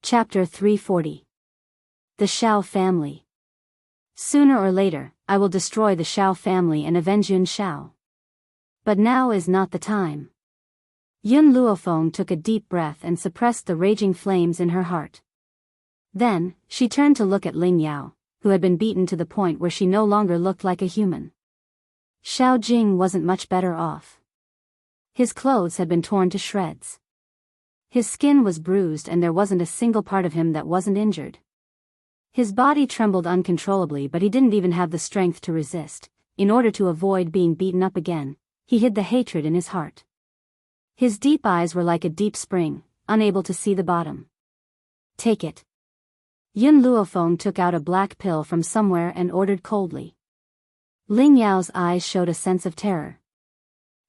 Chapter 340. The Xiao Family. Sooner or later, I will destroy the Xiao family and avenge Yun Xiao. But now is not the time. Yun Luofeng took a deep breath and suppressed the raging flames in her heart. Then, she turned to look at Ling Yao, who had been beaten to the point where she no longer looked like a human. Xiao Jing wasn't much better off. His clothes had been torn to shreds. His skin was bruised and there wasn't a single part of him that wasn't injured. His body trembled uncontrollably, but he didn't even have the strength to resist. In order to avoid being beaten up again, he hid the hatred in his heart. His deep eyes were like a deep spring, unable to see the bottom. Take it. Yun Luofeng took out a black pill from somewhere and ordered coldly. Ling Yao's eyes showed a sense of terror.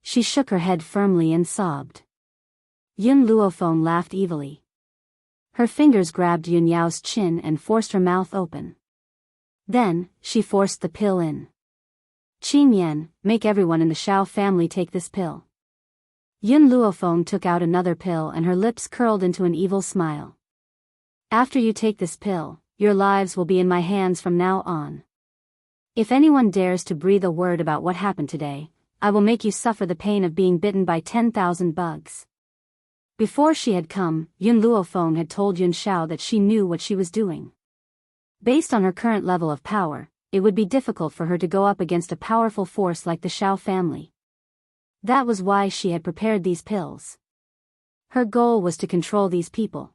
She shook her head firmly and sobbed. Yun Luofeng laughed evilly. Her fingers grabbed Yun Yao's chin and forced her mouth open. Then, she forced the pill in. Qin Yan, make everyone in the Xiao family take this pill. Yun Luofeng took out another pill and her lips curled into an evil smile. After you take this pill, your lives will be in my hands from now on. If anyone dares to breathe a word about what happened today, I will make you suffer the pain of being bitten by 10,000 bugs. Before she had come, Yun Luofeng had told Yun Xiao that she knew what she was doing. Based on her current level of power, it would be difficult for her to go up against a powerful force like the Xiao family. That was why she had prepared these pills. Her goal was to control these people.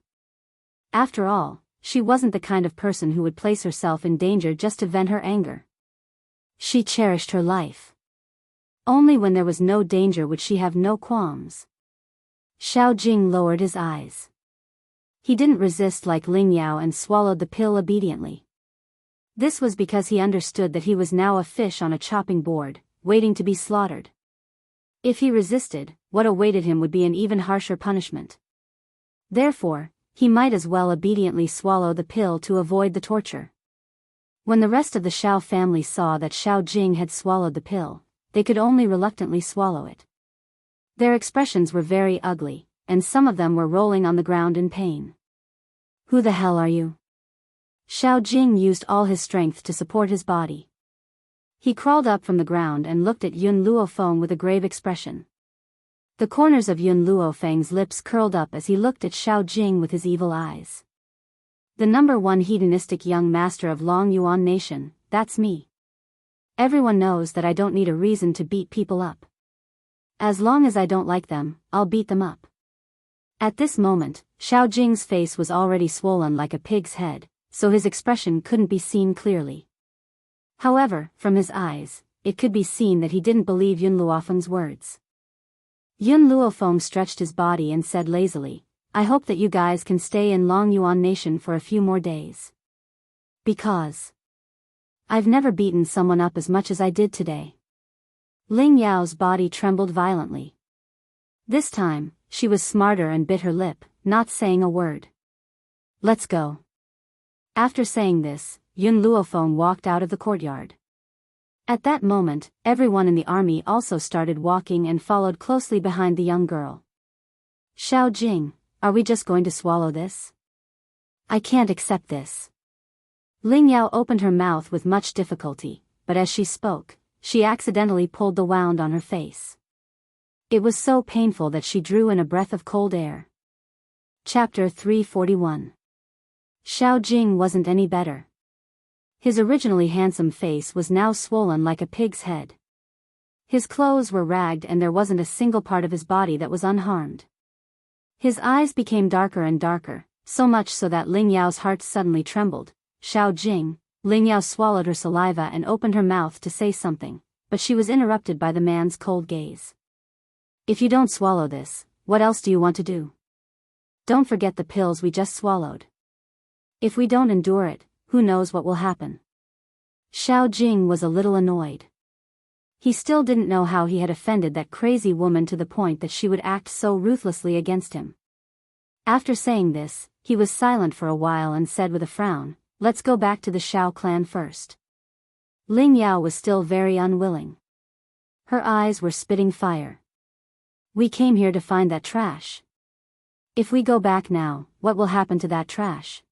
After all, she wasn't the kind of person who would place herself in danger just to vent her anger. She cherished her life. Only when there was no danger would she have no qualms. Xiao Jing lowered his eyes. He didn't resist like Ling Yao and swallowed the pill obediently. This was because he understood that he was now a fish on a chopping board, waiting to be slaughtered. If he resisted, what awaited him would be an even harsher punishment. Therefore, he might as well obediently swallow the pill to avoid the torture. When the rest of the Xiao family saw that Xiao Jing had swallowed the pill, they could only reluctantly swallow it. Their expressions were very ugly, and some of them were rolling on the ground in pain. Who the hell are you? Xiao Jing used all his strength to support his body. He crawled up from the ground and looked at Yun Luofeng with a grave expression. The corners of Yun Luofeng's lips curled up as he looked at Xiao Jing with his evil eyes. The #1 hedonistic young master of Long Yuan Nation, that's me. Everyone knows that I don't need a reason to beat people up. As long as I don't like them, I'll beat them up. At this moment, Xiao Jing's face was already swollen like a pig's head, so his expression couldn't be seen clearly. However, from his eyes, it could be seen that he didn't believe Yun Luofeng's words. Yun Luofeng stretched his body and said lazily, I hope that you guys can stay in Long Yuan Nation for a few more days. Because I've never beaten someone up as much as I did today. Ling Yao's body trembled violently. This time, she was smarter and bit her lip, not saying a word. Let's go. After saying this, Yun Luofeng walked out of the courtyard. At that moment, everyone in the army also started walking and followed closely behind the young girl. Xiao Jing, are we just going to swallow this? I can't accept this. Ling Yao opened her mouth with much difficulty, but as she spoke, she accidentally pulled the wound on her face. It was so painful that she drew in a breath of cold air. Chapter 341. Xiao Jing wasn't any better. His originally handsome face was now swollen like a pig's head. His clothes were ragged and there wasn't a single part of his body that was unharmed. His eyes became darker and darker, so much so that Ling Yao's heart suddenly trembled. Xiao Jing. Ling Yao swallowed her saliva and opened her mouth to say something, but she was interrupted by the man's cold gaze. If you don't swallow this, what else do you want to do? Don't forget the pills we just swallowed. If we don't endure it, who knows what will happen? Xiao Jing was a little annoyed. He still didn't know how he had offended that crazy woman to the point that she would act so ruthlessly against him. After saying this, he was silent for a while and said with a frown, Let's go back to the Xiao clan first. Ling Yao was still very unwilling. Her eyes were spitting fire. We came here to find that trash. If we go back now, what will happen to that trash?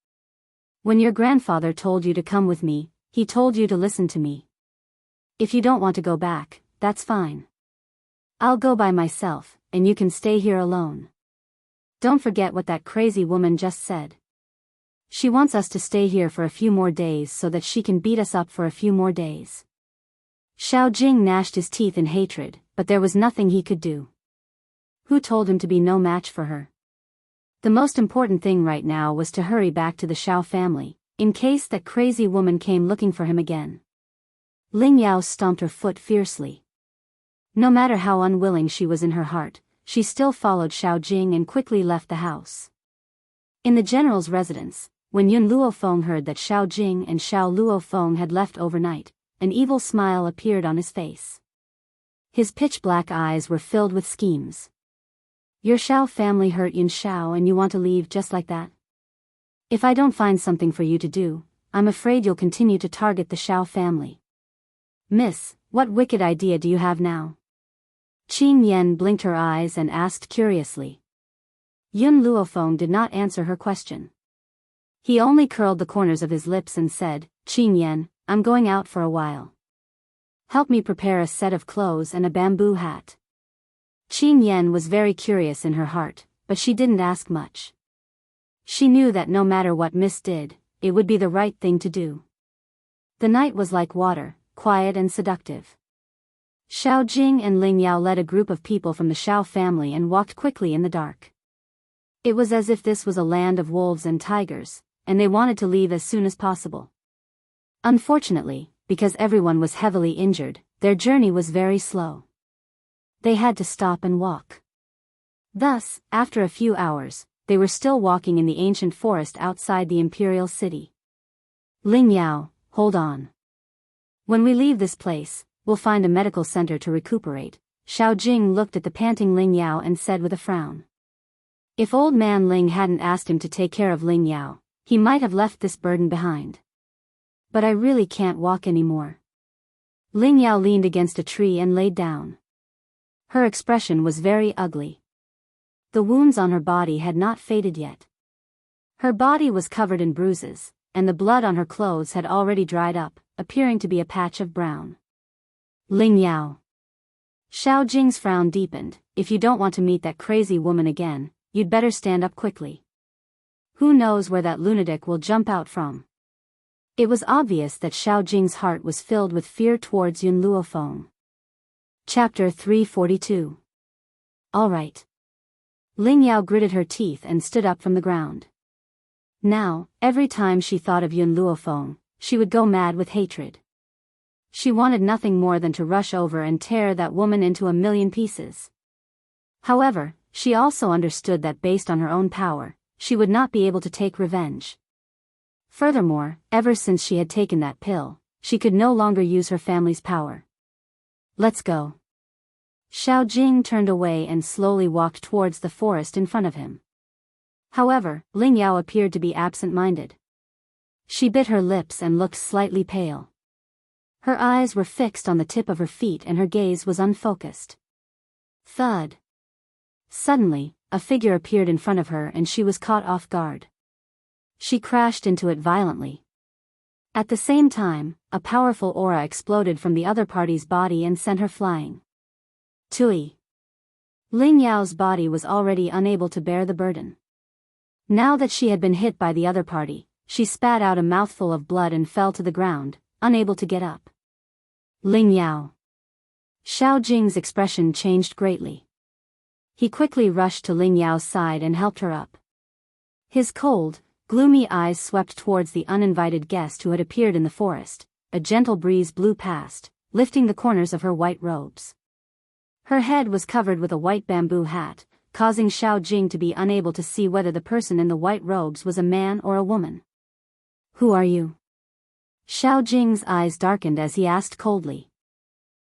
When your grandfather told you to come with me, he told you to listen to me. If you don't want to go back, that's fine. I'll go by myself, and you can stay here alone. Don't forget what that crazy woman just said. She wants us to stay here for a few more days so that she can beat us up for a few more days. Xiao Jing gnashed his teeth in hatred, but there was nothing he could do. Who told him to be no match for her? The most important thing right now was to hurry back to the Xiao family, in case that crazy woman came looking for him again. Ling Yao stomped her foot fiercely. No matter how unwilling she was in her heart, she still followed Xiao Jing and quickly left the house. In the general's residence, when Yun Luofeng heard that Xiao Jing and Xiao Luofeng had left overnight, an evil smile appeared on his face. His pitch-black eyes were filled with schemes. Your Xiao family hurt Yun Xiao and you want to leave just like that? If I don't find something for you to do, I'm afraid you'll continue to target the Xiao family. Miss, what wicked idea do you have now? Qin Yan blinked her eyes and asked curiously. Yun Luofeng did not answer her question. He only curled the corners of his lips and said, Qin Yan, I'm going out for a while. Help me prepare a set of clothes and a bamboo hat. Qin Yan was very curious in her heart, but she didn't ask much. She knew that no matter what Miss did, it would be the right thing to do. The night was like water, quiet and seductive. Xiao Jing and Ling Yao led a group of people from the Xiao family and walked quickly in the dark. It was as if this was a land of wolves and tigers, and they wanted to leave as soon as possible. Unfortunately, because everyone was heavily injured, their journey was very slow. They had to stop and walk. Thus, after a few hours, they were still walking in the ancient forest outside the imperial city. Ling Yao, hold on. When we leave this place, we'll find a medical center to recuperate. Xiao Jing looked at the panting Ling Yao and said with a frown. If old man Ling hadn't asked him to take care of Ling Yao, he might have left this burden behind. But I really can't walk anymore. Ling Yao leaned against a tree and laid down. Her expression was very ugly. The wounds on her body had not faded yet. Her body was covered in bruises, and the blood on her clothes had already dried up, appearing to be a patch of brown. Ling Yao. Xiao Jing's frown deepened. If you don't want to meet that crazy woman again, you'd better stand up quickly. Who knows where that lunatic will jump out from? It was obvious that Xiao Jing's heart was filled with fear towards Yun Luofeng. Chapter 342. All right. Ling Yao gritted her teeth and stood up from the ground. Now, every time she thought of Yun Luofeng, she would go mad with hatred. She wanted nothing more than to rush over and tear that woman into a million pieces. However, she also understood that based on her own power, she would not be able to take revenge. Furthermore, ever since she had taken that pill, she could no longer use her family's power. Let's go. Xiao Jing turned away and slowly walked towards the forest in front of him. However, Ling Yao appeared to be absent-minded. She bit her lips and looked slightly pale. Her eyes were fixed on the tip of her feet and her gaze was unfocused. Thud. Suddenly, a figure appeared in front of her and she was caught off guard. She crashed into it violently. At the same time, a powerful aura exploded from the other party's body and sent her flying. Tui. Ling Yao's body was already unable to bear the burden. Now that she had been hit by the other party, she spat out a mouthful of blood and fell to the ground, unable to get up. Ling Yao. Xiao Jing's expression changed greatly. He quickly rushed to Ling Yao's side and helped her up. His cold, gloomy eyes swept towards the uninvited guest who had appeared in the forest. A gentle breeze blew past, lifting the corners of her white robes. Her head was covered with a white bamboo hat, causing Xiao Jing to be unable to see whether the person in the white robes was a man or a woman. Who are you? Xiao Jing's eyes darkened as he asked coldly.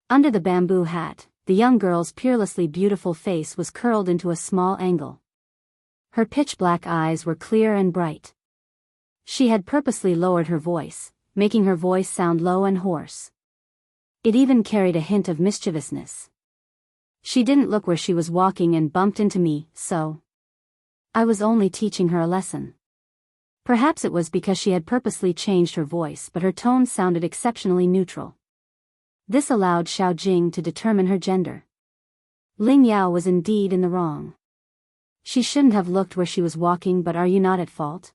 Under the bamboo hat, the young girl's peerlessly beautiful face was curled into a small angle. Her pitch-black eyes were clear and bright. She had purposely lowered her voice, making her voice sound low and hoarse. It even carried a hint of mischievousness. She didn't look where she was walking and bumped into me, so. I was only teaching her a lesson. Perhaps it was because she had purposely changed her voice, but her tone sounded exceptionally neutral. This allowed Xiao Jing to determine her gender. Ling Yao was indeed in the wrong. She shouldn't have looked where she was walking, but are you not at fault?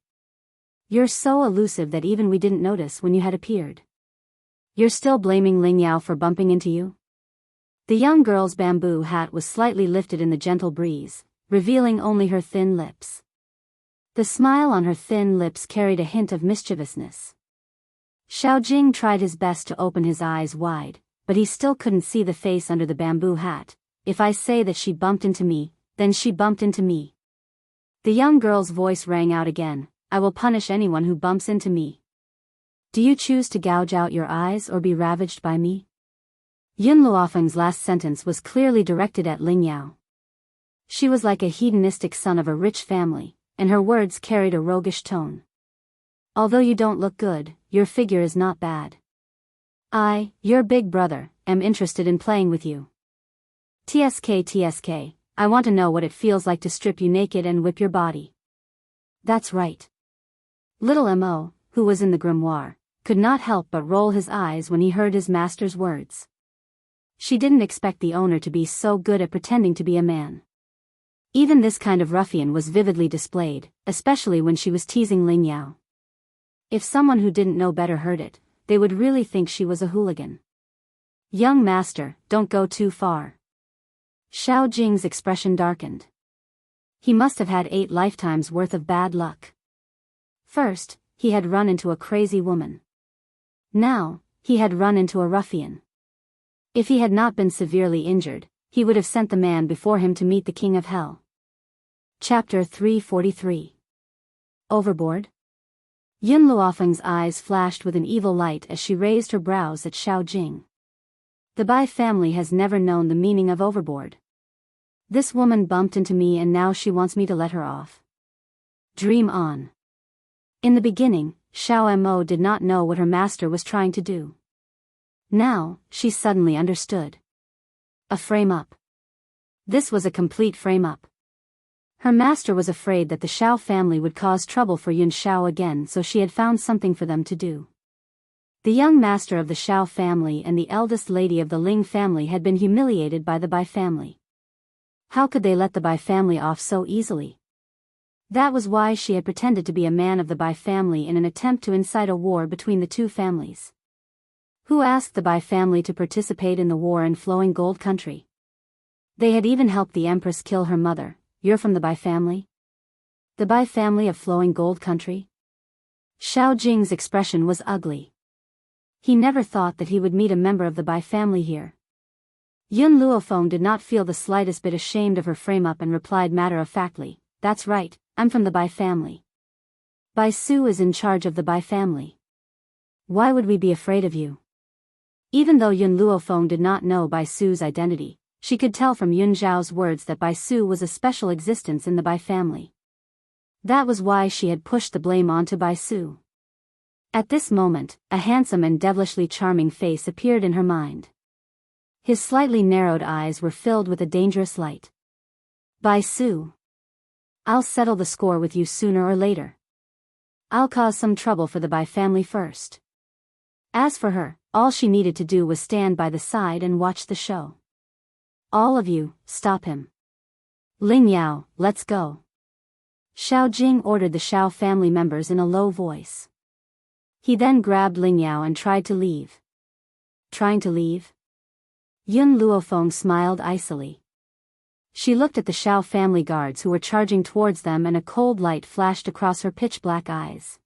You're so elusive that even we didn't notice when you had appeared. You're still blaming Ling Yao for bumping into you? The young girl's bamboo hat was slightly lifted in the gentle breeze, revealing only her thin lips. The smile on her thin lips carried a hint of mischievousness. Xiao Jing tried his best to open his eyes wide, but he still couldn't see the face under the bamboo hat. If I say that she bumped into me, then she bumped into me. The young girl's voice rang out again. I will punish anyone who bumps into me. Do you choose to gouge out your eyes or be ravaged by me? Yun Luofeng's last sentence was clearly directed at Ling Yao. She was like a hedonistic son of a rich family, and her words carried a roguish tone. Although you don't look good, your figure is not bad. I, your big brother, am interested in playing with you. TSK, I want to know what it feels like to strip you naked and whip your body. That's right. Little Mo, who was in the grimoire, could not help but roll his eyes when he heard his master's words. She didn't expect the owner to be so good at pretending to be a man. Even this kind of ruffian was vividly displayed, especially when she was teasing Ling Yao. If someone who didn't know better heard it, they would really think she was a hooligan. Young master, don't go too far. Xiao Jing's expression darkened. He must have had 8 lifetimes worth of bad luck. First, he had run into a crazy woman. Now, he had run into a ruffian. If he had not been severely injured, he would have sent the man before him to meet the king of hell. Chapter 343. Overboard? Yun Luofeng's eyes flashed with an evil light as she raised her brows at Xiao Jing. The Bai family has never known the meaning of overboard. This woman bumped into me and now she wants me to let her off. Dream on. In the beginning, Xiao Mo did not know what her master was trying to do. Now, she suddenly understood. A frame-up. This was a complete frame-up. Her master was afraid that the Xiao family would cause trouble for Yun Xiao again, so she had found something for them to do. The young master of the Xiao family and the eldest lady of the Ling family had been humiliated by the Bai family. How could they let the Bai family off so easily? That was why she had pretended to be a man of the Bai family in an attempt to incite a war between the two families. Who asked the Bai family to participate in the war in Flowing Gold Country? They had even helped the Empress kill her mother. You're from the Bai family? The Bai family of Flowing Gold Country? Xiao Jing's expression was ugly. He never thought that he would meet a member of the Bai family here. Yun Luofeng did not feel the slightest bit ashamed of her frame-up and replied matter-of-factly, That's right, I'm from the Bai family. Bai Su is in charge of the Bai family. Why would we be afraid of you? Even though Yun Luofeng did not know Bai Su's identity, she could tell from Yun Zhao's words that Bai Su was a special existence in the Bai family. That was why she had pushed the blame onto Bai Su. At this moment, a handsome and devilishly charming face appeared in her mind. His slightly narrowed eyes were filled with a dangerous light. Bai Su. I'll settle the score with you sooner or later. I'll cause some trouble for the Bai family first. As for her, all she needed to do was stand by the side and watch the show. All of you, stop him. Ling Yao, let's go. Xiao Jing ordered the Xiao family members in a low voice. He then grabbed Ling Yao and tried to leave. Trying to leave? Yun Luofeng smiled icily. She looked at the Xiao family guards who were charging towards them and a cold light flashed across her pitch-black eyes.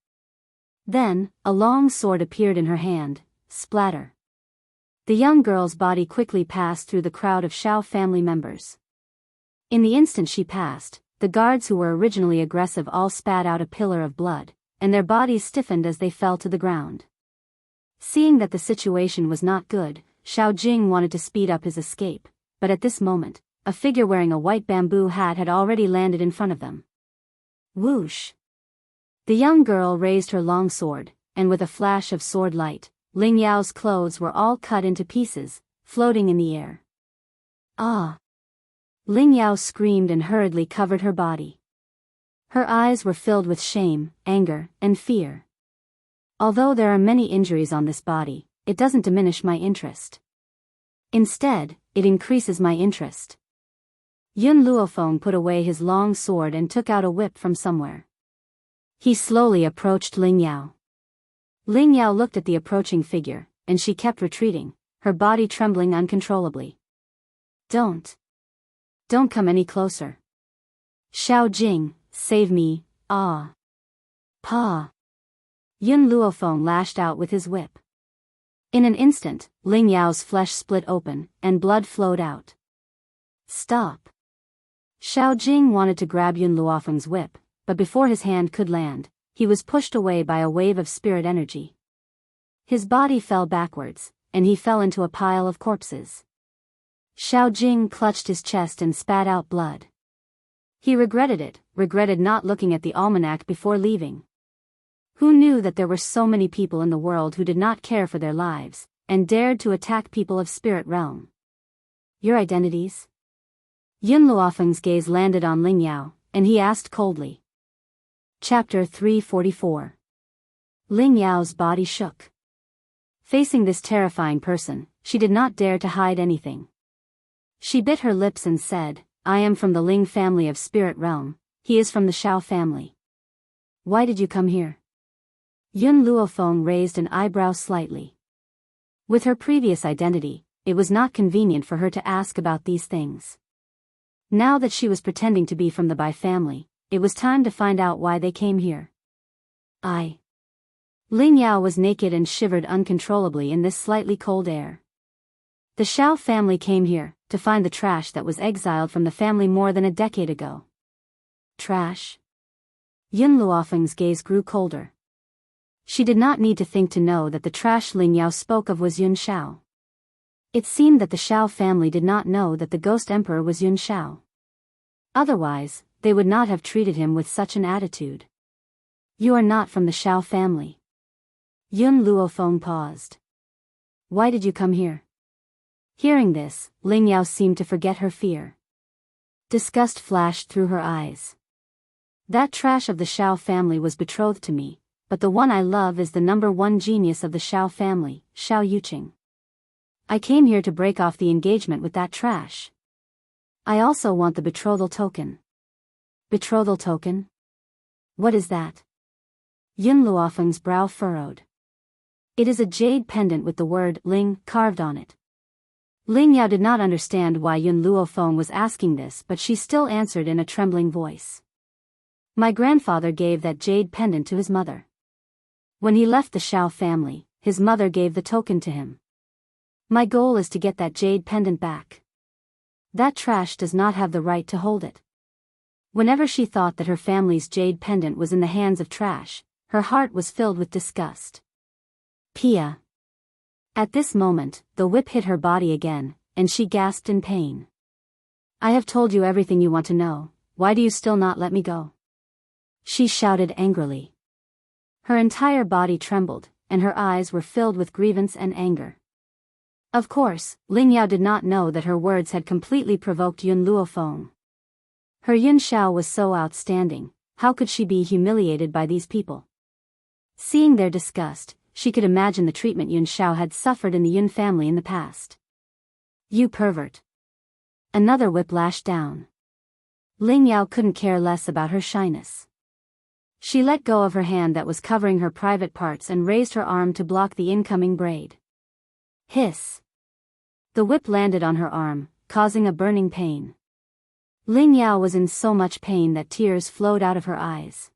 Then, a long sword appeared in her hand, splatter. The young girl's body quickly passed through the crowd of Xiao family members. In the instant she passed, the guards who were originally aggressive all spat out a pillar of blood, and their bodies stiffened as they fell to the ground. Seeing that the situation was not good, Xiao Jing wanted to speed up his escape, but at this moment, a figure wearing a white bamboo hat had already landed in front of them. Whoosh! The young girl raised her long sword, and with a flash of sword light, Ling Yao's clothes were all cut into pieces, floating in the air. Ah! Ling Yao screamed and hurriedly covered her body. Her eyes were filled with shame, anger, and fear. Although there are many injuries on this body, it doesn't diminish my interest. Instead, it increases my interest. Yun Luofeng put away his long sword and took out a whip from somewhere. He slowly approached Ling Yao. Ling Yao looked at the approaching figure, and she kept retreating, her body trembling uncontrollably. Don't come any closer. Xiao Jing, save me, ah. Pa. Yun Luofeng lashed out with his whip. In an instant, Ling Yao's flesh split open, and blood flowed out. Stop. Xiao Jing wanted to grab Yun Luofeng's whip, but before his hand could land, he was pushed away by a wave of spirit energy. His body fell backwards, and he fell into a pile of corpses. Xiao Jing clutched his chest and spat out blood. He regretted it, regretted not looking at the almanac before leaving. Who knew that there were so many people in the world who did not care for their lives, and dared to attack people of spirit realm? Your identities? Yun Luofeng's gaze landed on Ling Yao, and he asked coldly. Chapter 344. Ling Yao's body shook. Facing this terrifying person, she did not dare to hide anything. She bit her lips and said, I am from the Ling family of spirit realm, he is from the Xiao family. Why did you come here? Yun Luofeng raised an eyebrow slightly. With her previous identity, it was not convenient for her to ask about these things. Now that she was pretending to be from the Bai family, it was time to find out why they came here. Ling Yao was naked and shivered uncontrollably in this slightly cold air. The Xiao family came here to find the trash that was exiled from the family more than a decade ago. Trash? Yun Luofeng's gaze grew colder. She did not need to think to know that the trash Ling Yao spoke of was Yun Xiao. It seemed that the Xiao family did not know that the ghost emperor was Yun Xiao. Otherwise, they would not have treated him with such an attitude. You are not from the Xiao family. Yun Luofeng paused. Why did you come here? Hearing this, Ling Yao seemed to forget her fear. Disgust flashed through her eyes. That trash of the Xiao family was betrothed to me, but the one I love is the #1 genius of the Xiao family, Xiao Yuqing. I came here to break off the engagement with that trash. I also want the betrothal token. Betrothal token? What is that? Yun Luofeng's brow furrowed. It is a jade pendant with the word Ling carved on it. Ling Yao did not understand why Yun Luofeng was asking this, but she still answered in a trembling voice. My grandfather gave that jade pendant to his mother. When he left the Xiao family, his mother gave the token to him. My goal is to get that jade pendant back. That trash does not have the right to hold it. Whenever she thought that her family's jade pendant was in the hands of trash, her heart was filled with disgust. Pia. At this moment, the whip hit her body again, and she gasped in pain. I have told you everything you want to know, why do you still not let me go? She shouted angrily. Her entire body trembled, and her eyes were filled with grievance and anger. Of course, Ling Yao did not know that her words had completely provoked Yun Luofeng. Her Yun Xiao was so outstanding, how could she be humiliated by these people? Seeing their disgust, she could imagine the treatment Yun Xiao had suffered in the Yun family in the past. You pervert. Another whip lashed down. Ling Yao couldn't care less about her shyness. She let go of her hand that was covering her private parts and raised her arm to block the incoming braid. Hiss. The whip landed on her arm, causing a burning pain. Ling Yao was in so much pain that tears flowed out of her eyes.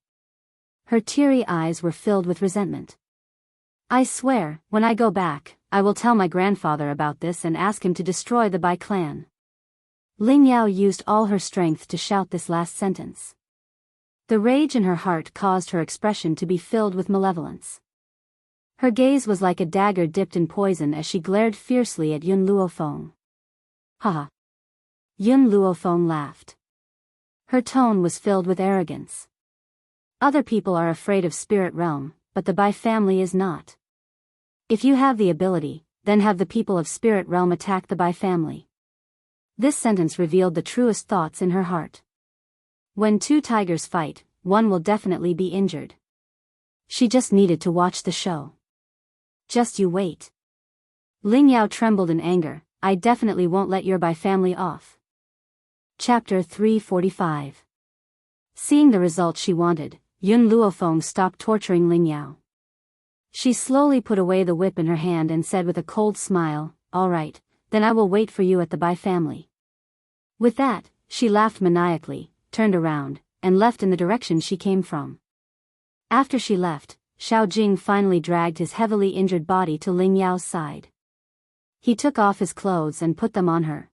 Her teary eyes were filled with resentment. I swear, when I go back, I will tell my grandfather about this and ask him to destroy the Bai clan. Ling Yao used all her strength to shout this last sentence. The rage in her heart caused her expression to be filled with malevolence. Her gaze was like a dagger dipped in poison as she glared fiercely at Yun Luofeng. Ha! Yun Luofeng laughed. Her tone was filled with arrogance. Other people are afraid of spirit realm, but the Bai family is not. If you have the ability, then have the people of spirit realm attack the Bai family. This sentence revealed the truest thoughts in her heart. When two tigers fight, one will definitely be injured. She just needed to watch the show. Just you wait. Ling Yao trembled in anger. I definitely won't let your Bai family off. Chapter 345. Seeing the result she wanted, Yun Luofeng stopped torturing Ling Yao. She slowly put away the whip in her hand and said with a cold smile, all right, then I will wait for you at the Bai family. With that, she laughed maniacally, turned around, and left in the direction she came from. After she left, Xiao Jing finally dragged his heavily injured body to Ling Yao's side. He took off his clothes and put them on her.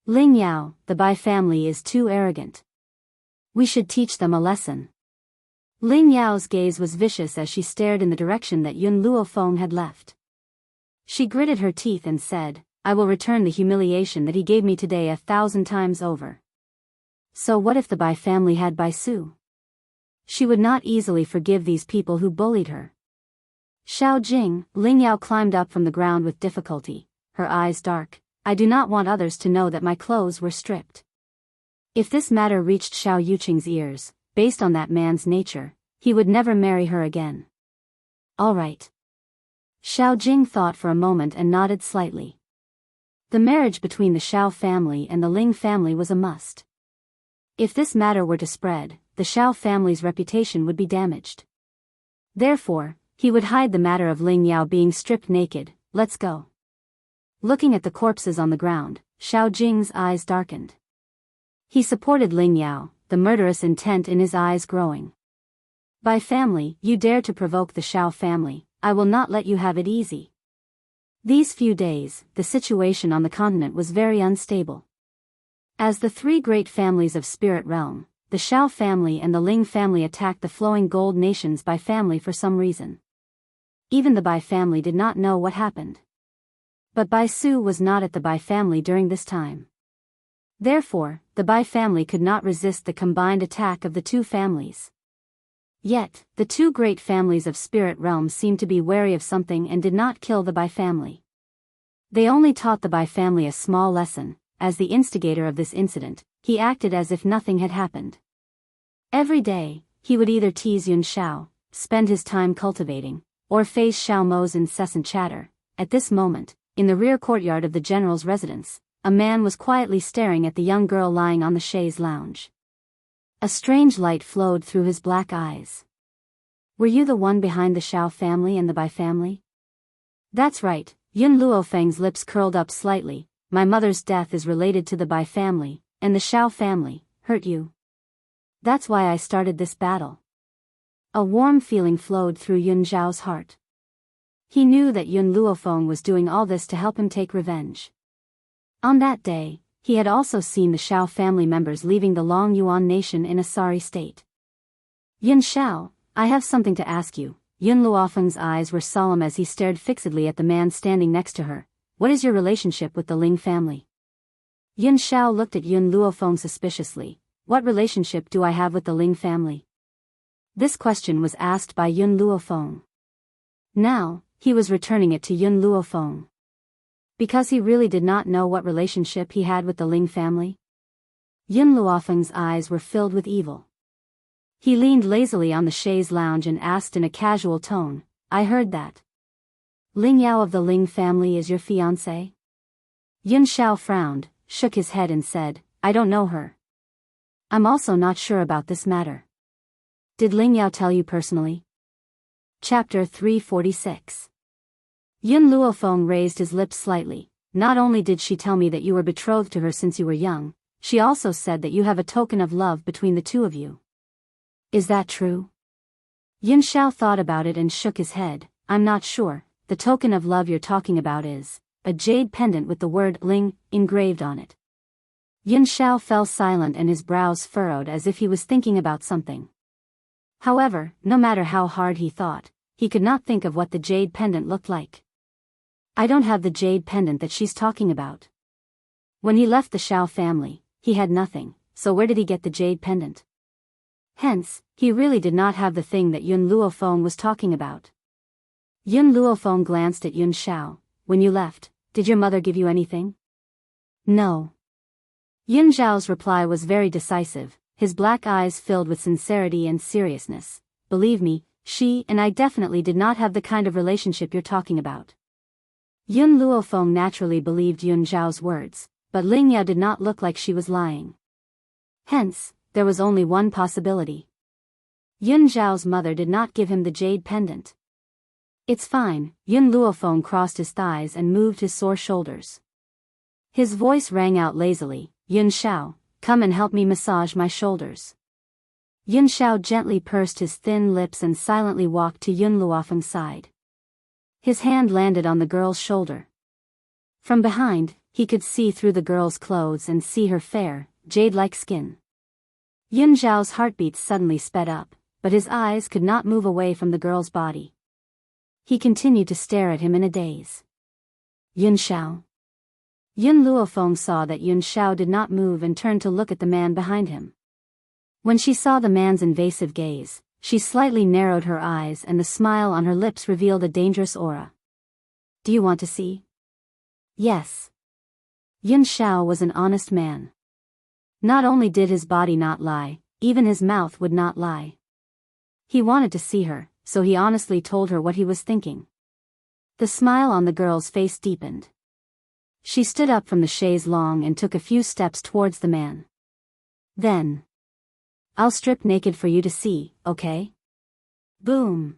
Ling Yao, the Bai family is too arrogant. We should teach them a lesson. Ling Yao's gaze was vicious as she stared in the direction that Yun Luofeng had left. She gritted her teeth and said, I will return the humiliation that he gave me today 1,000 times over. So what if the Bai family had Bai Su? She would not easily forgive these people who bullied her. Xiao Jing, Ling Yao climbed up from the ground with difficulty, her eyes dark. I do not want others to know that my clothes were stripped. If this matter reached Xiao Yuqing's ears, based on that man's nature, he would never marry her again. All right. Xiao Jing thought for a moment and nodded slightly. The marriage between the Xiao family and the Ling family was a must. If this matter were to spread, the Xiao family's reputation would be damaged. Therefore, he would hide the matter of Ling Yao being stripped naked. Let's go. Looking at the corpses on the ground, Xiao Jing's eyes darkened. He supported Ling Yao, the murderous intent in his eyes growing. By family, you dare to provoke the Xiao family, I will not let you have it easy. These few days, the situation on the continent was very unstable. As the three great families of Spirit Realm, the Xiao family and the Ling family attacked the Flowing Gold Nation's Bai family for some reason. Even the Bai family did not know what happened. But Bai Su was not at the Bai family during this time. Therefore, the Bai family could not resist the combined attack of the two families. Yet, the two great families of Spirit Realm seemed to be wary of something and did not kill the Bai family. They only taught the Bai family a small lesson. As the instigator of this incident, he acted as if nothing had happened. Every day, he would either tease Yun Xiao, spend his time cultivating, or face Xiao Mo's incessant chatter. At this moment, in the rear courtyard of the general's residence, a man was quietly staring at the young girl lying on the chaise lounge. A strange light flowed through his black eyes. Were you the one behind the Xiao family and the Bai family? That's right, Yun Luofeng's lips curled up slightly. My mother's death is related to the Bai family, and the Xiao family, hurt you. That's why I started this battle. A warm feeling flowed through Yun Zhao's heart. He knew that Yun Luofeng was doing all this to help him take revenge. On that day, he had also seen the Xiao family members leaving the Long Yuan nation in a sorry state. Yun Xiao, I have something to ask you. Yun Luofeng's eyes were solemn as he stared fixedly at the man standing next to her. What is your relationship with the Ling family? Yun Xiao looked at Yun Luofeng suspiciously. What relationship do I have with the Ling family? This question was asked by Yun Luofeng. Now, he was returning it to Yun Luofeng. Because he really did not know what relationship he had with the Ling family. Yun Luofeng's eyes were filled with evil. He leaned lazily on the chaise lounge and asked in a casual tone, I heard that Ling Yao of the Ling family is your fiancé? Yun Xiao frowned, shook his head and said, I don't know her. I'm also not sure about this matter. Did Ling Yao tell you personally? Chapter 346. Yun Luofeng raised his lips slightly. Not only did she tell me that you were betrothed to her since you were young, she also said that you have a token of love between the two of you. Is that true? Yun Xiao thought about it and shook his head. I'm not sure. The token of love you're talking about is a jade pendant with the word Ling engraved on it. Yun Xiao fell silent and his brows furrowed as if he was thinking about something. However, no matter how hard he thought, he could not think of what the jade pendant looked like. I don't have the jade pendant that she's talking about. When he left the Xiao family, he had nothing, so where did he get the jade pendant? Hence, he really did not have the thing that Yun Luofeng was talking about. Yun Luofeng glanced at Yun Xiao. When you left, did your mother give you anything? No. Yun Zhao's reply was very decisive. his black eyes filled with sincerity and seriousness. Believe me, she and I definitely did not have the kind of relationship you're talking about. Yun Luofeng naturally believed Yun Zhao's words, but Ling Yao did not look like she was lying. Hence, there was only one possibility. Yun Zhao's mother did not give him the jade pendant. It's fine, Yun Luofeng crossed his thighs and moved his sore shoulders. His voice rang out lazily, Yun Xiao, come and help me massage my shoulders. Yun Xiao gently pursed his thin lips and silently walked to Yun Luofeng's side. His hand landed on the girl's shoulder. From behind, he could see through the girl's clothes and see her fair, jade-like skin. Yun Zhao's heartbeats suddenly sped up, but his eyes could not move away from the girl's body. He continued to stare at him in a daze. Yun Xiao. Yun Luofeng saw that Yun Xiao did not move and turned to look at the man behind him. When she saw the man's invasive gaze, she slightly narrowed her eyes and the smile on her lips revealed a dangerous aura. Do you want to see? Yes. Yun Xiao was an honest man. Not only did his body not lie, even his mouth would not lie. He wanted to see her, so he honestly told her what he was thinking. The smile on the girl's face deepened. She stood up from the chaise longue and took a few steps towards the man. Then. I'll strip naked for you to see, okay? Boom.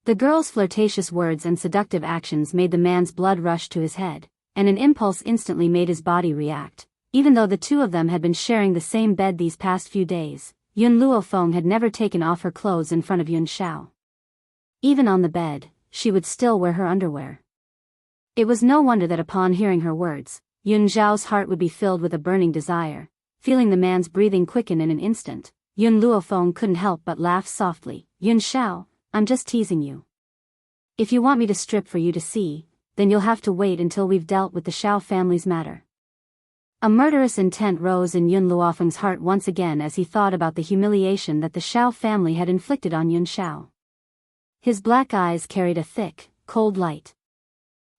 The girl's flirtatious words and seductive actions made the man's blood rush to his head, and an impulse instantly made his body react. Even though the two of them had been sharing the same bed these past few days, Yun Luofeng had never taken off her clothes in front of Yun Xiao. Even on the bed, she would still wear her underwear. It was no wonder that upon hearing her words, Yun Zhao's heart would be filled with a burning desire. Feeling the man's breathing quicken in an instant, Yun Luofeng couldn't help but laugh softly. Yun Xiao, I'm just teasing you. If you want me to strip for you to see, then you'll have to wait until we've dealt with the Xiao family's matter. A murderous intent rose in Yun Luofeng's heart once again as he thought about the humiliation that the Xiao family had inflicted on Yun Xiao. His black eyes carried a thick, cold light.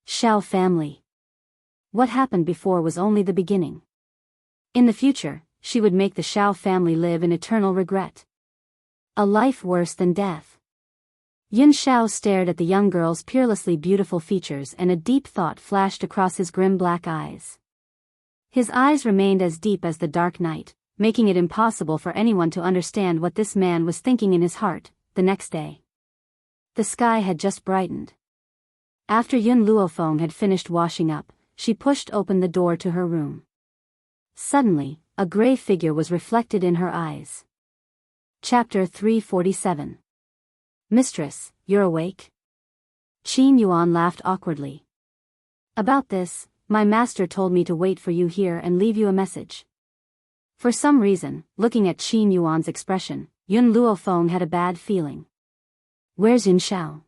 Xiao family. What happened before was only the beginning. In the future, she would make the Xiao family live in eternal regret. A life worse than death. Yun Xiao stared at the young girl's peerlessly beautiful features and a deep thought flashed across his grim black eyes. His eyes remained as deep as the dark night, making it impossible for anyone to understand what this man was thinking in his heart. The next day, the sky had just brightened. After Yun Luofeng had finished washing up, she pushed open the door to her room. Suddenly, a gray figure was reflected in her eyes. Chapter 347. Mistress, you're awake? Qin Yuan laughed awkwardly. About this, my master told me to wait for you here and leave you a message. For some reason, looking at Qin Yuan's expression, Yun Luofeng had a bad feeling. Where's Yun Xiao?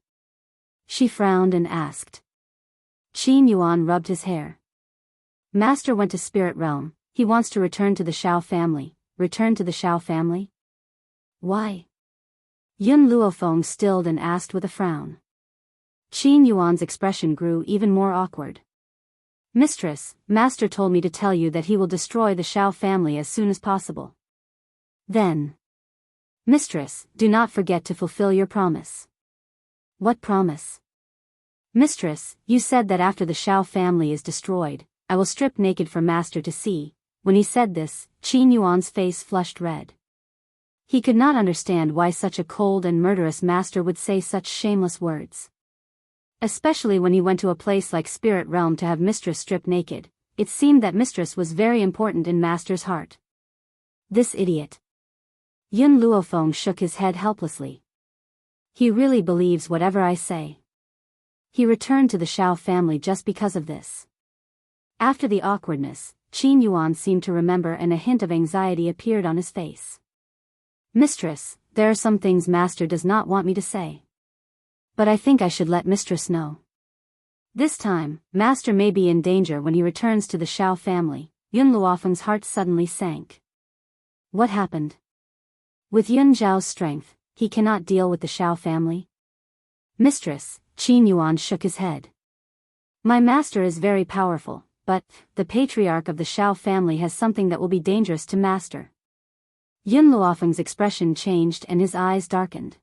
She frowned and asked. Qin Yuan rubbed his hair. Master went to Spirit Realm. He wants to return to the Xiao family. Return to the Xiao family? Why? Yun Luofeng stilled and asked with a frown. Qin Yuan's expression grew even more awkward. Mistress, Master told me to tell you that he will destroy the Xiao family as soon as possible. Then. Mistress, do not forget to fulfill your promise. What promise? Mistress, you said that after the Xiao family is destroyed, I will strip naked for Master to see. When he said this, Qin Yuan's face flushed red. He could not understand why such a cold and murderous master would say such shameless words. Especially when he went to a place like Spirit Realm to have Mistress strip naked, it seemed that Mistress was very important in Master's heart. This idiot. Yun Luofeng shook his head helplessly. He really believes whatever I say. He returned to the Xiao family just because of this. After the awkwardness, Qin Yuan seemed to remember and a hint of anxiety appeared on his face. Mistress, there are some things Master does not want me to say. But I think I should let Mistress know. This time, Master may be in danger when he returns to the Xiao family. Yun Luofeng's heart suddenly sank. What happened? With Yun Zhao's strength, he cannot deal with the Xiao family? Mistress, Qin Yuan shook his head. My master is very powerful, but the patriarch of the Xiao family has something that will be dangerous to Master. Yun Luofeng's expression changed and his eyes darkened.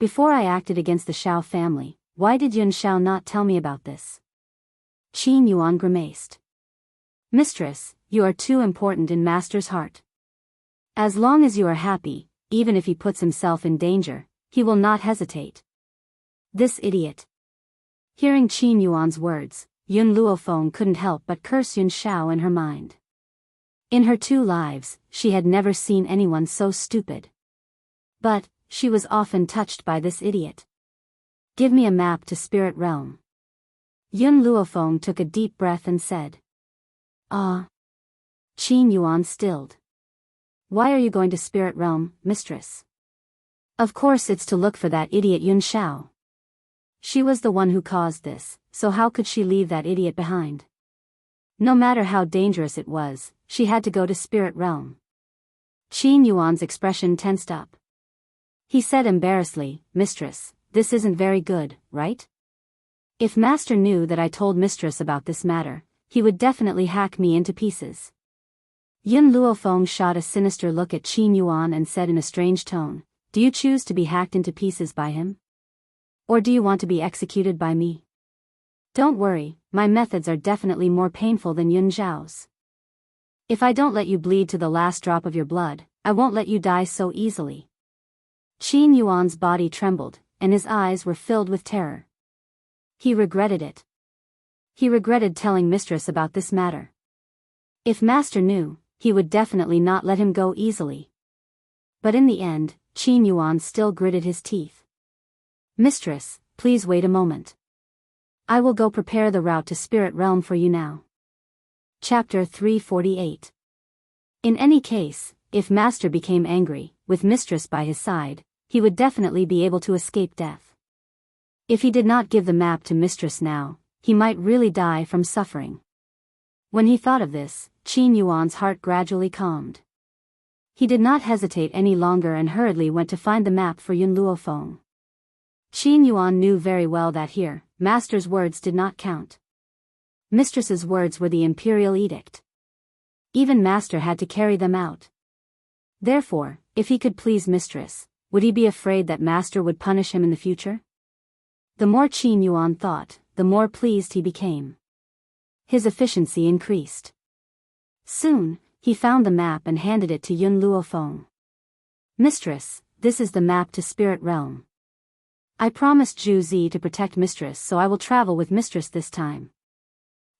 Before I acted against the Xiao family, why did Yun Xiao not tell me about this? Qin Yuan grimaced. Mistress, you are too important in Master's heart. As long as you are happy, even if he puts himself in danger, he will not hesitate. This idiot. Hearing Qin Yuan's words, Yun Luofeng couldn't help but curse Yun Xiao in her mind. In her 2 lives, she had never seen anyone so stupid. But, she was often touched by this idiot. Give me a map to Spirit Realm. Yun Luofeng took a deep breath and said. Ah. Qin Yuan stilled. Why are you going to Spirit Realm, mistress? Of course it's to look for that idiot Yun Xiao. She was the one who caused this, so how could she leave that idiot behind? No matter how dangerous it was, she had to go to Spirit Realm. Qin Yuan's expression tensed up. He said embarrassedly, Mistress, this isn't very good, right? If Master knew that I told Mistress about this matter, he would definitely hack me into pieces. Yun Luofeng shot a sinister look at Qin Yuan and said in a strange tone, Do you choose to be hacked into pieces by him? Or do you want to be executed by me? Don't worry, my methods are definitely more painful than Yun Xiao's. If I don't let you bleed to the last drop of your blood, I won't let you die so easily. Qin Yuan's body trembled, and his eyes were filled with terror. He regretted it. He regretted telling Mistress about this matter. If Master knew, he would definitely not let him go easily. But in the end, Qin Yuan still gritted his teeth. Mistress, please wait a moment. I will go prepare the route to Spirit Realm for you now. Chapter 348. In any case, if Master became angry, with Mistress by his side, he would definitely be able to escape death. If he did not give the map to Mistress now, he might really die from suffering. When he thought of this, Qin Yuan's heart gradually calmed. He did not hesitate any longer and hurriedly went to find the map for Yun Luofeng. Qin Yuan knew very well that here, Master's words did not count. Mistress's words were the imperial edict. Even Master had to carry them out. Therefore, if he could please Mistress, would he be afraid that Master would punish him in the future? The more Qin Yuan thought, the more pleased he became. His efficiency increased. Soon, he found the map and handed it to Yun Luofeng. Mistress, this is the map to Spirit Realm. I promised Zhu Zi to protect Mistress, so I will travel with Mistress this time.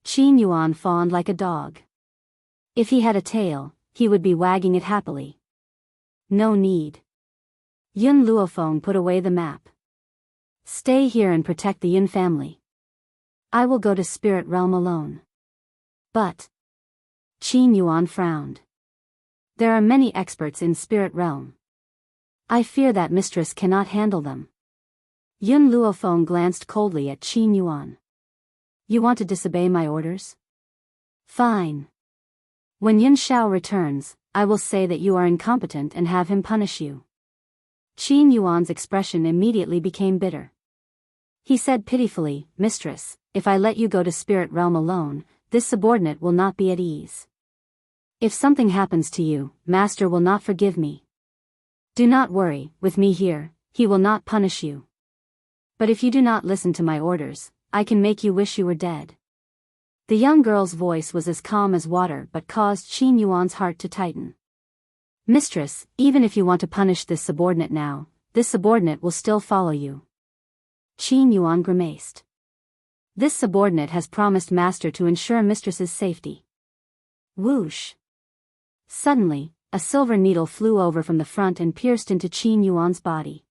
Qin Yuan fawned like a dog. If he had a tail, he would be wagging it happily. No need. Yun Luofeng put away the map. Stay here and protect the Yun family. I will go to Spirit Realm alone. But... Qin Yuan frowned. There are many experts in Spirit Realm. I fear that Mistress cannot handle them. Yun Luofeng glanced coldly at Qin Yuan. You want to disobey my orders? Fine. When Yun Xiao returns, I will say that you are incompetent and have him punish you. Qin Yuan's expression immediately became bitter. He said pitifully, Mistress, if I let you go to Spirit Realm alone, this subordinate will not be at ease. If something happens to you, Master will not forgive me. Do not worry, with me here, he will not punish you. But if you do not listen to my orders, I can make you wish you were dead. The young girl's voice was as calm as water but caused Qin Yuan's heart to tighten. Mistress, even if you want to punish this subordinate now, this subordinate will still follow you. Qin Yuan grimaced. This subordinate has promised Master to ensure Mistress's safety. Whoosh! Suddenly, a silver needle flew over from the front and pierced into Qin Yuan's body.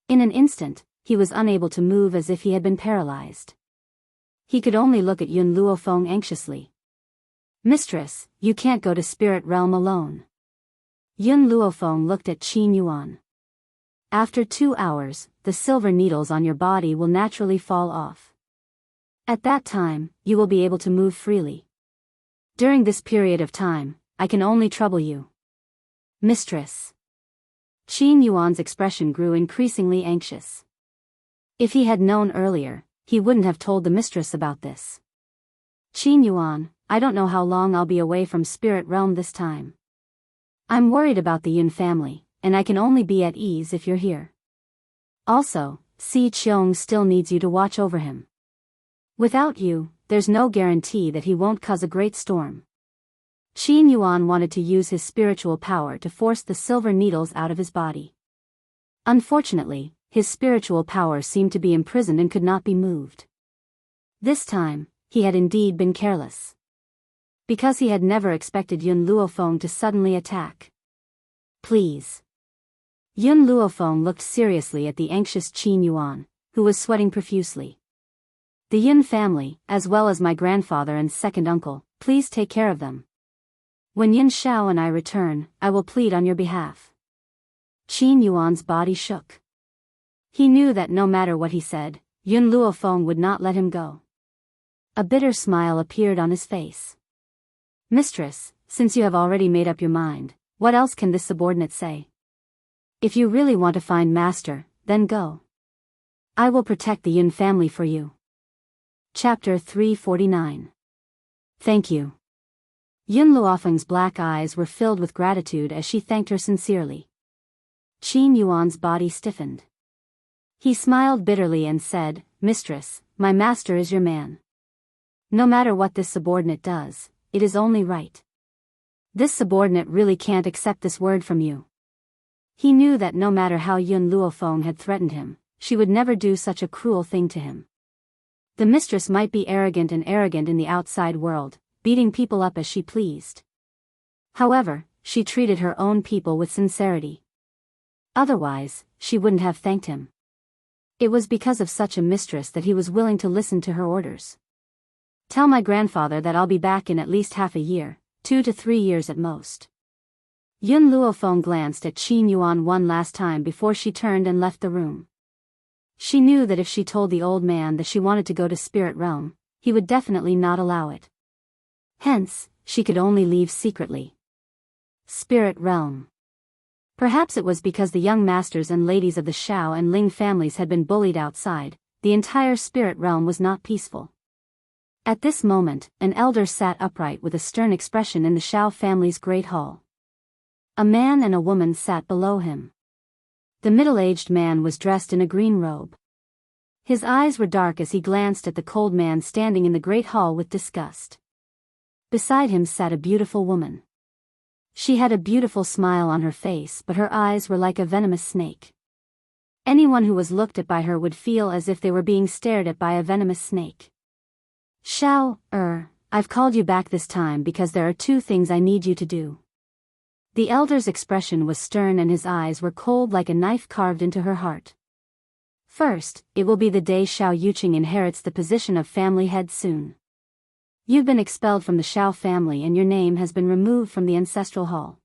In an instant, he was unable to move as if he had been paralyzed. He could only look at Yun Luofeng anxiously. Mistress, you can't go to Spirit Realm alone. Yun Luofeng looked at Qin Yuan. After 2 hours, the silver needles on your body will naturally fall off. At that time, you will be able to move freely. During this period of time, I can only trouble you. Mistress. Qin Yuan's expression grew increasingly anxious. If he had known earlier, he wouldn't have told the mistress about this. Qin Yuan, I don't know how long I'll be away from Spirit Realm this time. I'm worried about the Yun family, and I can only be at ease if you're here. Also, Si Qiong still needs you to watch over him. Without you, there's no guarantee that he won't cause a great storm. Qin Yuan wanted to use his spiritual power to force the silver needles out of his body. Unfortunately, his spiritual power seemed to be imprisoned and could not be moved. This time, he had indeed been careless. Because he had never expected Yun Luofeng to suddenly attack. Please. Yun Luofeng looked seriously at the anxious Qin Yuan, who was sweating profusely. The Yun family, as well as my grandfather and second uncle, please take care of them. When Yun Xiao and I return, I will plead on your behalf. Qin Yuan's body shook. He knew that no matter what he said, Yun Luofeng would not let him go. A bitter smile appeared on his face. Mistress, since you have already made up your mind, what else can this subordinate say? If you really want to find master, then go. I will protect the Yun family for you. Chapter 349. Thank you. Yun Luofeng's black eyes were filled with gratitude as she thanked her sincerely. Qin Yuan's body stiffened. He smiled bitterly and said, Mistress, my master is your man. No matter what this subordinate does, it is only right. This subordinate really can't accept this word from you. He knew that no matter how Yun Luofeng had threatened him, she would never do such a cruel thing to him. The mistress might be arrogant in the outside world, beating people up as she pleased. However, she treated her own people with sincerity. Otherwise, she wouldn't have thanked him. It was because of such a mistress that he was willing to listen to her orders. Tell my grandfather that I'll be back in at least half a year, 2 to 3 years at most. Yun Luofeng glanced at Qin Yuan one last time before she turned and left the room. She knew that if she told the old man that she wanted to go to Spirit Realm, he would definitely not allow it. Hence, she could only leave secretly. Spirit Realm. Perhaps it was because the young masters and ladies of the Shao and Ling families had been bullied outside, the entire Spirit Realm was not peaceful. At this moment, an elder sat upright with a stern expression in the Shao family's great hall. A man and a woman sat below him. The middle-aged man was dressed in a green robe. His eyes were dark as he glanced at the cold man standing in the great hall with disgust. Beside him sat a beautiful woman. She had a beautiful smile on her face, but her eyes were like a venomous snake. Anyone who was looked at by her would feel as if they were being stared at by a venomous snake. Shao, I've called you back this time because there are 2 things I need you to do. The elder's expression was stern and his eyes were cold like a knife carved into her heart. First, it will be the day Shao Yuqing inherits the position of family head soon. You've been expelled from the Shao family and your name has been removed from the ancestral hall.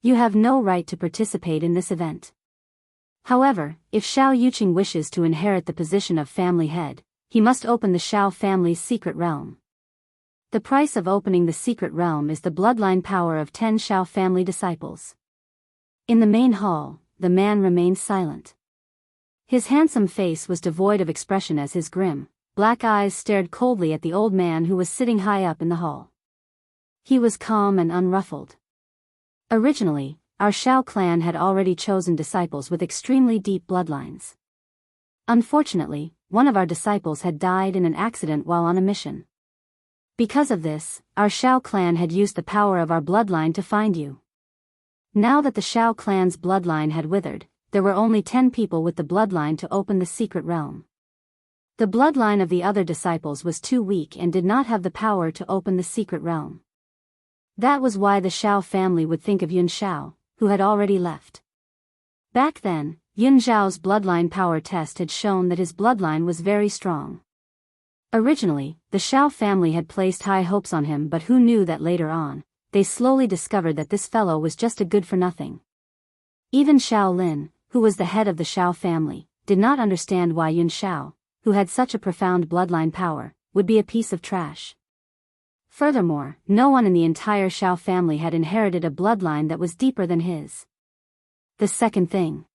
You have no right to participate in this event. However, if Shao Yuqing wishes to inherit the position of family head, he must open the Shao family's secret realm. The price of opening the secret realm is the bloodline power of 10 Shao family disciples. In the main hall, the man remained silent. His handsome face was devoid of expression as his grim, black eyes stared coldly at the old man who was sitting high up in the hall. He was calm and unruffled. Originally, our Shao clan had already chosen disciples with extremely deep bloodlines. Unfortunately, one of our disciples had died in an accident while on a mission. Because of this, our Shao clan had used the power of our bloodline to find you. Now that the Shao clan's bloodline had withered, there were only 10 people with the bloodline to open the secret realm. The bloodline of the other disciples was too weak and did not have the power to open the secret realm. That was why the Shao family would think of Yun Xiao, who had already left. Back then, Yun Xiao's bloodline power test had shown that his bloodline was very strong. Originally, the Shao family had placed high hopes on him, but who knew that later on, they slowly discovered that this fellow was just a good-for-nothing. Even Xiao Lin, who was the head of the Shao family, did not understand why Yun Xiao, who had such a profound bloodline power, would be a piece of trash. Furthermore, no one in the entire Shao family had inherited a bloodline that was deeper than his. The second thing.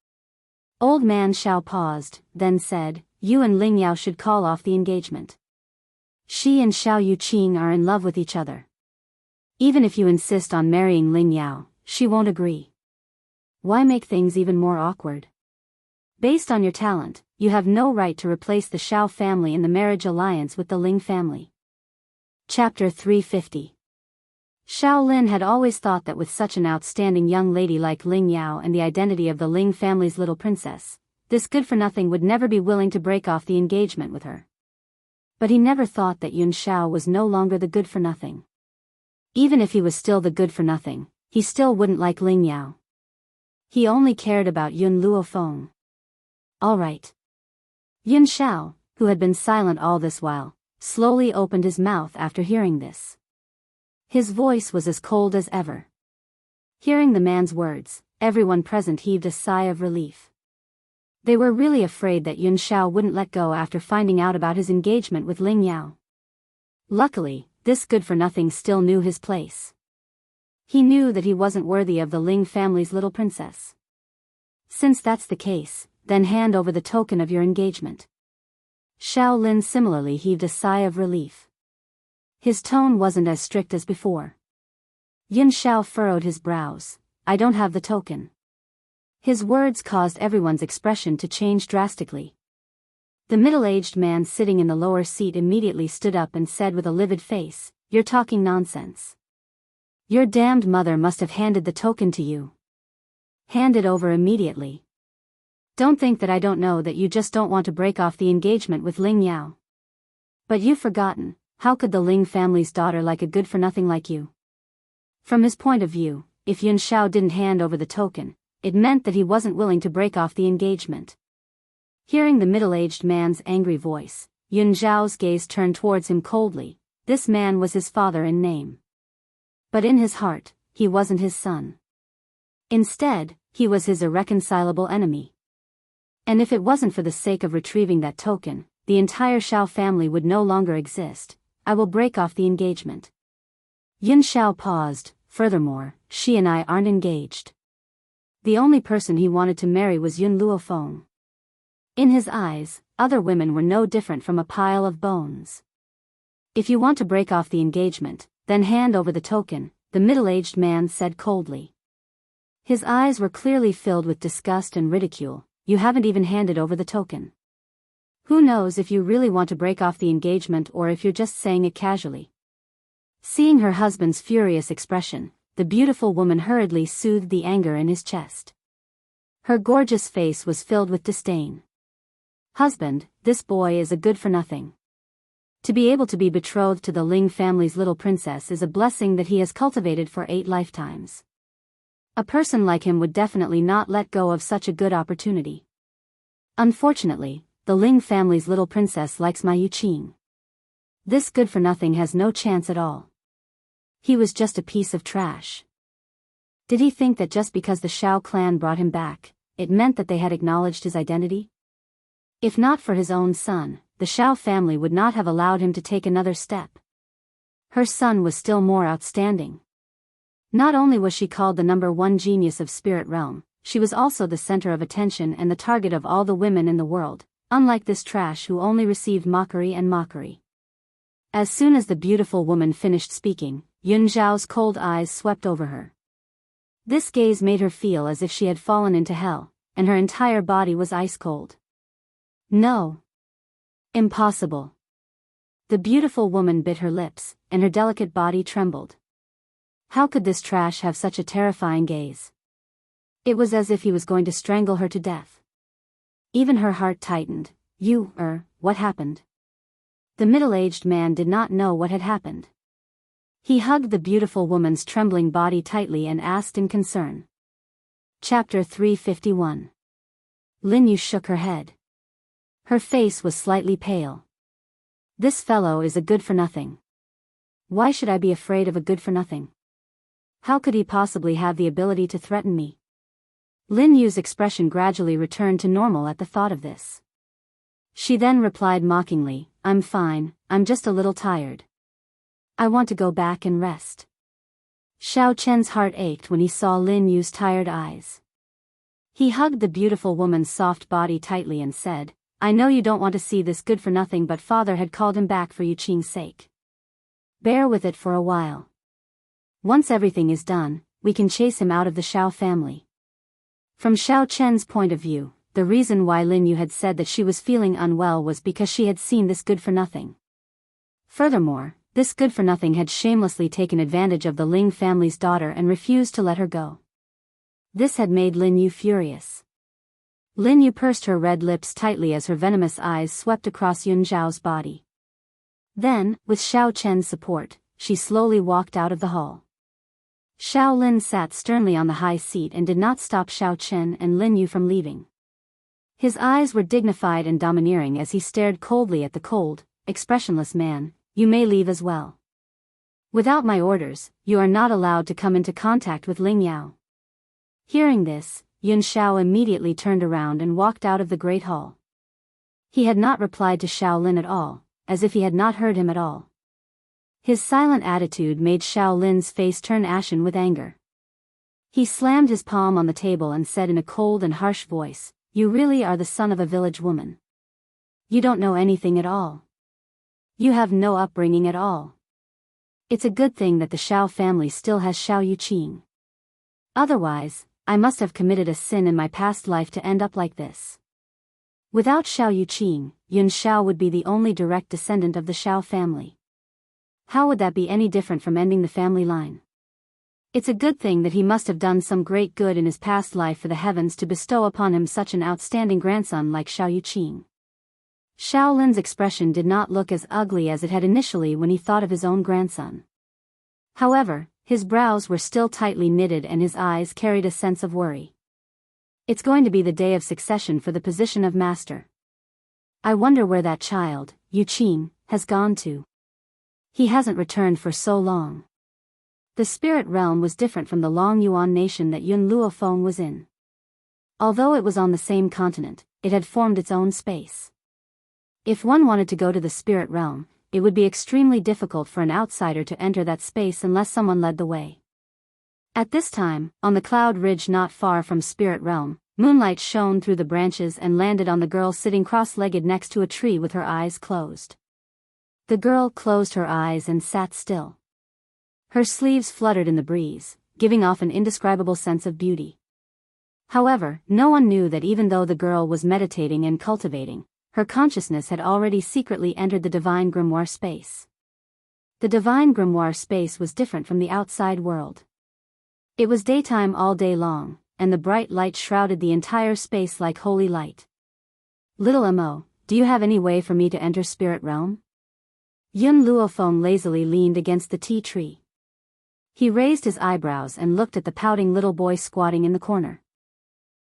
Old man Xiao paused, then said, You and Ling Yao should call off the engagement. She and Xiao Yuqing are in love with each other. Even if you insist on marrying Ling Yao, she won't agree. Why make things even more awkward? Based on your talent, you have no right to replace the Xiao family in the marriage alliance with the Ling family. Chapter 350. Xiao Lin had always thought that with such an outstanding young lady like Ling Yao and the identity of the Ling family's little princess, this good-for-nothing would never be willing to break off the engagement with her. But he never thought that Yun Xiao was no longer the good-for-nothing. Even if he was still the good-for-nothing, he still wouldn't like Ling Yao. He only cared about Yun Luofeng. All right. Yun Xiao, who had been silent all this while, slowly opened his mouth after hearing this. His voice was as cold as ever. Hearing the man's words, everyone present heaved a sigh of relief. They were really afraid that Yun Xiao wouldn't let go after finding out about his engagement with Ling Yao. Luckily, this good-for-nothing still knew his place. He knew that he wasn't worthy of the Ling family's little princess. Since that's the case, then hand over the token of your engagement. Xiao Lin similarly heaved a sigh of relief. His tone wasn't as strict as before. Yun Xiao furrowed his brows. I don't have the token. His words caused everyone's expression to change drastically. The middle-aged man sitting in the lower seat immediately stood up and said with a livid face, "You're talking nonsense. Your damned mother must have handed the token to you. Hand it over immediately. Don't think that I don't know that you just don't want to break off the engagement with Ling Yao. But you've forgotten, how could the Ling family's daughter like a good-for-nothing like you?" From his point of view, if Yun Xiao didn't hand over the token, it meant that he wasn't willing to break off the engagement. Hearing the middle-aged man's angry voice, Yun Xiao's gaze turned towards him coldly. This man was his father in name. But in his heart, he wasn't his son. Instead, he was his irreconcilable enemy. And if it wasn't for the sake of retrieving that token, the entire Xiao family would no longer exist. I will break off the engagement. Yun Xiao paused. Furthermore, she and I aren't engaged. The only person he wanted to marry was Yun Luofeng. In his eyes, other women were no different from a pile of bones. If you want to break off the engagement, then hand over the token, the middle-aged man said coldly. His eyes were clearly filled with disgust and ridicule. You haven't even handed over the token. Who knows if you really want to break off the engagement or if you're just saying it casually. Seeing her husband's furious expression, the beautiful woman hurriedly soothed the anger in his chest. Her gorgeous face was filled with disdain. Husband, this boy is a good-for-nothing. To be able to be betrothed to the Ling family's little princess is a blessing that he has cultivated for 8 lifetimes. A person like him would definitely not let go of such a good opportunity. Unfortunately, the Ling family's little princess likes my Yuqing. This good-for-nothing has no chance at all. He was just a piece of trash. Did he think that just because the Xiao clan brought him back, it meant that they had acknowledged his identity? If not for his own son, the Xiao family would not have allowed him to take another step. Her son was still more outstanding. Not only was she called the #1 genius of Spirit Realm, she was also the center of attention and the target of all the women in the world, unlike this trash who only received mockery and mockery. As soon as the beautiful woman finished speaking, Yun Zhao's cold eyes swept over her. This gaze made her feel as if she had fallen into hell, and her entire body was ice cold. No. Impossible. The beautiful woman bit her lips, and her delicate body trembled. How could this trash have such a terrifying gaze? It was as if he was going to strangle her to death. Even her heart tightened. What happened? The middle-aged man did not know what had happened. He hugged the beautiful woman's trembling body tightly and asked in concern. Chapter 351. Lin Yu shook her head. Her face was slightly pale. This fellow is a good-for-nothing. Why should I be afraid of a good-for-nothing? How could he possibly have the ability to threaten me? Lin Yu's expression gradually returned to normal at the thought of this. She then replied mockingly, I'm fine, I'm just a little tired. I want to go back and rest. Xiao Chen's heart ached when he saw Lin Yu's tired eyes. He hugged the beautiful woman's soft body tightly and said, I know you don't want to see this good-for-nothing, but father had called him back for Yuqing's sake. Bear with it for a while. Once everything is done, we can chase him out of the Xiao family. From Xiao Chen's point of view, the reason why Lin Yu had said that she was feeling unwell was because she had seen this good-for-nothing. Furthermore, this good-for-nothing had shamelessly taken advantage of the Ling family's daughter and refused to let her go. This had made Lin Yu furious. Lin Yu pursed her red lips tightly as her venomous eyes swept across Yun Zhao's body. Then, with Xiao Chen's support, she slowly walked out of the hall. Xiao Lin sat sternly on the high seat and did not stop Xiao Chen and Lin Yu from leaving. His eyes were dignified and domineering as he stared coldly at the cold, expressionless man. You may leave as well. Without my orders, you are not allowed to come into contact with Ling Yao. Hearing this, Yun Xiao immediately turned around and walked out of the great hall. He had not replied to Xiao Lin at all, as if he had not heard him at all. His silent attitude made Xiao Lin's face turn ashen with anger. He slammed his palm on the table and said in a cold and harsh voice, "You really are the son of a village woman. You don't know anything at all. You have no upbringing at all. It's a good thing that the Xiao family still has Xiao Yuqing. Otherwise, I must have committed a sin in my past life to end up like this." Without Xiao Yuqing, Yun Xiao would be the only direct descendant of the Xiao family. How would that be any different from ending the family line? It's a good thing that he must have done some great good in his past life for the heavens to bestow upon him such an outstanding grandson like Xiao Yuqing. Xiao Lin's expression did not look as ugly as it had initially when he thought of his own grandson. However, his brows were still tightly knitted and his eyes carried a sense of worry. It's going to be the day of succession for the position of master. I wonder where that child, Yuqing, has gone to. He hasn't returned for so long. The spirit realm was different from the Long Yuan nation that Yun Luofeng was in. Although it was on the same continent, it had formed its own space. If one wanted to go to the spirit realm, it would be extremely difficult for an outsider to enter that space unless someone led the way. At this time, on the cloud ridge not far from spirit realm, moonlight shone through the branches and landed on the girl sitting cross-legged next to a tree with her eyes closed. The girl closed her eyes and sat still. Her sleeves fluttered in the breeze, giving off an indescribable sense of beauty. However, no one knew that even though the girl was meditating and cultivating, her consciousness had already secretly entered the divine grimoire space. The divine grimoire space was different from the outside world. It was daytime all day long, and the bright light shrouded the entire space like holy light. "Little Mo, do you have any way for me to enter spirit realm?" Yun Luofeng lazily leaned against the tea tree. He raised his eyebrows and looked at the pouting little boy squatting in the corner.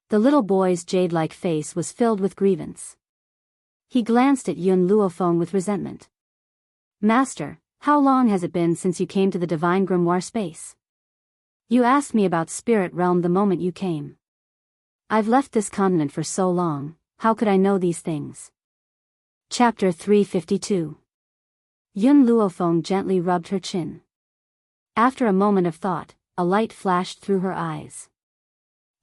The little boy's jade-like face was filled with grievance. He glanced at Yun Luofeng with resentment. "Master, how long has it been since you came to the divine grimoire space? You asked me about spirit realm the moment you came. I've left this continent for so long, how could I know these things?" Chapter 352. Yun Luofeng gently rubbed her chin. After a moment of thought, a light flashed through her eyes.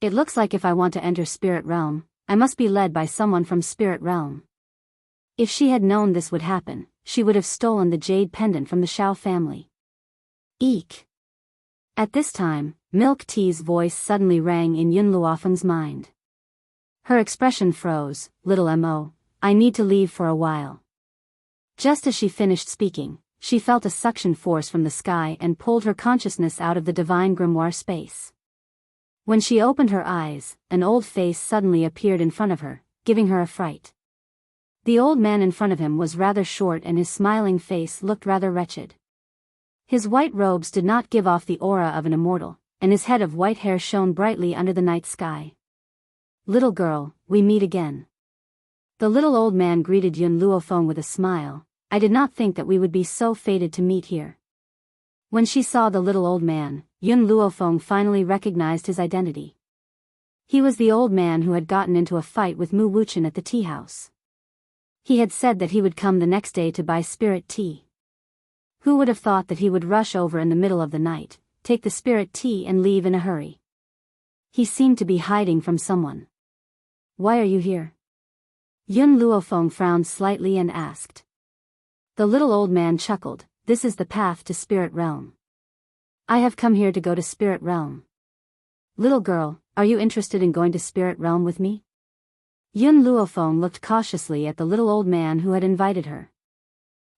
"It looks like if I want to enter spirit realm, I must be led by someone from spirit realm." If she had known this would happen, she would have stolen the jade pendant from the Xiao family. Eek! At this time, Milk Tea's voice suddenly rang in Yun Luofeng's mind. Her expression froze. "Little Mo, I need to leave for a while." Just as she finished speaking, she felt a suction force from the sky and pulled her consciousness out of the divine grimoire space. When she opened her eyes, an old face suddenly appeared in front of her, giving her a fright. The old man in front of him was rather short and his smiling face looked rather wretched. His white robes did not give off the aura of an immortal, and his head of white hair shone brightly under the night sky. "Little girl, we meet again." The little old man greeted Yun Luofeng with a smile. "I did not think that we would be so fated to meet here." When she saw the little old man, Yun Luofeng finally recognized his identity. He was the old man who had gotten into a fight with Mu Wuchen at the tea house. He had said that he would come the next day to buy spirit tea. Who would have thought that he would rush over in the middle of the night, take the spirit tea and leave in a hurry? He seemed to be hiding from someone. "Why are you here?" Yun Luofeng frowned slightly and asked. The little old man chuckled. "This is the path to spirit realm. I have come here to go to spirit realm." Little girl, are you interested in going to spirit realm with me? Yun Luofeng looked cautiously at the little old man who had invited her.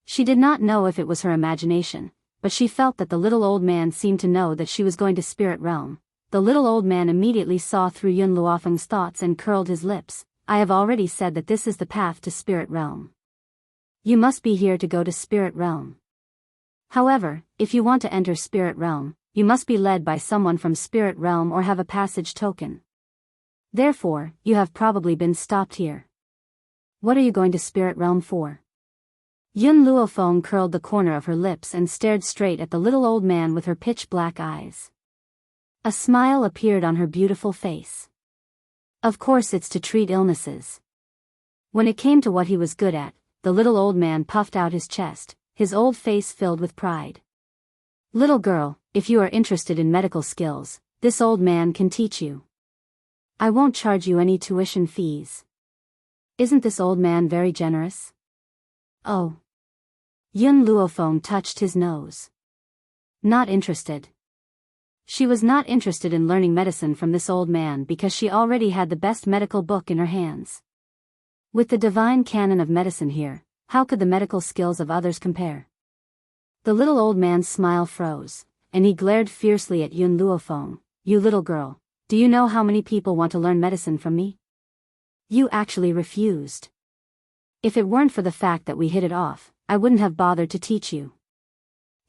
She did not know if it was her imagination, but she felt that the little old man seemed to know that she was going to spirit realm. The little old man immediately saw through Yun Luofeng's thoughts and curled his lips. I have already said that this is the path to spirit realm. You must be here to go to spirit realm. However, if you want to enter spirit realm, you must be led by someone from spirit realm or have a passage token. Therefore, you have probably been stopped here. What are you going to spirit realm for? Yun Luofeng curled the corner of her lips and stared straight at the little old man with her pitch-black eyes. A smile appeared on her beautiful face. Of course it's to treat illnesses. When it came to what he was good at, the little old man puffed out his chest, his old face filled with pride. Little girl, if you are interested in medical skills, this old man can teach you. I won't charge you any tuition fees. Isn't this old man very generous? Oh. Yun Luofeng touched his nose. Not interested. She was not interested in learning medicine from this old man because she already had the best medical book in her hands. With the divine canon of medicine here, how could the medical skills of others compare? The little old man's smile froze, and he glared fiercely at Yun Luofeng. You little girl, do you know how many people want to learn medicine from me? You actually refused. If it weren't for the fact that we hit it off, I wouldn't have bothered to teach you.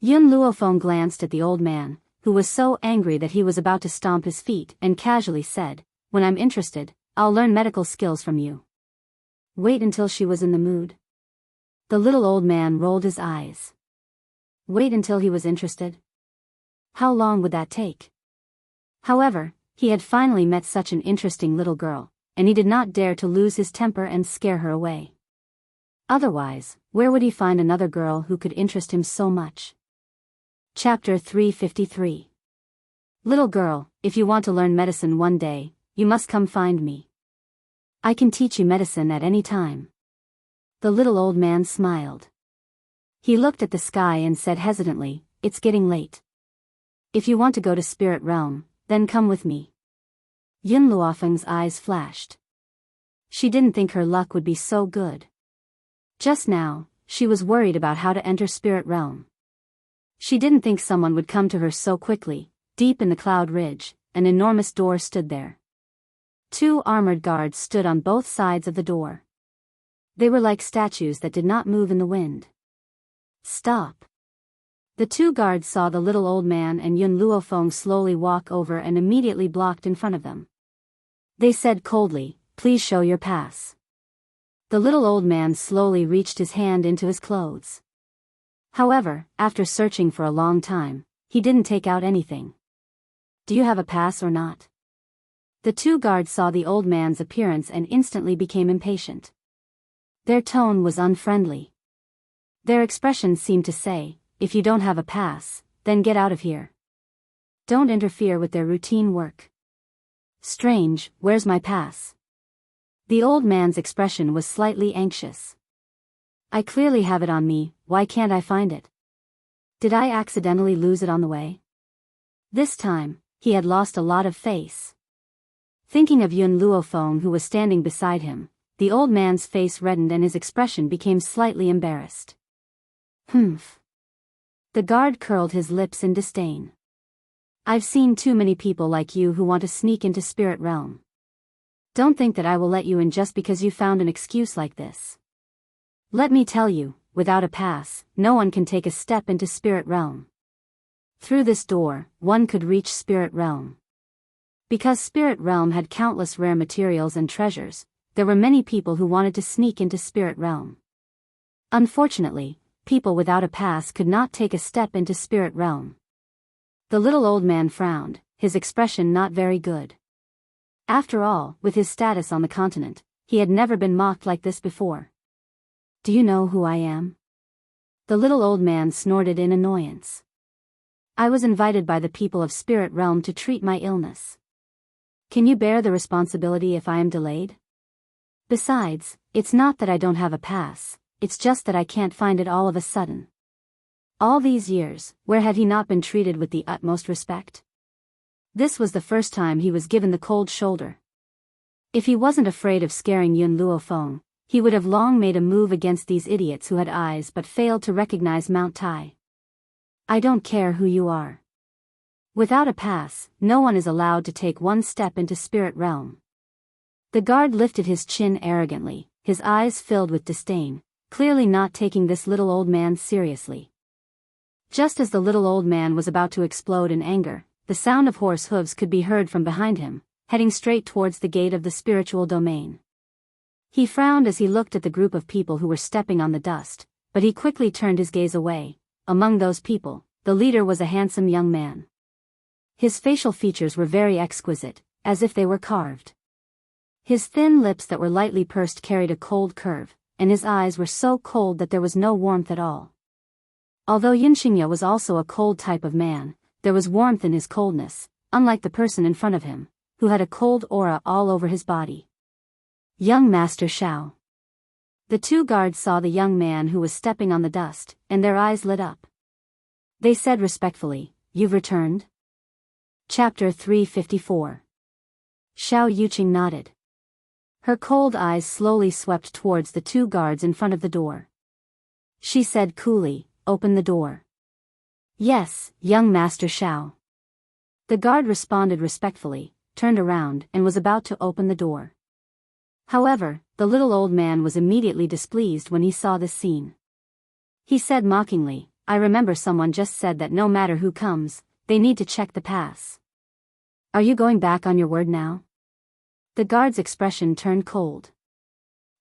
Yun Luofeng glanced at the old man, who was so angry that he was about to stomp his feet, and casually said, when I'm interested, I'll learn medical skills from you. Wait until she was in the mood. The little old man rolled his eyes. Wait until he was interested? How long would that take? However, he had finally met such an interesting little girl, and he did not dare to lose his temper and scare her away. Otherwise, where would he find another girl who could interest him so much? Chapter 353. Little girl, if you want to learn medicine one day, you must come find me. I can teach you medicine at any time. The little old man smiled. He looked at the sky and said hesitantly, it's getting late. If you want to go to spirit realm, then come with me. Yun Luofeng's eyes flashed. She didn't think her luck would be so good. Just now, she was worried about how to enter spirit realm. She didn't think someone would come to her so quickly. Deep in the cloud ridge, an enormous door stood there. 2 armored guards stood on both sides of the door. They were like statues that did not move in the wind. Stop. The 2 guards saw the little old man and Yun Luofeng slowly walk over and immediately blocked in front of them. They said coldly, please show your pass. The little old man slowly reached his hand into his clothes. However, after searching for a long time, he didn't take out anything. Do you have a pass or not? The 2 guards saw the old man's appearance and instantly became impatient. Their tone was unfriendly. Their expression seemed to say, if you don't have a pass, then get out of here. Don't interfere with their routine work. Strange, where's my pass? The old man's expression was slightly anxious. I clearly have it on me, why can't I find it? Did I accidentally lose it on the way? This time, he had lost a lot of face. Thinking of Yun Luofeng who was standing beside him, the old man's face reddened and his expression became slightly embarrassed. Humph. The guard curled his lips in disdain. I've seen too many people like you who want to sneak into spirit realm. Don't think that I will let you in just because you found an excuse like this. Let me tell you, without a pass, no one can take a step into spirit realm. Through this door, one could reach spirit realm. Because spirit realm had countless rare materials and treasures, there were many people who wanted to sneak into spirit realm. Unfortunately, people without a pass could not take a step into spirit realm. The little old man frowned, his expression not very good. After all, with his status on the continent, he had never been mocked like this before. Do you know who I am? The little old man snorted in annoyance. I was invited by the people of spirit realm to treat my illness. Can you bear the responsibility if I am delayed? Besides, it's not that I don't have a pass. It's just that I can't find it all of a sudden. All these years, where had he not been treated with the utmost respect? This was the first time he was given the cold shoulder. If he wasn't afraid of scaring Yun Luofeng, he would have long made a move against these idiots who had eyes but failed to recognize Mount Tai. I don't care who you are. Without a pass, no one is allowed to take one step into spirit realm. The guard lifted his chin arrogantly, his eyes filled with disdain, clearly not taking this little old man seriously. Just as the little old man was about to explode in anger, the sound of horse hooves could be heard from behind him, heading straight towards the gate of the spiritual domain. He frowned as he looked at the group of people who were stepping on the dust, but he quickly turned his gaze away. Among those people, the leader was a handsome young man. His facial features were very exquisite, as if they were carved. His thin lips that were lightly pursed carried a cold curve, and his eyes were so cold that there was no warmth at all. Although Xianxia was also a cold type of man, there was warmth in his coldness, unlike the person in front of him, who had a cold aura all over his body. Young Master Xiao. The two guards saw the young man who was stepping on the dust, and their eyes lit up. They said respectfully, "You've returned?" Chapter 354. Xiao Yuqing nodded. Her cold eyes slowly swept towards the two guards in front of the door. She said coolly, "Open the door." "Yes, young Master Xiao." The guard responded respectfully, turned around and was about to open the door. However, the little old man was immediately displeased when he saw this scene. He said mockingly, "I remember someone just said that no matter who comes, they need to check the pass. Are you going back on your word now?" The guard's expression turned cold.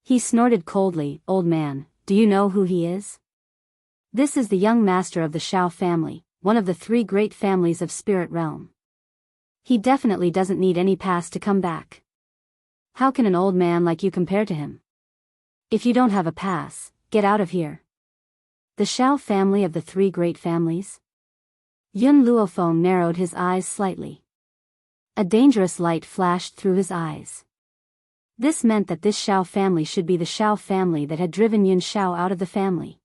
He snorted coldly, "Old man, do you know who he is?" This is the young master of the Xiao family, one of the three great families of spirit realm. He definitely doesn't need any pass to come back. How can an old man like you compare to him? If you don't have a pass, get out of here. The Xiao family of the three great families? Yun Luofeng narrowed his eyes slightly. A dangerous light flashed through his eyes. This meant that this Xiao family should be the Xiao family that had driven Yun Xiao out of the family.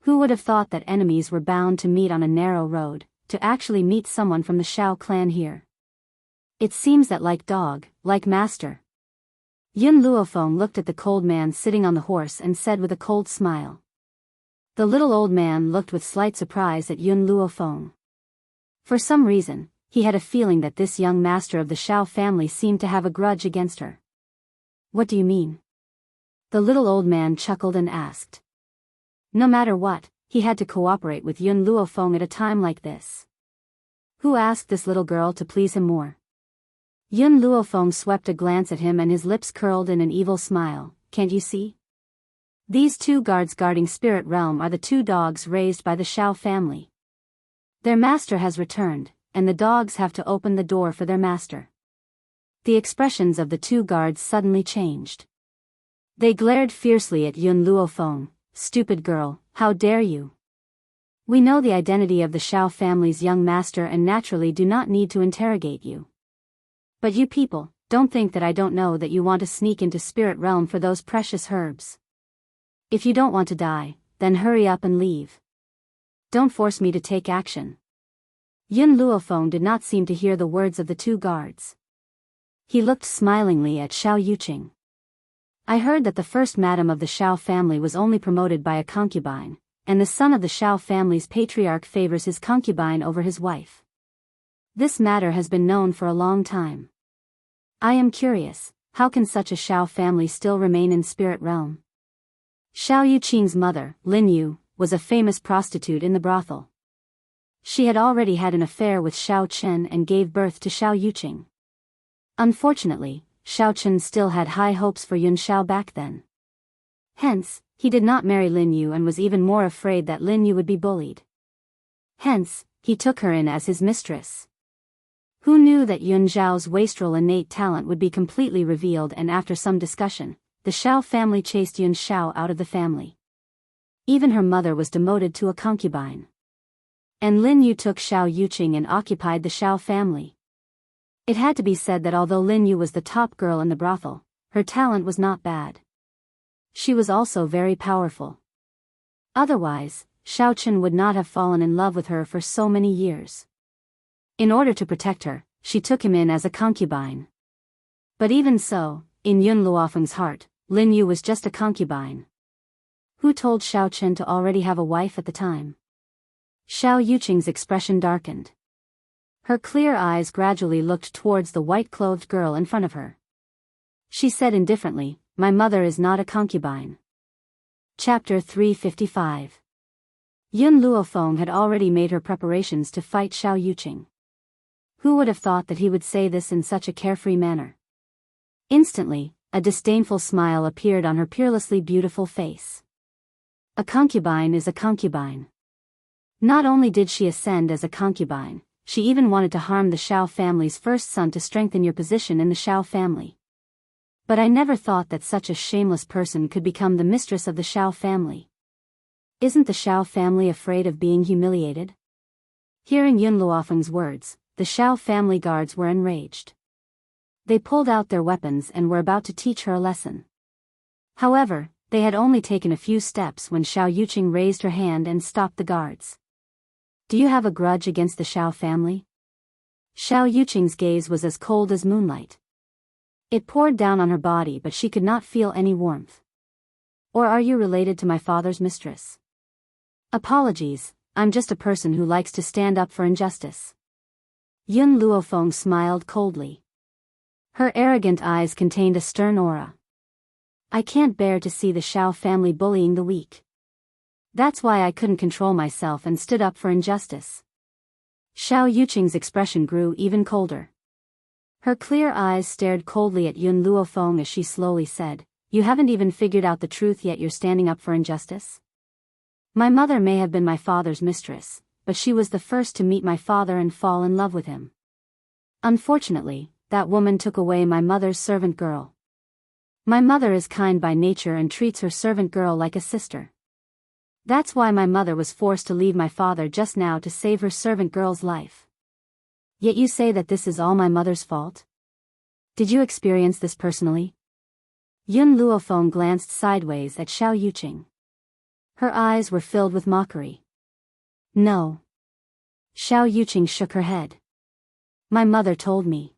Who would have thought that enemies were bound to meet on a narrow road, to actually meet someone from the Xiao clan here? It seems that like dog, like master. Yun Luofeng looked at the cold man sitting on the horse and said with a cold smile. The little old man looked with slight surprise at Yun Luofeng. For some reason, he had a feeling that this young master of the Xiao family seemed to have a grudge against her. "What do you mean?" The little old man chuckled and asked. No matter what, he had to cooperate with Yun Luofeng at a time like this. Who asked this little girl to please him more? Yun Luofeng swept a glance at him and his lips curled in an evil smile. "Can't you see? These two guards guarding spirit realm are the two dogs raised by the Xiao family. Their master has returned, and the dogs have to open the door for their master." The expressions of the two guards suddenly changed. They glared fiercely at Yun Luofeng. "Stupid girl, how dare you? We know the identity of the Xiao family's young master and naturally do not need to interrogate you. But you people, don't think that I don't know that you want to sneak into spirit realm for those precious herbs. If you don't want to die, then hurry up and leave. Don't force me to take action." Yun Luofeng did not seem to hear the words of the two guards. He looked smilingly at Xiao Yuqing. "I heard that the first madam of the Xiao family was only promoted by a concubine, and the son of the Xiao family's patriarch favors his concubine over his wife. This matter has been known for a long time. I am curious, how can such a Xiao family still remain in spirit realm?" Xiao Yuqing's mother, Lin Yu, was a famous prostitute in the brothel. She had already had an affair with Xiao Chen and gave birth to Xiao Yuqing. Unfortunately, Xiao Chen still had high hopes for Yun Xiao back then. Hence, he did not marry Lin Yu and was even more afraid that Lin Yu would be bullied. Hence, he took her in as his mistress. Who knew that Yun Xiao's wastrel innate talent would be completely revealed, and after some discussion, the Xiao family chased Yun Xiao out of the family. Even her mother was demoted to a concubine. And Lin Yu took Xiao Yuqing and occupied the Xiao family. It had to be said that although Lin Yu was the top girl in the brothel, her talent was not bad. She was also very powerful. Otherwise, Xiao Chen would not have fallen in love with her for so many years. In order to protect her, she took him in as a concubine. But even so, in Yun Luofeng's heart, Lin Yu was just a concubine. Who told Xiao Chen to already have a wife at the time? Xiao Yuqing's expression darkened. Her clear eyes gradually looked towards the white-clothed girl in front of her. She said indifferently, "My mother is not a concubine." Chapter 355. Yun Luofeng had already made her preparations to fight Xiao Yuqing. Who would have thought that he would say this in such a carefree manner? Instantly, a disdainful smile appeared on her peerlessly beautiful face. A concubine is a concubine. Not only did she ascend as a concubine, she even wanted to harm the Xiao family's first son to strengthen your position in the Xiao family. But I never thought that such a shameless person could become the mistress of the Xiao family. Isn't the Xiao family afraid of being humiliated? Hearing Yun Luofeng's words, the Xiao family guards were enraged. They pulled out their weapons and were about to teach her a lesson. However, they had only taken a few steps when Xiao Yuqing raised her hand and stopped the guards. Do you have a grudge against the Xiao family? Xiao Yuqing's gaze was as cold as moonlight. It poured down on her body, but she could not feel any warmth. Or are you related to my father's mistress? Apologies, I'm just a person who likes to stand up for injustice. Yun Luofeng smiled coldly. Her arrogant eyes contained a stern aura. I can't bear to see the Xiao family bullying the weak. That's why I couldn't control myself and stood up for injustice. Xiao Yuqing's expression grew even colder. Her clear eyes stared coldly at Yun Luofeng as she slowly said, "You haven't even figured out the truth yet, you're standing up for injustice? My mother may have been my father's mistress, but she was the first to meet my father and fall in love with him. Unfortunately, that woman took away my mother's servant girl. My mother is kind by nature and treats her servant girl like a sister. That's why my mother was forced to leave my father just now to save her servant girl's life. Yet you say that this is all my mother's fault? Did you experience this personally?" Yun Luofeng glanced sideways at Xiao Yuqing. Her eyes were filled with mockery. "No." Xiao Yuqing shook her head. "My mother told me.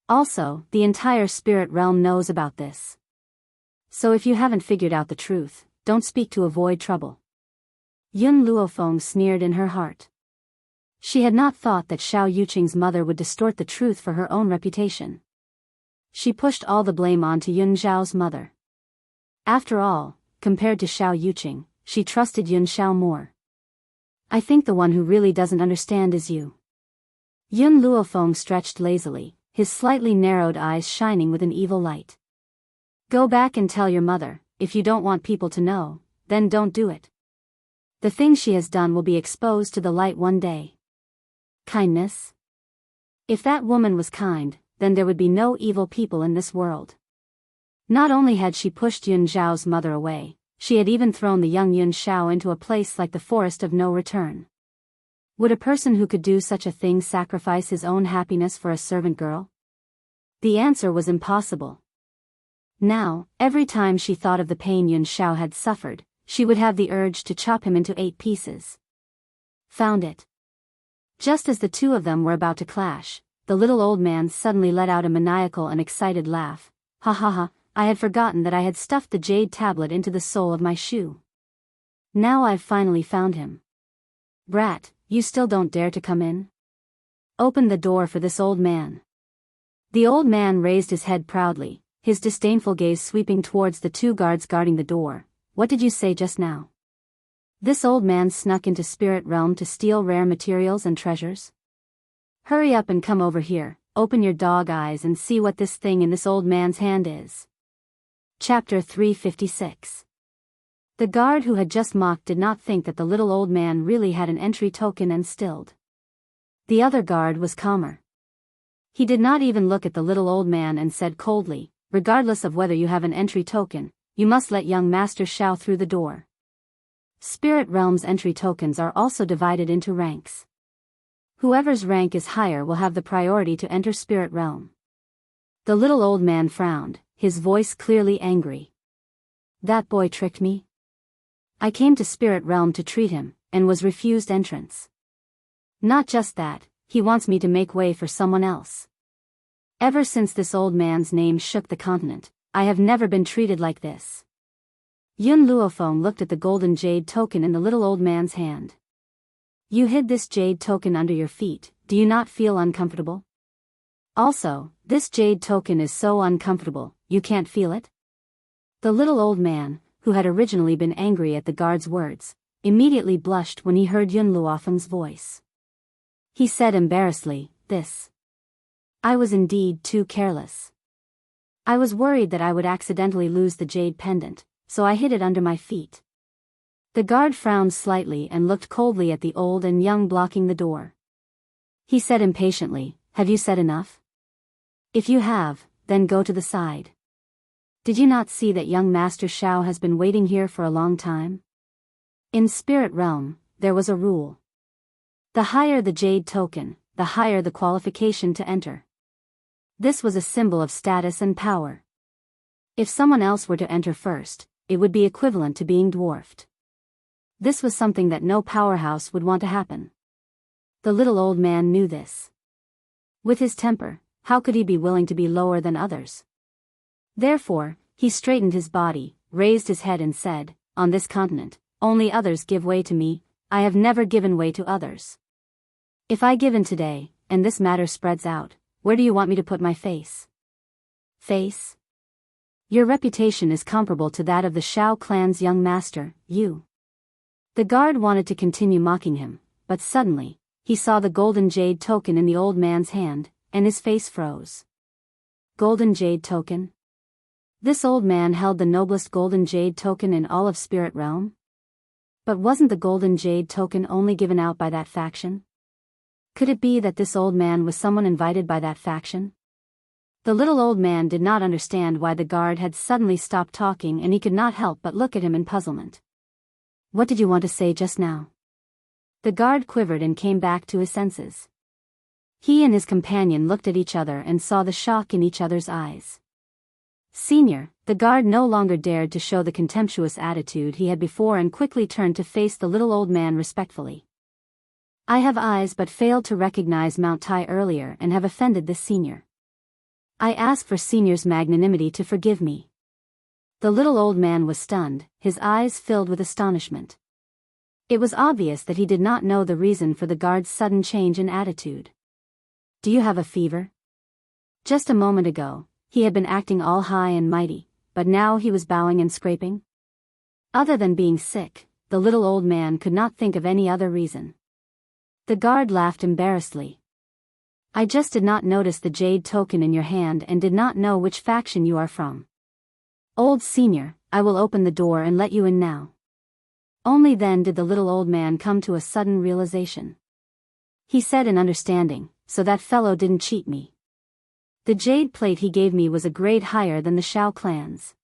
Also, the entire spirit realm knows about this. So if you haven't figured out the truth, don't speak to avoid trouble." Yun Luofeng sneered in her heart. She had not thought that Xiao Yuqing's mother would distort the truth for her own reputation. She pushed all the blame onto Yun Zhao's mother. After all, compared to Xiao Yuqing, she trusted Yun Xiao more. "I think the one who really doesn't understand is you." Yun Luofeng stretched lazily, his slightly narrowed eyes shining with an evil light. "Go back and tell your mother, if you don't want people to know, then don't do it. The thing she has done will be exposed to the light one day." Kindness? If that woman was kind, then there would be no evil people in this world. Not only had she pushed Yun Zhao's mother away, she had even thrown the young Yun Xiao into a place like the forest of no return. Would a person who could do such a thing sacrifice his own happiness for a servant girl? The answer was impossible. Now, every time she thought of the pain Yun Xiao had suffered, she would have the urge to chop him into 8 pieces. Found it. Just as the two of them were about to clash, the little old man suddenly let out a maniacal and excited laugh. "Ha ha ha, I had forgotten that I had stuffed the jade tablet into the sole of my shoe. Now I've finally found him. Brat, you still don't dare to come in? Open the door for this old man." The old man raised his head proudly, his disdainful gaze sweeping towards the 2 guards guarding the door. "What did you say just now? This old man snuck into spirit realm to steal rare materials and treasures? Hurry up and come over here, open your dog eyes and see what this thing in this old man's hand is." Chapter 356. The guard who had just mocked did not think that the little old man really had an entry token and stilled. The other guard was calmer. He did not even look at the little old man and said coldly, "Regardless of whether you have an entry token, you must let young Master Xiao through the door." Spirit realm's entry tokens are also divided into ranks. Whoever's rank is higher will have the priority to enter spirit realm. The little old man frowned, his voice clearly angry. "That boy tricked me? I came to spirit realm to treat him, and was refused entrance. Not just that, he wants me to make way for someone else. Ever since this old man's name shook the continent, I have never been treated like this. Yun Luofeng looked at the golden jade token in the little old man's hand. You hid this jade token under your feet, do you not feel uncomfortable? Also, this jade token is so uncomfortable, you can't feel it? The little old man, who had originally been angry at the guard's words, immediately blushed when he heard Yun Luofeng's voice. He said embarrassedly, I was indeed too careless. I was worried that I would accidentally lose the jade pendant, so I hid it under my feet. The guard frowned slightly and looked coldly at the old and young blocking the door. He said impatiently, have you said enough? If you have, then go to the side. Did you not see that young Master Xiao has been waiting here for a long time? In Spirit Realm, there was a rule. The higher the jade token, the higher the qualification to enter. This was a symbol of status and power. If someone else were to enter first, it would be equivalent to being dwarfed. This was something that no powerhouse would want to happen. The little old man knew this. With his temper, how could he be willing to be lower than others? Therefore, he straightened his body, raised his head and said, on this continent, only others give way to me, I have never given way to others. If I give in today, and this matter spreads out, where do you want me to put my face? Face? Your reputation is comparable to that of the Shao clan's young master, you. The guard wanted to continue mocking him, but suddenly, he saw the golden jade token in the old man's hand, and his face froze. Golden jade token? This old man held the noblest golden jade token in all of Spirit Realm? But wasn't the golden jade token only given out by that faction? Could it be that this old man was someone invited by that faction? The little old man did not understand why the guard had suddenly stopped talking, and he could not help but look at him in puzzlement. What did you want to say just now? The guard quivered and came back to his senses. He and his companion looked at each other and saw the shock in each other's eyes. Senior, the guard no longer dared to show the contemptuous attitude he had before and quickly turned to face the little old man respectfully. I have eyes but failed to recognize Mount Tai earlier and have offended this senior. I ask for senior's magnanimity to forgive me. The little old man was stunned, his eyes filled with astonishment. It was obvious that he did not know the reason for the guard's sudden change in attitude. Do you have a fever? Just a moment ago, he had been acting all high and mighty, but now he was bowing and scraping? Other than being sick, the little old man could not think of any other reason. The guard laughed embarrassedly. I just did not notice the jade token in your hand and did not know which faction you are from. Old senior, I will open the door and let you in now. Only then did the little old man come to a sudden realization. He said in understanding, so that fellow didn't cheat me. The jade plate he gave me was a grade higher than the Shao clan's.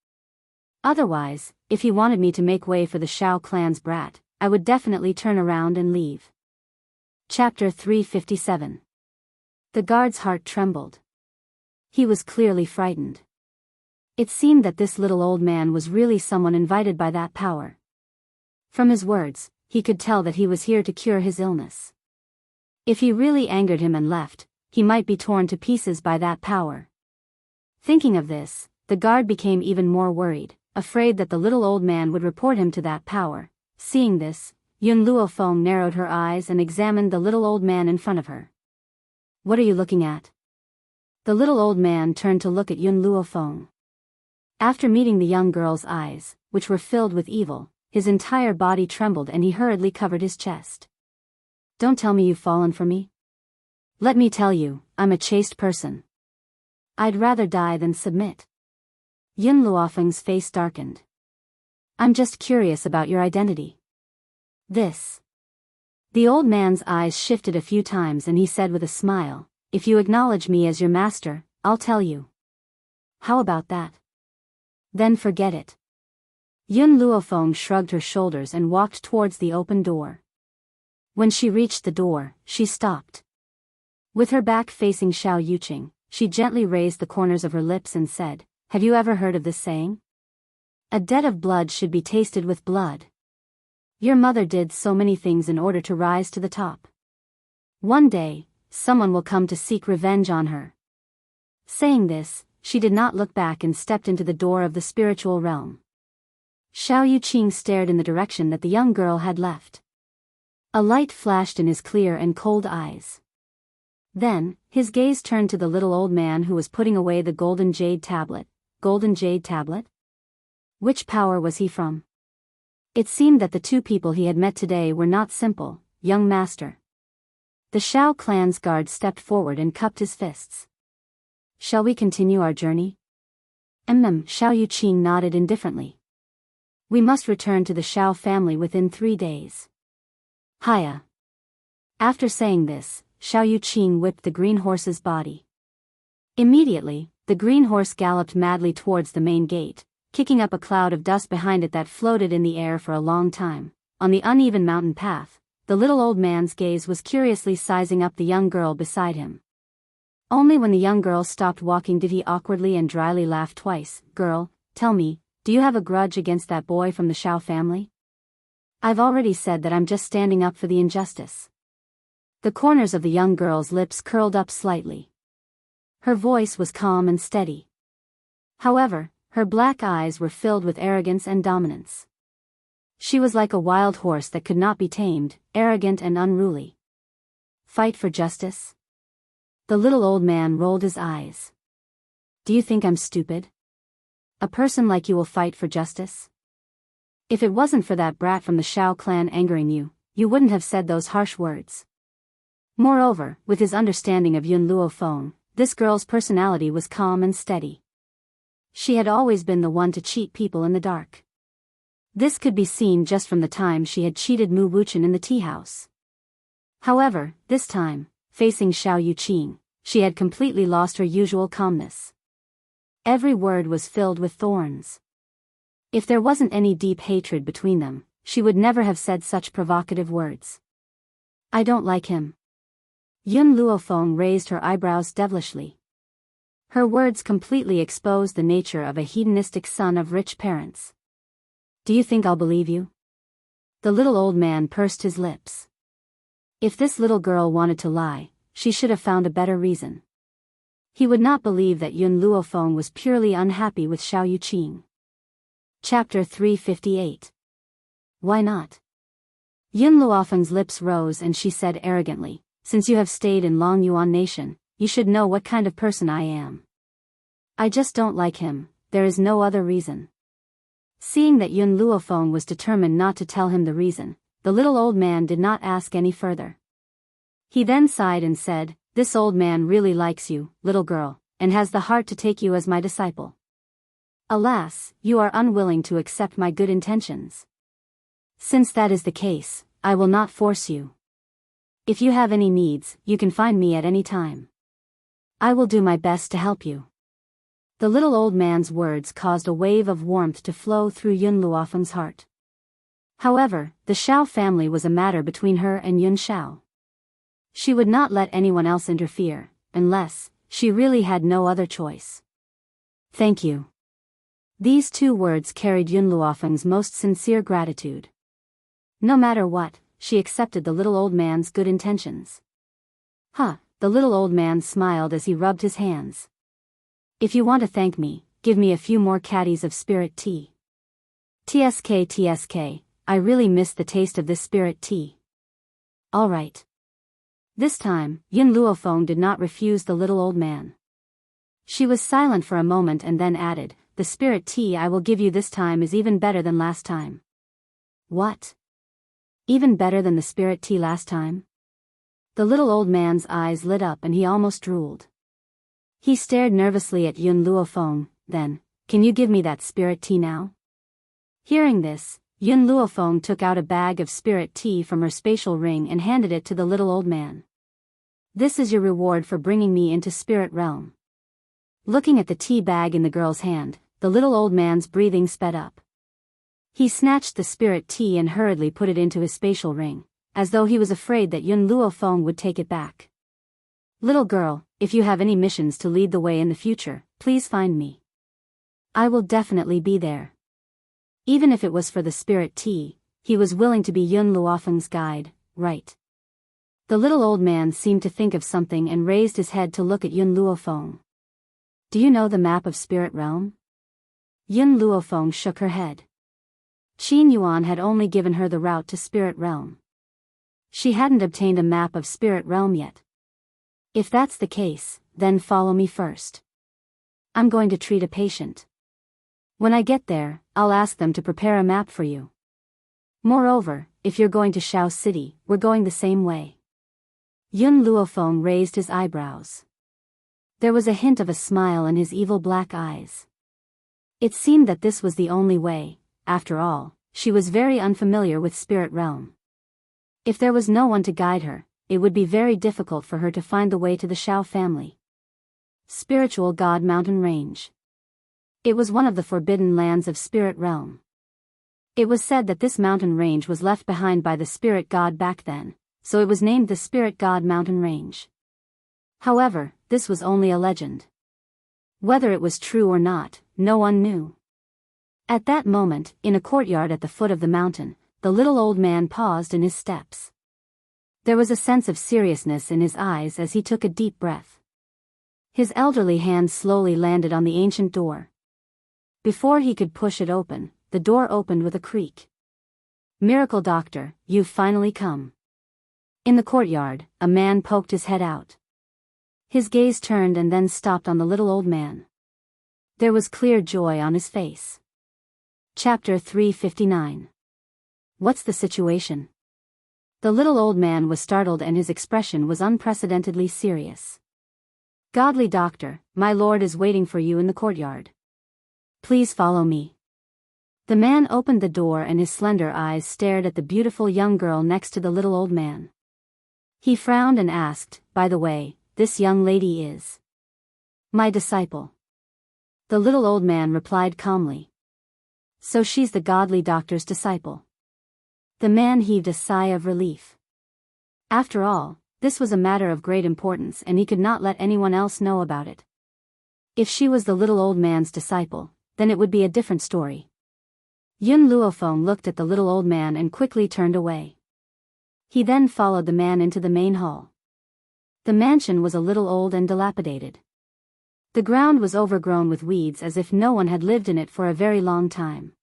Otherwise, if he wanted me to make way for the Shao clan's brat, I would definitely turn around and leave. Chapter 357. The guard's heart trembled. He was clearly frightened. It seemed that this little old man was really someone invited by that power. From his words, he could tell that he was here to cure his illness. If he really angered him and left, he might be torn to pieces by that power. Thinking of this, the guard became even more worried, afraid that the little old man would report him to that power. Seeing this, Yun Luofeng narrowed her eyes and examined the little old man in front of her. What are you looking at? The little old man turned to look at Yun Luofeng. After meeting the young girl's eyes, which were filled with evil, his entire body trembled and he hurriedly covered his chest. Don't tell me you've fallen for me. Let me tell you, I'm a chaste person. I'd rather die than submit. Yun Luofeng's face darkened. I'm just curious about your identity. This. The old man's eyes shifted a few times and he said with a smile, if you acknowledge me as your master, I'll tell you. How about that? Then forget it. Yun Luofeng shrugged her shoulders and walked towards the open door. When she reached the door, she stopped. With her back facing Xiao Yuqing, she gently raised the corners of her lips and said, have you ever heard of this saying? A debt of blood should be tasted with blood. Your mother did so many things in order to rise to the top. One day, someone will come to seek revenge on her. Saying this, she did not look back and stepped into the door of the spiritual realm. Xiao Yuqing stared in the direction that the young girl had left. A light flashed in his clear and cold eyes. Then, his gaze turned to the little old man who was putting away the golden jade tablet. Golden jade tablet? Which power was he from? It seemed that the two people he had met today were not simple, young master. The Shao clan's guard stepped forward and cupped his fists. Shall we continue our journey? Xiao Yuqing nodded indifferently. We must return to the Shao family within 3 days. Hiya. After saying this, Xiao Yuqing whipped the green horse's body. Immediately, the green horse galloped madly towards the main gate, kicking up a cloud of dust behind it that floated in the air for a long time. On the uneven mountain path, the little old man's gaze was curiously sizing up the young girl beside him. Only when the young girl stopped walking did he awkwardly and dryly laugh twice. Girl, tell me, do you have a grudge against that boy from the Shao family? I've already said that I'm just standing up for the injustice. The corners of the young girl's lips curled up slightly. Her voice was calm and steady. However, her black eyes were filled with arrogance and dominance. She was like a wild horse that could not be tamed, arrogant and unruly. Fight for justice? The little old man rolled his eyes. Do you think I'm stupid? A person like you will fight for justice? If it wasn't for that brat from the Shao clan angering you, you wouldn't have said those harsh words. Moreover, with his understanding of Yun Luofeng, this girl's personality was calm and steady. She had always been the one to cheat people in the dark. This could be seen just from the time she had cheated Mu Wuchen in the tea house. However, this time, facing Xiao Yuqing, she had completely lost her usual calmness. Every word was filled with thorns. If there wasn't any deep hatred between them, she would never have said such provocative words. I don't like him. Yun Luofeng raised her eyebrows devilishly. Her words completely exposed the nature of a hedonistic son of rich parents. Do you think I'll believe you? The little old man pursed his lips. If this little girl wanted to lie, she should have found a better reason. He would not believe that Yun Luofeng was purely unhappy with Xiao Yuqing. Chapter 358. Why not? Yun Luofeng's lips rose and she said arrogantly, since you have stayed in Long Yuan Nation, you should know what kind of person I am. I just don't like him, there is no other reason. Seeing that Yun Luofeng was determined not to tell him the reason, the little old man did not ask any further. He then sighed and said, this old man really likes you, little girl, and has the heart to take you as my disciple. Alas, you are unwilling to accept my good intentions. Since that is the case, I will not force you. If you have any needs, you can find me at any time. I will do my best to help you. The little old man's words caused a wave of warmth to flow through Yun Luofeng's heart. However, the Shao family was a matter between her and Yun Shao. She would not let anyone else interfere, unless she really had no other choice. Thank you. These 2 words carried Yun Luofeng's most sincere gratitude. No matter what, she accepted the little old man's good intentions. The little old man smiled as he rubbed his hands. If you want to thank me, give me a few more caddies of spirit tea. TSK, I really miss the taste of this spirit tea. All right. This time, Yun Luofeng did not refuse the little old man. She was silent for a moment and then added, the spirit tea I will give you this time is even better than last time. What? Even better than the spirit tea last time? The little old man's eyes lit up and he almost drooled. He stared nervously at Yun Luofeng, then, can you give me that spirit tea now? Hearing this, Yun Luofeng took out a bag of spirit tea from her spatial ring and handed it to the little old man. This is your reward for bringing me into spirit realm. Looking at the tea bag in the girl's hand, the little old man's breathing sped up. He snatched the spirit tea and hurriedly put it into his spatial ring, as though he was afraid that Yun Luofeng would take it back. Little girl, if you have any missions to lead the way in the future, please find me. I will definitely be there. Even if it was for the spirit tea, he was willing to be Yun Luofeng's guide, right? The little old man seemed to think of something and raised his head to look at Yun Luofeng. Do you know the map of Spirit Realm? Yun Luofeng shook her head. Qin Yuan had only given her the route to Spirit Realm. She hadn't obtained a map of Spirit Realm yet. If that's the case, then follow me first. I'm going to treat a patient. When I get there, I'll ask them to prepare a map for you. Moreover, if you're going to Shao City, we're going the same way. Yun Luofeng raised his eyebrows. There was a hint of a smile in his evil black eyes. It seemed that this was the only way. After all, she was very unfamiliar with Spirit Realm. If there was no one to guide her, it would be very difficult for her to find the way to the Shao family. Spiritual God Mountain Range. It was one of the forbidden lands of Spirit Realm. It was said that this mountain range was left behind by the Spirit God back then, so it was named the Spirit God Mountain Range. However, this was only a legend. Whether it was true or not, no one knew. At that moment, in a courtyard at the foot of the mountain, the little old man paused in his steps. There was a sense of seriousness in his eyes as he took a deep breath. His elderly hand slowly landed on the ancient door. Before he could push it open, the door opened with a creak. Miracle Doctor, you've finally come. In the courtyard, a man poked his head out. His gaze turned and then stopped on the little old man. There was clear joy on his face. Chapter 359. What's the situation? The little old man was startled and his expression was unprecedentedly serious. Godly Doctor, my lord is waiting for you in the courtyard. Please follow me. The man opened the door and his slender eyes stared at the beautiful young girl next to the little old man. He frowned and asked, by the way, this young lady is my disciple. The little old man replied calmly. So she's the godly doctor's disciple. The man heaved a sigh of relief. After all, this was a matter of great importance and he could not let anyone else know about it. If she was the little old man's disciple, then it would be a different story. Yun Luofeng looked at the little old man and quickly turned away. He then followed the man into the main hall. The mansion was a little old and dilapidated. The ground was overgrown with weeds as if no one had lived in it for a very long time.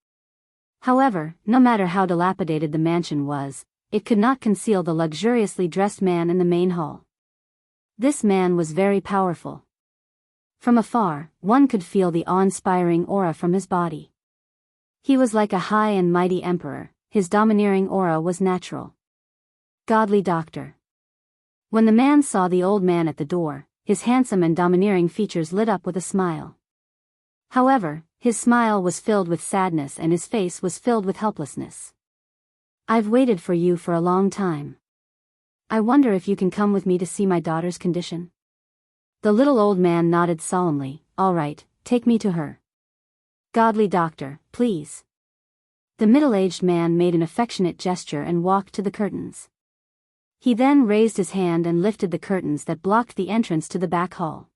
However, no matter how dilapidated the mansion was, it could not conceal the luxuriously dressed man in the main hall. This man was very powerful. From afar, one could feel the awe-inspiring aura from his body. He was like a high and mighty emperor, his domineering aura was natural. Godly Doctor. When the man saw the old man at the door, his handsome and domineering features lit up with a smile. However, his smile was filled with sadness and his face was filled with helplessness. I've waited for you for a long time. I wonder if you can come with me to see my daughter's condition? The little old man nodded solemnly. All right, take me to her. Godly Doctor, please. The middle-aged man made an affectionate gesture and walked to the curtains. He then raised his hand and lifted the curtains that blocked the entrance to the back hall.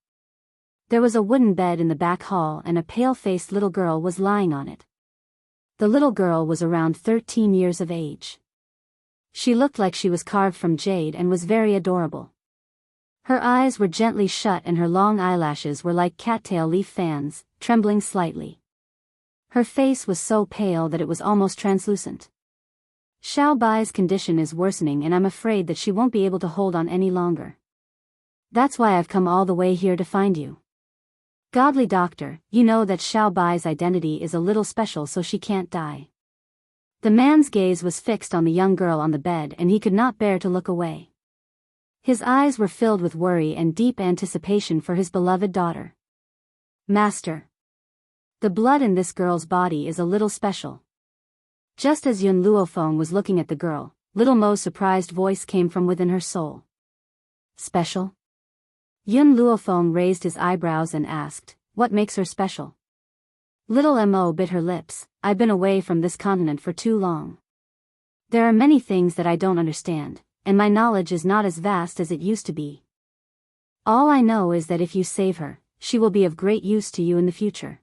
There was a wooden bed in the back hall and a pale-faced little girl was lying on it. The little girl was around 13 years of age. She looked like she was carved from jade and was very adorable. Her eyes were gently shut and her long eyelashes were like cattail leaf fans, trembling slightly. Her face was so pale that it was almost translucent. Xiao Bai's condition is worsening and I'm afraid that she won't be able to hold on any longer. That's why I've come all the way here to find you. Godly Doctor, you know that Xiao Bai's identity is a little special so she can't die. The man's gaze was fixed on the young girl on the bed and he could not bear to look away. His eyes were filled with worry and deep anticipation for his beloved daughter. Master. The blood in this girl's body is a little special. Just as Yun Luofeng was looking at the girl, little Mo's surprised voice came from within her soul. Special? Yun Luofeng raised his eyebrows and asked, what makes her special? Little Mo bit her lips. I've been away from this continent for too long. There are many things that I don't understand, and my knowledge is not as vast as it used to be. All I know is that if you save her, she will be of great use to you in the future.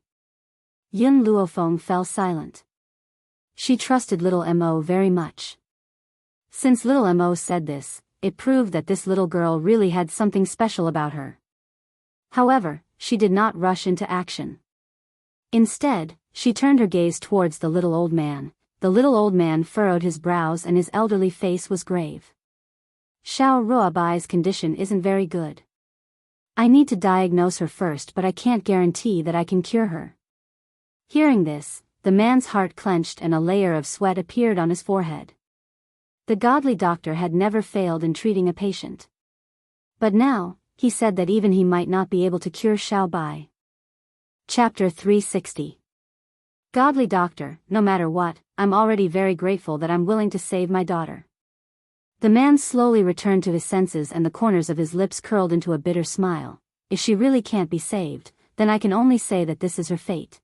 Yun Luofeng fell silent. She trusted little Mo very much. Since little Mo said this, it proved that this little girl really had something special about her. However, she did not rush into action. Instead, she turned her gaze towards the little old man. The little old man furrowed his brows and his elderly face was grave. Xiao Ruobai's condition isn't very good. I need to diagnose her first, but I can't guarantee that I can cure her. Hearing this, the man's heart clenched and a layer of sweat appeared on his forehead. The godly doctor had never failed in treating a patient. But now, he said that even he might not be able to cure Xiao Bai. Chapter 360. Godly doctor, no matter what, I'm already very grateful that I'm willing to save my daughter. The man slowly returned to his senses and the corners of his lips curled into a bitter smile. If she really can't be saved, then I can only say that this is her fate.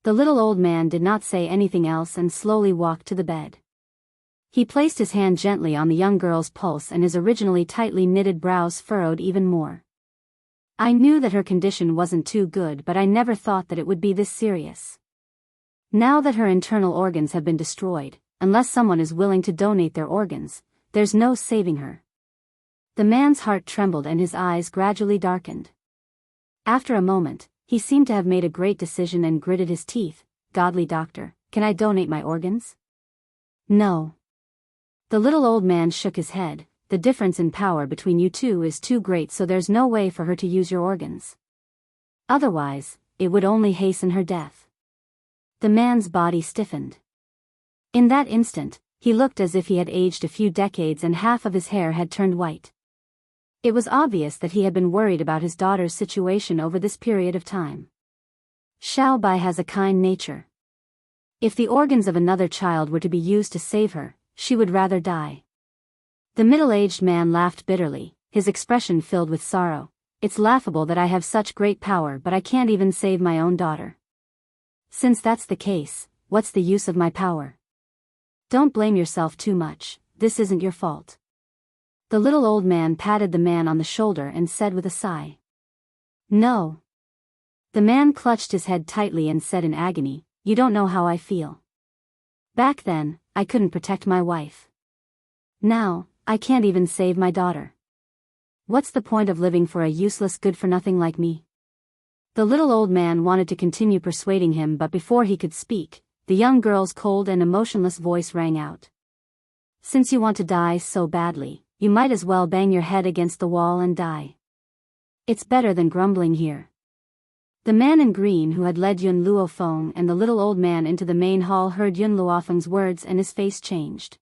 The little old man did not say anything else and slowly walked to the bed. He placed his hand gently on the young girl's pulse and his originally tightly knitted brows furrowed even more. I knew that her condition wasn't too good, but I never thought that it would be this serious. Now that her internal organs have been destroyed, unless someone is willing to donate their organs, there's no saving her. The man's heart trembled and his eyes gradually darkened. After a moment, he seemed to have made a great decision and gritted his teeth. Godly doctor, can I donate my organs? No. The little old man shook his head. The difference in power between you two is too great, so there's no way for her to use your organs. Otherwise, it would only hasten her death. The man's body stiffened. In that instant, he looked as if he had aged a few decades and half of his hair had turned white. It was obvious that he had been worried about his daughter's situation over this period of time. Xiao Bai has a kind nature. If the organs of another child were to be used to save her, she would rather die. The middle-aged man laughed bitterly, his expression filled with sorrow. It's laughable that I have such great power, but I can't even save my own daughter. Since that's the case, what's the use of my power? Don't blame yourself too much, this isn't your fault. The little old man patted the man on the shoulder and said with a sigh. No. The man clutched his head tightly and said in agony, you don't know how I feel. Back then, I couldn't protect my wife. Now, I can't even save my daughter. What's the point of living for a useless good-for-nothing like me? The little old man wanted to continue persuading him, but before he could speak, the young girl's cold and emotionless voice rang out. Since you want to die so badly, you might as well bang your head against the wall and die. It's better than grumbling here. The man in green who had led Yun Luofeng and the little old man into the main hall heard Yun Luofeng's words and his face changed.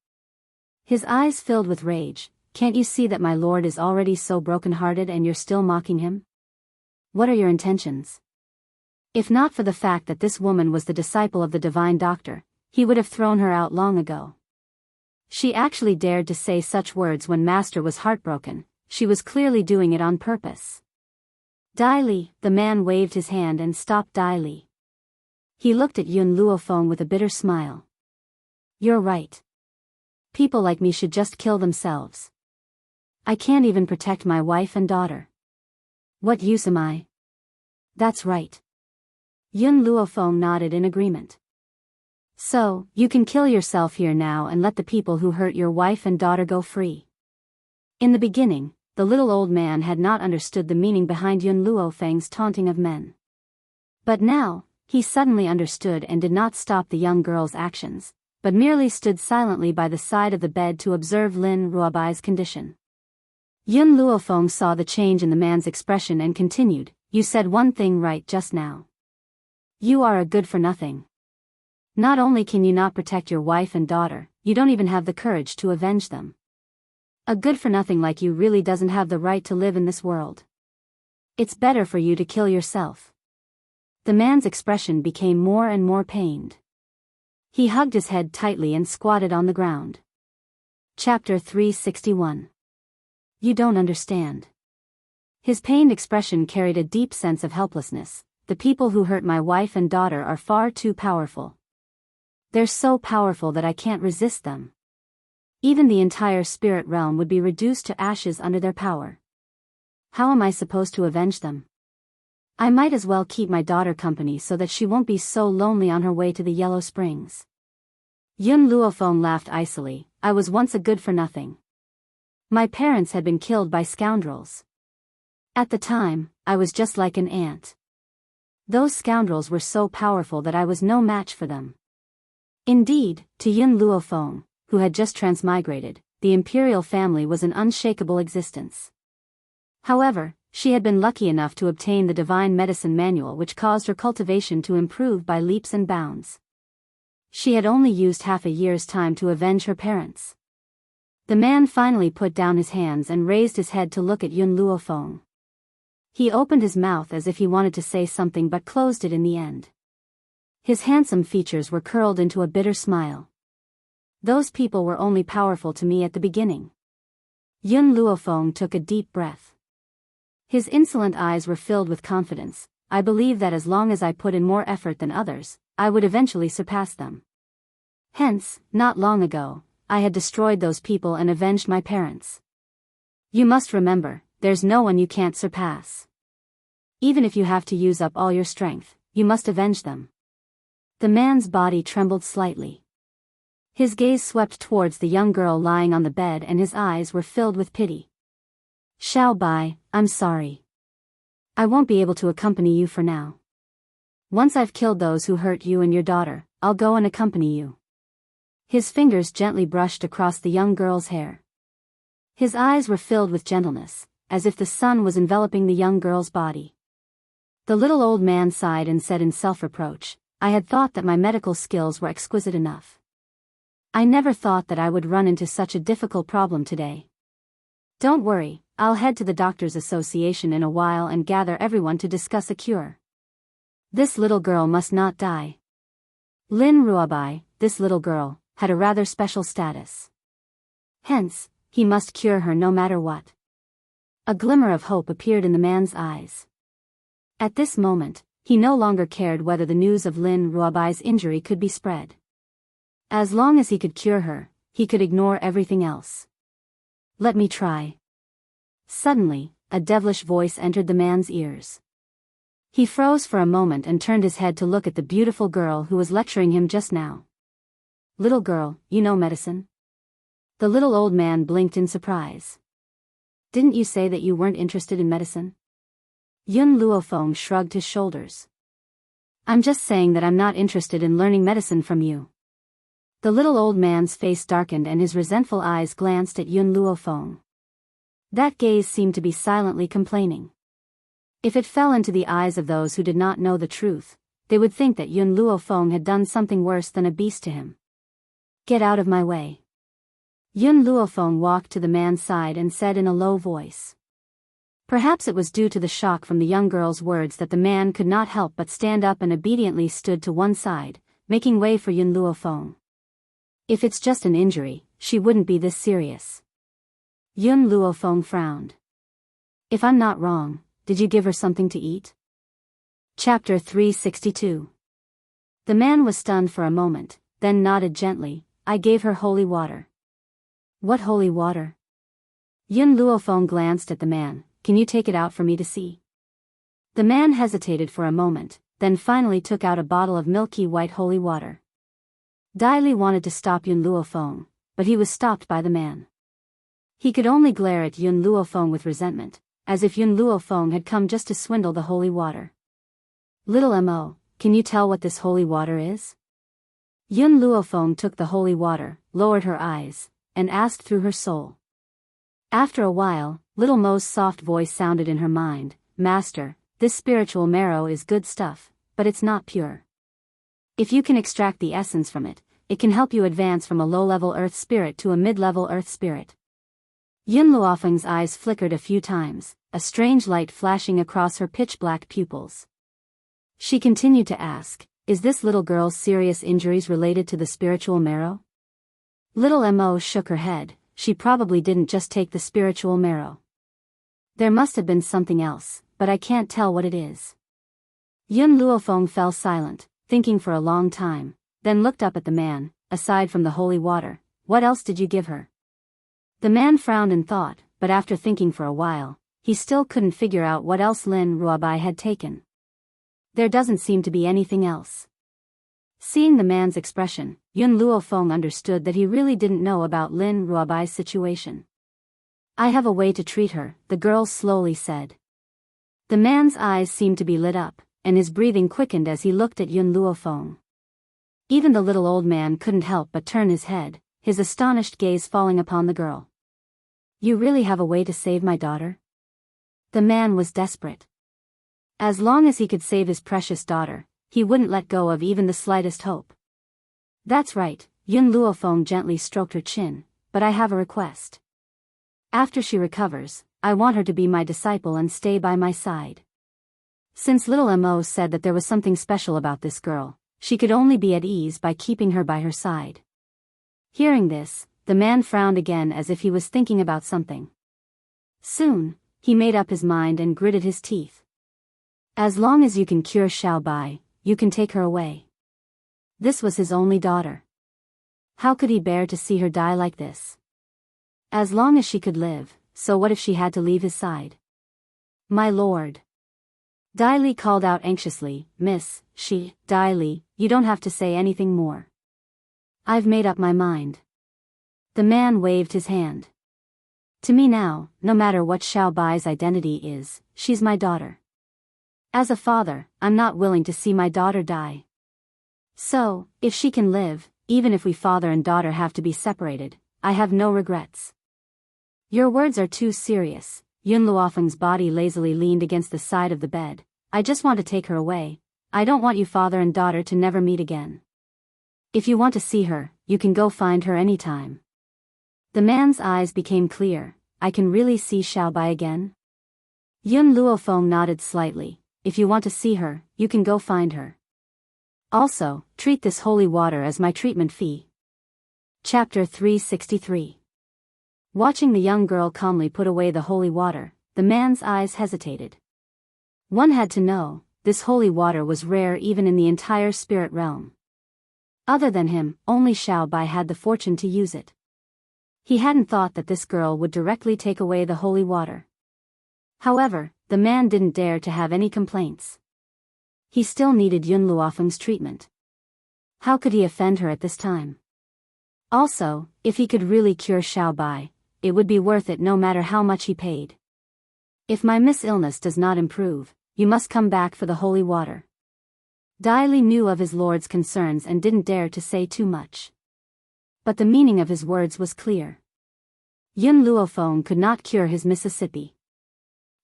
His eyes filled with rage. Can't you see that my lord is already so broken-hearted and you're still mocking him? What are your intentions? If not for the fact that this woman was the disciple of the divine doctor, he would have thrown her out long ago. She actually dared to say such words when Master was heartbroken. She was clearly doing it on purpose. Dai Li, the man waved his hand and stopped Dai Li. He looked at Yun Luofeng with a bitter smile. You're right. People like me should just kill themselves. I can't even protect my wife and daughter. What use am I? That's right. Yun Luofeng nodded in agreement. So, you can kill yourself here now and let the people who hurt your wife and daughter go free. In the beginning, the little old man had not understood the meaning behind Yun Luofeng's taunting of men. But now, he suddenly understood and did not stop the young girl's actions, but merely stood silently by the side of the bed to observe Lin Ruobai's condition. Yun Luofeng saw the change in the man's expression and continued, you said one thing right just now. You are a good-for-nothing. Not only can you not protect your wife and daughter, you don't even have the courage to avenge them. A good-for-nothing like you really doesn't have the right to live in this world. It's better for you to kill yourself. The man's expression became more and more pained. He hugged his head tightly and squatted on the ground. Chapter 361. You don't understand. His pained expression carried a deep sense of helplessness. The people who hurt my wife and daughter are far too powerful. They're so powerful that I can't resist them. Even the entire spirit realm would be reduced to ashes under their power. How am I supposed to avenge them? I might as well keep my daughter company so that she won't be so lonely on her way to the Yellow Springs. Yun Luofeng laughed icily. I was once a good-for-nothing. My parents had been killed by scoundrels. At the time, I was just like an ant. Those scoundrels were so powerful that I was no match for them. Indeed, to Yun Luofeng, who had just transmigrated, the imperial family was an unshakable existence. However, she had been lucky enough to obtain the divine medicine manual which caused her cultivation to improve by leaps and bounds. She had only used half a year's time to avenge her parents. The man finally put down his hands and raised his head to look at Yun Luofeng. He opened his mouth as if he wanted to say something but closed it in the end. His handsome features were curled into a bitter smile. Those people were only powerful to me at the beginning. Yun Luofeng took a deep breath. His insolent eyes were filled with confidence. I believe that as long as I put in more effort than others, I would eventually surpass them. Hence, not long ago, I had destroyed those people and avenged my parents. You must remember, there's no one you can't surpass. Even if you have to use up all your strength, you must avenge them. The man's body trembled slightly. His gaze swept towards the young girl lying on the bed and his eyes were filled with pity. Xiao Bai, I'm sorry. I won't be able to accompany you for now. Once I've killed those who hurt you and your daughter, I'll go and accompany you. His fingers gently brushed across the young girl's hair. His eyes were filled with gentleness, as if the sun was enveloping the young girl's body. The little old man sighed and said in self-reproach, I had thought that my medical skills were exquisite enough. I never thought that I would run into such a difficult problem today. Don't worry, I'll head to the Doctors' Association in a while and gather everyone to discuss a cure. This little girl must not die. Lin Ruobai, this little girl, had a rather special status. Hence, he must cure her no matter what. A glimmer of hope appeared in the man's eyes. At this moment, he no longer cared whether the news of Lin Ruobai's injury could be spread. As long as he could cure her, he could ignore everything else. Let me try. Suddenly, a devilish voice entered the man's ears. He froze for a moment and turned his head to look at the beautiful girl who was lecturing him just now. Little girl, you know medicine? The little old man blinked in surprise. Didn't you say that you weren't interested in medicine? Yun Luofeng shrugged his shoulders. I'm just saying that I'm not interested in learning medicine from you. The little old man's face darkened and his resentful eyes glanced at Yun Luofeng. That gaze seemed to be silently complaining. If it fell into the eyes of those who did not know the truth, they would think that Yun Luofeng had done something worse than a beast to him. Get out of my way. Yun Luofeng walked to the man's side and said in a low voice. Perhaps it was due to the shock from the young girl's words that the man could not help but stand up and obediently stood to one side, making way for Yun Luofeng. If it's just an injury, she wouldn't be this serious. Yun Luofeng frowned. If I'm not wrong, did you give her something to eat? Chapter 362. The man was stunned for a moment, then nodded gently. I gave her holy water. What holy water? Yun Luofeng glanced at the man. Can you take it out for me to see? The man hesitated for a moment, then finally took out a bottle of milky white holy water. Dai Li wanted to stop Yun Luofeng, but he was stopped by the man. He could only glare at Yun Luofeng with resentment, as if Yun Luofeng had come just to swindle the holy water. Little Mo, can you tell what this holy water is? Yun Luofeng took the holy water, lowered her eyes, and asked through her soul. After a while, little Mo's soft voice sounded in her mind, Master, this spiritual marrow is good stuff, but it's not pure. If you can extract the essence from it, it can help you advance from a low-level earth spirit to a mid-level earth spirit. Yun Luofeng's eyes flickered a few times, a strange light flashing across her pitch-black pupils. She continued to ask, is this little girl's serious injuries related to the spiritual marrow? Little Mo shook her head. She probably didn't just take the spiritual marrow. There must have been something else, but I can't tell what it is. Yun Luofeng fell silent, thinking for a long time, then looked up at the man. Aside from the holy water, what else did you give her? The man frowned and thought, but after thinking for a while, he still couldn't figure out what else Lin Ruobai had taken. There doesn't seem to be anything else. Seeing the man's expression, Yun Luofeng understood that he really didn't know about Lin Ruobai's situation. I have a way to treat her, the girl slowly said. The man's eyes seemed to be lit up, and his breathing quickened as he looked at Yun Luofeng. Even the little old man couldn't help but turn his head, his astonished gaze falling upon the girl. You really have a way to save my daughter? The man was desperate. As long as he could save his precious daughter, he wouldn't let go of even the slightest hope. That's right, Yun Luofeng gently stroked her chin, but I have a request. After she recovers, I want her to be my disciple and stay by my side. Since little Mo said that there was something special about this girl, she could only be at ease by keeping her by her side. Hearing this, the man frowned again as if he was thinking about something. Soon, he made up his mind and gritted his teeth. As long as you can cure Xiao Bai, you can take her away. This was his only daughter. How could he bear to see her die like this? As long as she could live, so what if she had to leave his side? My lord. Dai Li called out anxiously, Miss, Dai Li, you don't have to say anything more. I've made up my mind. The man waved his hand. To me now, no matter what Xiao Bai's identity is, she's my daughter. As a father, I'm not willing to see my daughter die. So, if she can live, even if we father and daughter have to be separated, I have no regrets. Your words are too serious. Yun Luofeng's body lazily leaned against the side of the bed. I just want to take her away. I don't want you father and daughter to never meet again. If you want to see her, you can go find her anytime. The man's eyes became clear. I can really see Xiao Bai again? Yun Luofeng nodded slightly. If you want to see her, you can go find her. Also, treat this holy water as my treatment fee. Chapter 363. Watching the young girl calmly put away the holy water, the man's eyes hesitated. One had to know, this holy water was rare even in the entire spirit realm. Other than him, only Xiao Bai had the fortune to use it. He hadn't thought that this girl would directly take away the holy water. However, the man didn't dare to have any complaints. He still needed Yun Luofeng's treatment. How could he offend her at this time? Also, if he could really cure Xiao Bai, it would be worth it no matter how much he paid. If my miss illness does not improve, you must come back for the holy water. Dai Li knew of his lord's concerns and didn't dare to say too much. But the meaning of his words was clear. Yun Luofeng could not cure his Mississippi.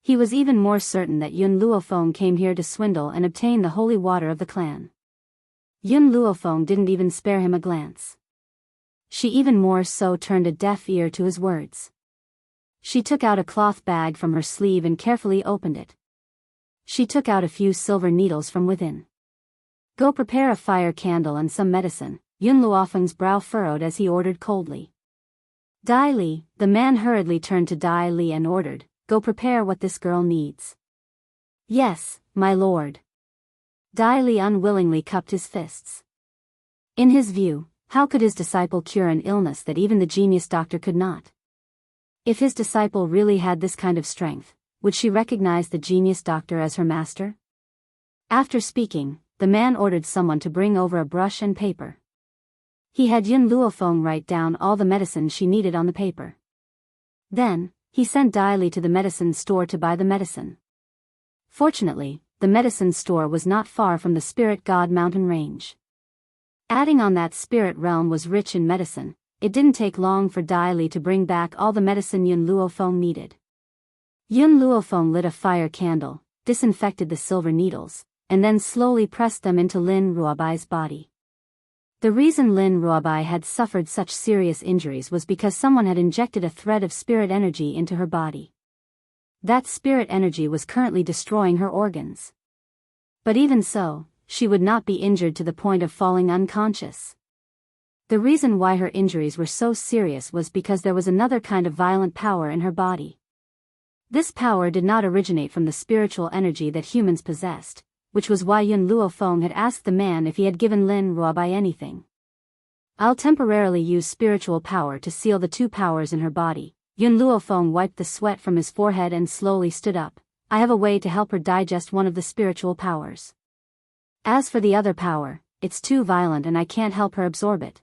He was even more certain that Yun Luofeng came here to swindle and obtain the holy water of the clan. Yun Luofeng didn't even spare him a glance. She even more so turned a deaf ear to his words. She took out a cloth bag from her sleeve and carefully opened it. She took out a few silver needles from within. Go prepare a fire candle and some medicine, Yun Luofeng's brow furrowed as he ordered coldly. Dai Li, the man hurriedly turned to Dai Li and ordered, go prepare what this girl needs. Yes, my lord. Dai Li unwillingly cupped his fists. In his view, how could his disciple cure an illness that even the genius doctor could not? If his disciple really had this kind of strength, would she recognize the genius doctor as her master? After speaking, the man ordered someone to bring over a brush and paper. He had Yun Luofeng write down all the medicine she needed on the paper. Then, he sent Dai Li to the medicine store to buy the medicine. Fortunately, the medicine store was not far from the Spirit God mountain range. Adding on that spirit realm was rich in medicine, it didn't take long for Dai Li to bring back all the medicine Yun Luofeng needed. Yun Luofeng lit a fire candle, disinfected the silver needles, and then slowly pressed them into Lin Ruobai's body. The reason Lin Ruobai had suffered such serious injuries was because someone had injected a thread of spirit energy into her body. That spirit energy was currently destroying her organs. But even so, she would not be injured to the point of falling unconscious. The reason why her injuries were so serious was because there was another kind of violent power in her body. This power did not originate from the spiritual energy that humans possessed, which was why Yun Luofeng had asked the man if he had given Lin Ruobai anything. I'll temporarily use spiritual power to seal the two powers in her body. Yun Luofeng wiped the sweat from his forehead and slowly stood up. I have a way to help her digest one of the spiritual powers. As for the other power, it's too violent and I can't help her absorb it.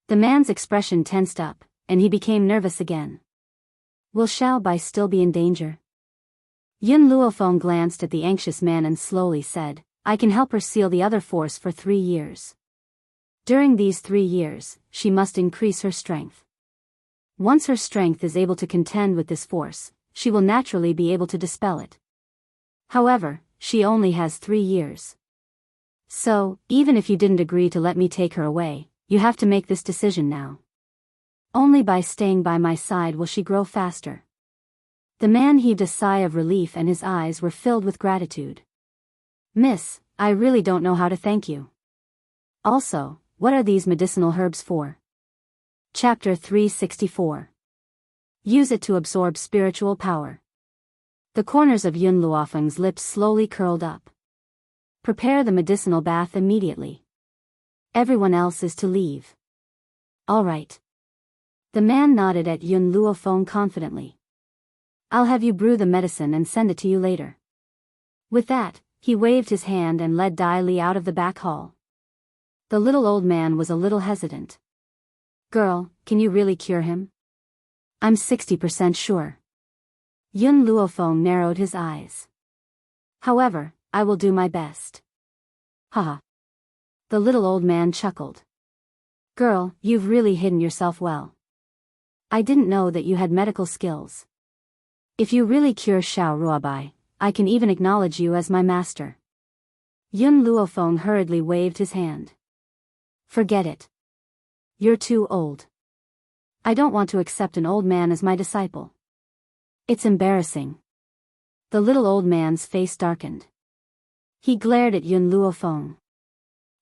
The man's expression tensed up, and he became nervous again. Will Xiao Bai still be in danger? Yun Luofeng glanced at the anxious man and slowly said, I can help her seal the other force for 3 years. During these 3 years, she must increase her strength. Once her strength is able to contend with this force, she will naturally be able to dispel it. However, she only has 3 years. So, even if you didn't agree to let me take her away, you have to make this decision now. Only by staying by my side will she grow faster. The man heaved a sigh of relief and his eyes were filled with gratitude. Miss, I really don't know how to thank you. Also, what are these medicinal herbs for? Chapter 364. Use it to absorb spiritual power. The corners of Yun Luofeng's lips slowly curled up. Prepare the medicinal bath immediately. Everyone else is to leave. All right. The man nodded at Yun Luofeng confidently. I'll have you brew the medicine and send it to you later. With that, he waved his hand and led Dai Li out of the back hall. The little old man was a little hesitant. Girl, can you really cure him? I'm 60% sure. Yun Luofeng narrowed his eyes. However, I will do my best. Haha. The little old man chuckled. Girl, you've really hidden yourself well. I didn't know that you had medical skills. If you really cure Xiao Ruobai, I can even acknowledge you as my master. Yun Luofeng hurriedly waved his hand. Forget it. You're too old. I don't want to accept an old man as my disciple. It's embarrassing. The little old man's face darkened. He glared at Yun Luofeng.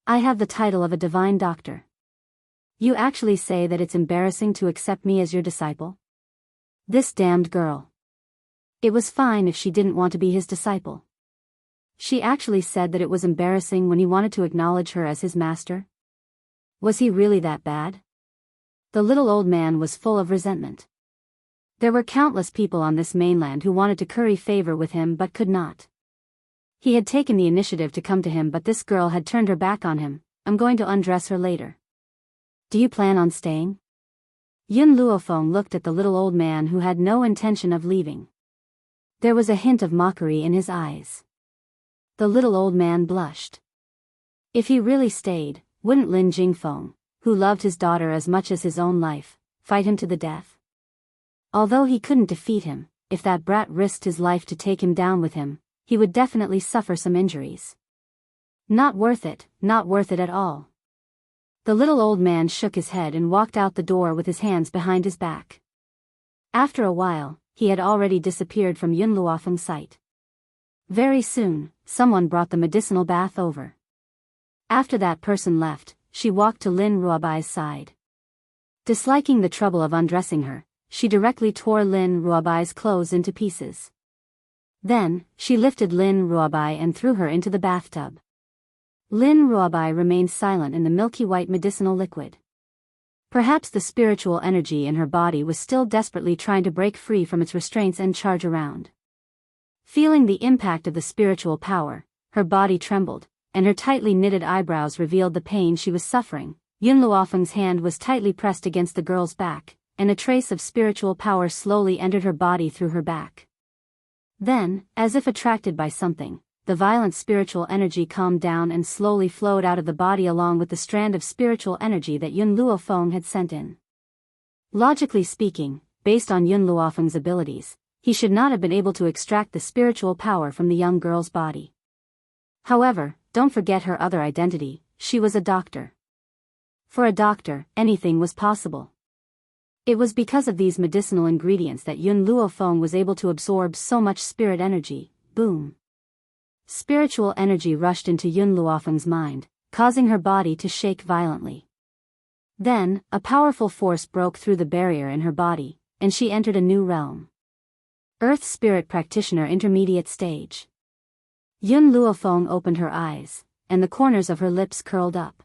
I have the title of a divine doctor. You actually say that it's embarrassing to accept me as your disciple? This damned girl. It was fine if she didn't want to be his disciple. She actually said that it was embarrassing when he wanted to acknowledge her as his master. Was he really that bad? The little old man was full of resentment. There were countless people on this mainland who wanted to curry favor with him but could not. He had taken the initiative to come to him, but this girl had turned her back on him. I'm going to undress her later. Do you plan on staying? Yun Luofeng looked at the little old man who had no intention of leaving. There was a hint of mockery in his eyes. The little old man blushed. If he really stayed, wouldn't Lin Jingfeng, who loved his daughter as much as his own life, fight him to the death? Although he couldn't defeat him, if that brat risked his life to take him down with him, he would definitely suffer some injuries. Not worth it at all. The little old man shook his head and walked out the door with his hands behind his back. After a while, he had already disappeared from Yun Luofeng's sight. Very soon, someone brought the medicinal bath over. After that person left, she walked to Lin Ruobai's side. Disliking the trouble of undressing her, she directly tore Lin Ruobai's clothes into pieces. Then, she lifted Lin Ruobai and threw her into the bathtub. Lin Ruobai remained silent in the milky white medicinal liquid. Perhaps the spiritual energy in her body was still desperately trying to break free from its restraints and charge around. Feeling the impact of the spiritual power, her body trembled, and her tightly knitted eyebrows revealed the pain she was suffering. Yun Luofeng's hand was tightly pressed against the girl's back, and a trace of spiritual power slowly entered her body through her back. Then, as if attracted by something, the violent spiritual energy calmed down and slowly flowed out of the body along with the strand of spiritual energy that Yun Luofeng had sent in. Logically speaking, based on Yun Luofeng's abilities, he should not have been able to extract the spiritual power from the young girl's body. However, don't forget her other identity, she was a doctor. For a doctor, anything was possible. It was because of these medicinal ingredients that Yun Luofeng was able to absorb so much spirit energy. Boom. Spiritual energy rushed into Yun Luofeng's mind, causing her body to shake violently. Then, a powerful force broke through the barrier in her body, and she entered a new realm. Earth Spirit Practitioner Intermediate Stage. Yun Luofeng opened her eyes, and the corners of her lips curled up.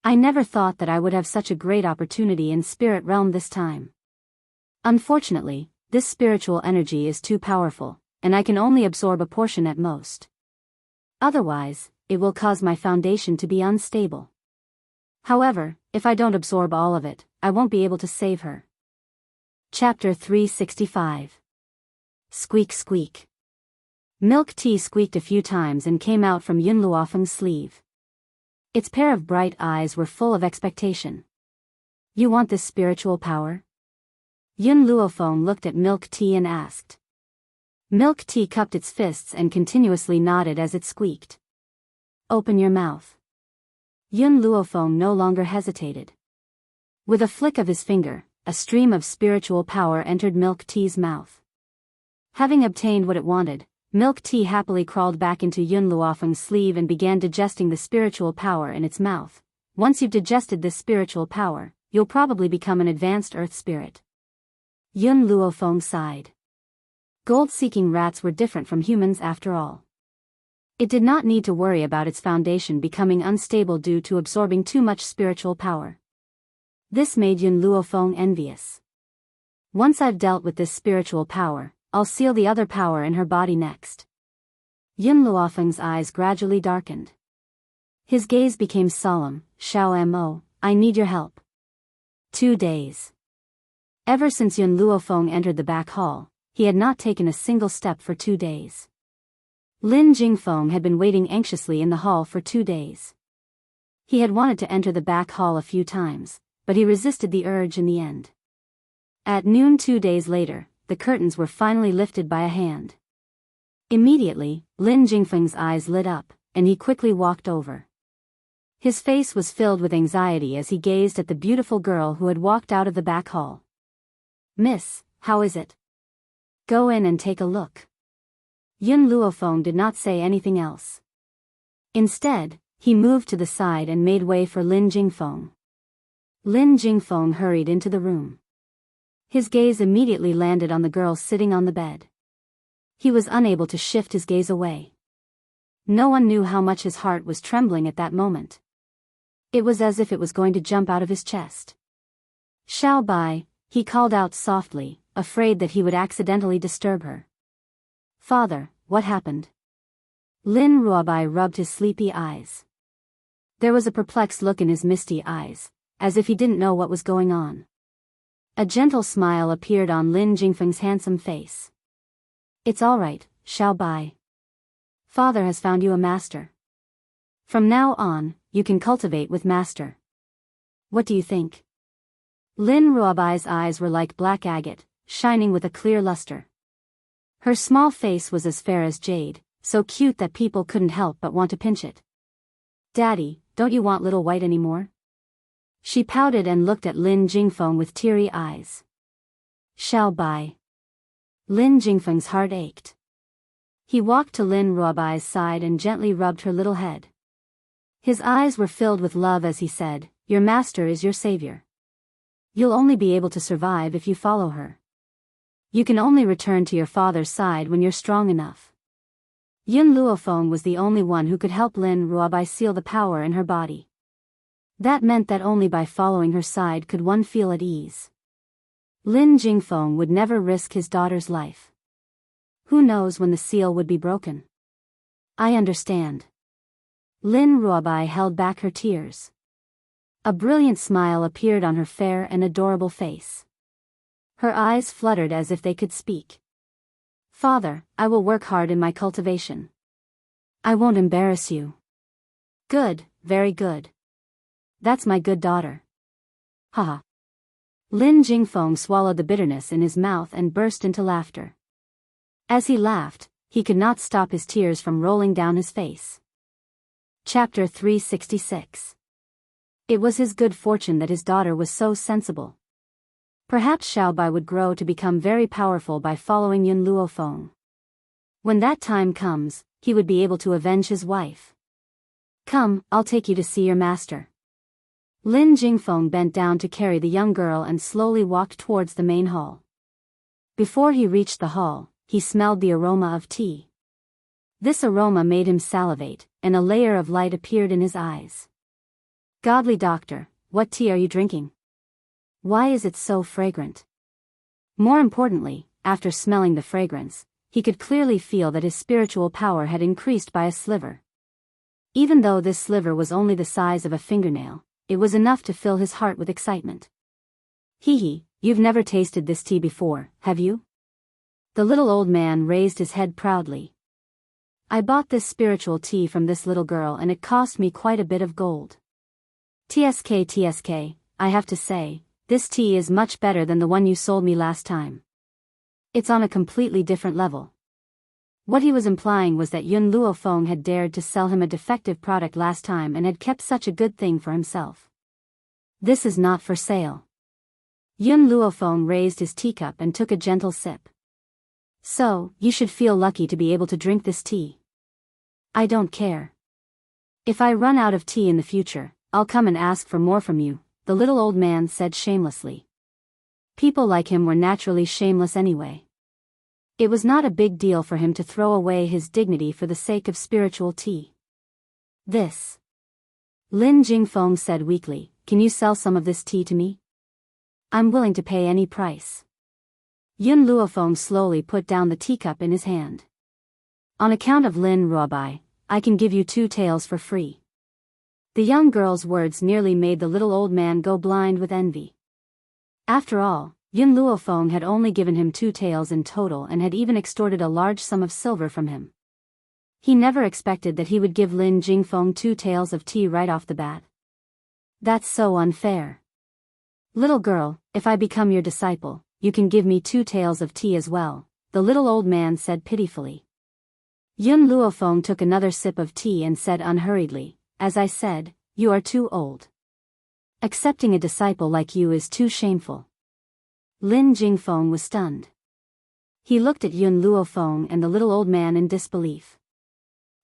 I never thought that I would have such a great opportunity in spirit realm this time. Unfortunately, this spiritual energy is too powerful, and I can only absorb a portion at most. Otherwise, it will cause my foundation to be unstable. However, if I don't absorb all of it, I won't be able to save her. Chapter 365. Squeak squeak. Milk tea squeaked a few times and came out from Yun Luofeng's sleeve. Its pair of bright eyes were full of expectation. You want this spiritual power? Yun Luofeng looked at Milk tea and asked. Milk tea cupped its fists and continuously nodded as it squeaked. Open your mouth. Yun Luofeng no longer hesitated. With a flick of his finger, a stream of spiritual power entered Milk tea's mouth. Having obtained what it wanted, Milk tea happily crawled back into Yun Luofeng's sleeve and began digesting the spiritual power in its mouth. Once you've digested this spiritual power, you'll probably become an advanced earth spirit. Yun Luofeng sighed. Gold-seeking rats were different from humans after all. It did not need to worry about its foundation becoming unstable due to absorbing too much spiritual power. This made Yun Luofeng envious. Once I've dealt with this spiritual power, I'll seal the other power in her body next. Yun Luofeng's eyes gradually darkened. His gaze became solemn. Xiao Mo, I need your help. 2 days. Ever since Yun Luofeng entered the back hall, he had not taken a single step for 2 days. Lin Jingfeng had been waiting anxiously in the hall for 2 days. He had wanted to enter the back hall a few times, but he resisted the urge in the end. At noon 2 days later, the curtains were finally lifted by a hand. Immediately, Lin Jingfeng's eyes lit up, and he quickly walked over. His face was filled with anxiety as he gazed at the beautiful girl who had walked out of the back hall. Miss, how is it? Go in and take a look. Yun Luofeng did not say anything else. Instead, he moved to the side and made way for Lin Jingfeng. Lin Jingfeng hurried into the room. His gaze immediately landed on the girl sitting on the bed. He was unable to shift his gaze away. No one knew how much his heart was trembling at that moment. It was as if it was going to jump out of his chest. Xiao Bai, he called out softly, afraid that he would accidentally disturb her. Father, what happened? Lin Ruobai rubbed his sleepy eyes. There was a perplexed look in his misty eyes, as if he didn't know what was going on. A gentle smile appeared on Lin Jingfeng's handsome face. It's all right, Xiao Bai. Father has found you a master. From now on, you can cultivate with master. What do you think? Lin Ruobai's eyes were like black agate, shining with a clear luster. Her small face was as fair as jade, so cute that people couldn't help but want to pinch it. Daddy, don't you want little white anymore? She pouted and looked at Lin Jingfeng with teary eyes. Xiao Bai. Lin Jingfeng's heart ached. He walked to Lin Ruobai's side and gently rubbed her little head. His eyes were filled with love as he said, Your master is your savior. You'll only be able to survive if you follow her. You can only return to your father's side when you're strong enough. Yun Luofeng was the only one who could help Lin Ruobai seal the power in her body. That meant that only by following her side could one feel at ease. Lin Jingfeng would never risk his daughter's life. Who knows when the seal would be broken? I understand. Lin Ruobai held back her tears. A brilliant smile appeared on her fair and adorable face. Her eyes fluttered as if they could speak. Father, I will work hard in my cultivation. I won't embarrass you. Good, very good. That's my good daughter. Haha. Lin Jingfeng swallowed the bitterness in his mouth and burst into laughter. As he laughed, he could not stop his tears from rolling down his face. Chapter 366. It was his good fortune that his daughter was so sensible. Perhaps Xiao Bai would grow to become very powerful by following Yun Luofeng. When that time comes, he would be able to avenge his wife. Come, I'll take you to see your master. Lin Jingfeng bent down to carry the young girl and slowly walked towards the main hall. Before he reached the hall, he smelled the aroma of tea. This aroma made him salivate, and a layer of light appeared in his eyes. Godly doctor, what tea are you drinking? Why is it so fragrant? More importantly, after smelling the fragrance, he could clearly feel that his spiritual power had increased by a sliver. Even though this sliver was only the size of a fingernail, it was enough to fill his heart with excitement. Hee hee, You've never tasted this tea before, have you? The little old man raised his head proudly. I bought this spiritual tea from this little girl and it cost me quite a bit of gold. TSK, I have to say, this tea is much better than the one you sold me last time. It's on a completely different level. What he was implying was that Yun Luofeng had dared to sell him a defective product last time and had kept such a good thing for himself. This is not for sale. Yun Luofeng raised his teacup and took a gentle sip. So, you should feel lucky to be able to drink this tea. I don't care. If I run out of tea in the future, I'll come and ask for more from you, the little old man said shamelessly. People like him were naturally shameless anyway. It was not a big deal for him to throw away his dignity for the sake of spiritual tea. This. Lin Jingfeng said weakly, can you sell some of this tea to me? I'm willing to pay any price. Yun Luofeng slowly put down the teacup in his hand. On account of Lin Ruobai, I can give you 2 taels for free. The young girl's words nearly made the little old man go blind with envy. After all, Yun Luofeng had only given him 2 taels in total and had even extorted a large sum of silver from him. He never expected that he would give Lin Jingfeng 2 taels of tea right off the bat. That's so unfair. Little girl, if I become your disciple, you can give me 2 taels of tea as well, the little old man said pitifully. Yun Luofeng took another sip of tea and said unhurriedly, as I said, you are too old. Accepting a disciple like you is too shameful. Lin Jingfeng was stunned. He looked at Yun Luofeng and the little old man in disbelief.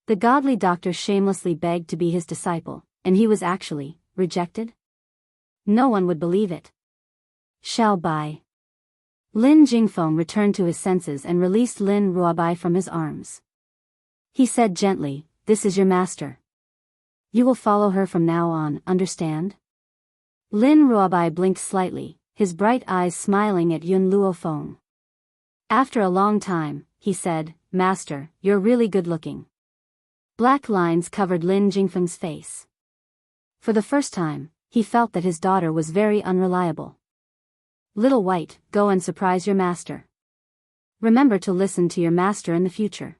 The godly doctor shamelessly begged to be his disciple, and he was actually rejected? No one would believe it. Shall Bai. Lin Jingfeng returned to his senses and released Lin Ruobai from his arms. He said gently, this is your master. You will follow her from now on, understand? Lin Ruobai blinked slightly, his bright eyes smiling at Yun Luofeng. After a long time, he said, Master, you're really good looking. Black lines covered Lin Jingfeng's face. For the first time, he felt that his daughter was very unreliable. Little White, go and surprise your master. Remember to listen to your master in the future.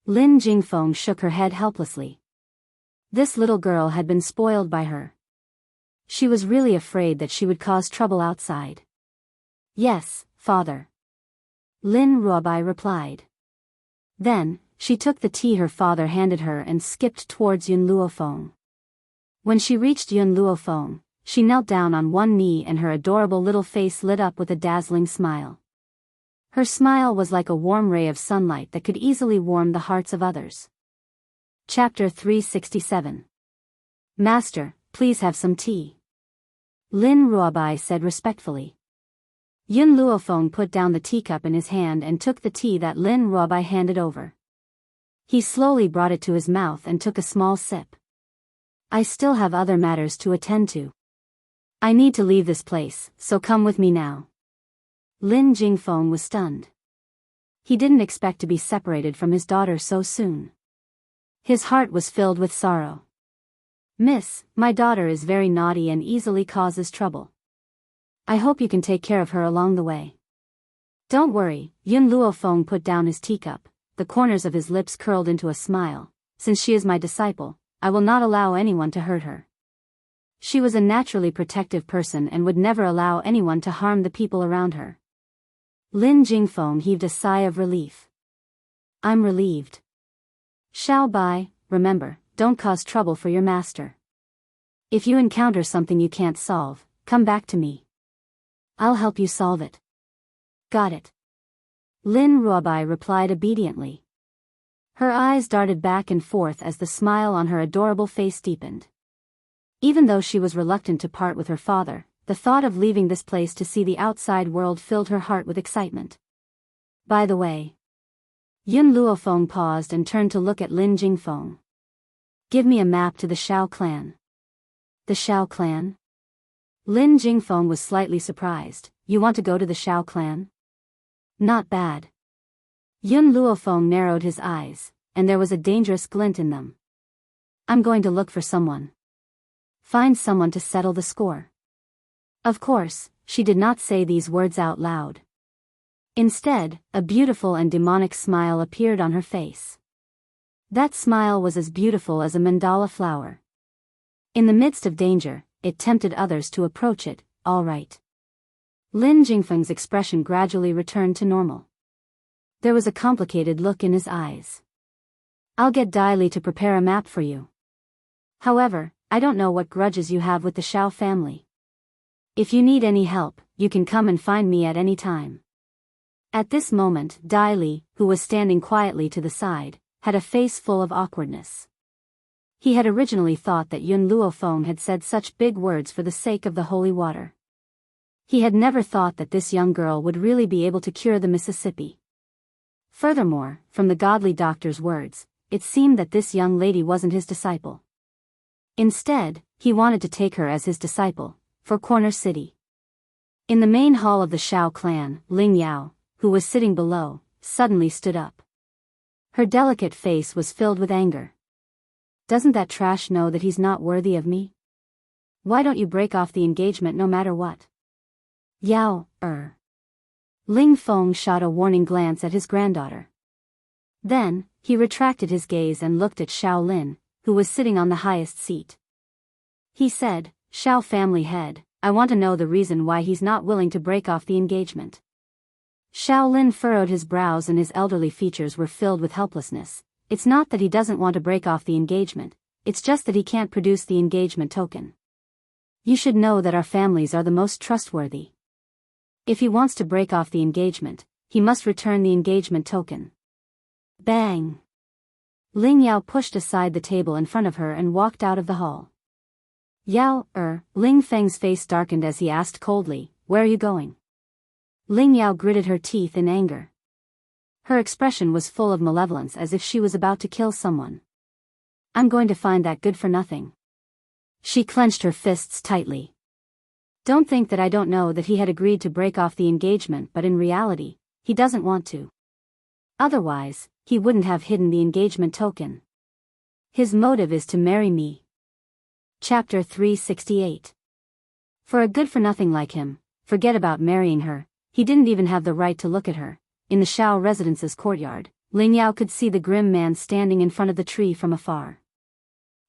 Lin Jingfeng shook her head helplessly. This little girl had been spoiled by her. She was really afraid that she would cause trouble outside. Yes, father. Lin Ruobai replied. Then, she took the tea her father handed her and skipped towards Yun Luofeng. When she reached Yun Luofeng, she knelt down on one knee and her adorable little face lit up with a dazzling smile. Her smile was like a warm ray of sunlight that could easily warm the hearts of others. Chapter 367. Master, please have some tea. Lin Ruobai said respectfully. Yun Luofeng put down the teacup in his hand and took the tea that Lin Ruobai handed over. He slowly brought it to his mouth and took a small sip. I still have other matters to attend to. I need to leave this place, so come with me now. Lin Jingfeng was stunned. He didn't expect to be separated from his daughter so soon. His heart was filled with sorrow. Miss, my daughter is very naughty and easily causes trouble. I hope you can take care of her along the way. Don't worry, Yun Luofeng put down his teacup, the corners of his lips curled into a smile. Since she is my disciple, I will not allow anyone to hurt her. She was a naturally protective person and would never allow anyone to harm the people around her. Lin Jingfeng heaved a sigh of relief. I'm relieved. Xiao Bai, remember, don't cause trouble for your master. If you encounter something you can't solve, come back to me. I'll help you solve it. Got it. Lin Ruobai replied obediently. Her eyes darted back and forth as the smile on her adorable face deepened. Even though she was reluctant to part with her father, the thought of leaving this place to see the outside world filled her heart with excitement. By the way. Yun Luofeng paused and turned to look at Lin Jingfeng. Give me a map to the Shao clan. The Shao clan? Lin Jingfeng was slightly surprised. You want to go to the Shao clan? Not bad. Yun Luofeng narrowed his eyes, and there was a dangerous glint in them. I'm going to look for someone. Find someone to settle the score. Of course, she did not say these words out loud. Instead, a beautiful and demonic smile appeared on her face. That smile was as beautiful as a mandala flower. In the midst of danger, it tempted others to approach it. All right. Lin Jingfeng's expression gradually returned to normal. There was a complicated look in his eyes. I'll get Dai Li to prepare a map for you. However, I don't know what grudges you have with the Xiao family. If you need any help, you can come and find me at any time. At this moment, Dai Li, who was standing quietly to the side, had a face full of awkwardness. He had originally thought that Yun Luofeng had said such big words for the sake of the holy water. He had never thought that this young girl would really be able to cure the Mississippi. Furthermore, from the godly doctor's words, it seemed that this young lady wasn't his disciple. Instead, he wanted to take her as his disciple, for Corner City. In the main hall of the Xiao clan, Ling Yao, who was sitting below, suddenly stood up. Her delicate face was filled with anger. Doesn't that trash know that he's not worthy of me? Why don't you break off the engagement no matter what? Yao, Ling Feng shot a warning glance at his granddaughter. Then, he retracted his gaze and looked at Xiao Lin, who was sitting on the highest seat. He said, Xiao family head, I want to know the reason why he's not willing to break off the engagement. Xiao Lin furrowed his brows and his elderly features were filled with helplessness. It's not that he doesn't want to break off the engagement, it's just that he can't produce the engagement token. You should know that our families are the most trustworthy. If he wants to break off the engagement, he must return the engagement token. Bang! Ling Yao pushed aside the table in front of her and walked out of the hall. Yao, Ling Feng's face darkened as he asked coldly, where are you going? Ling Yao gritted her teeth in anger. Her expression was full of malevolence as if she was about to kill someone. I'm going to find that good-for-nothing. She clenched her fists tightly. Don't think that I don't know that he had agreed to break off the engagement, but in reality, he doesn't want to. Otherwise, he wouldn't have hidden the engagement token. His motive is to marry me. Chapter 368. For a good-for-nothing like him, forget about marrying her. He didn't even have the right to look at her. In the Xiao residence's courtyard, Ling Yao could see the grim man standing in front of the tree from afar.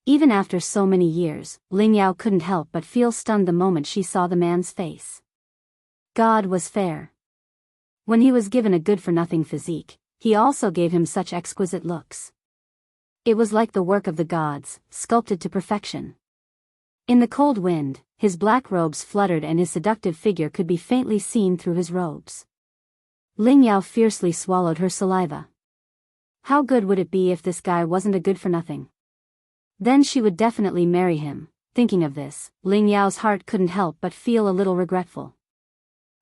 Even after so many years, Ling Yao couldn't help but feel stunned the moment she saw the man's face. God was fair. When he was given a good-for-nothing physique, he also gave him such exquisite looks. It was like the work of the gods, sculpted to perfection. In the cold wind, his black robes fluttered and his seductive figure could be faintly seen through his robes. Ling Yao fiercely swallowed her saliva. How good would it be if this guy wasn't a good-for-nothing? Then she would definitely marry him. Thinking of this, Ling Yao's heart couldn't help but feel a little regretful.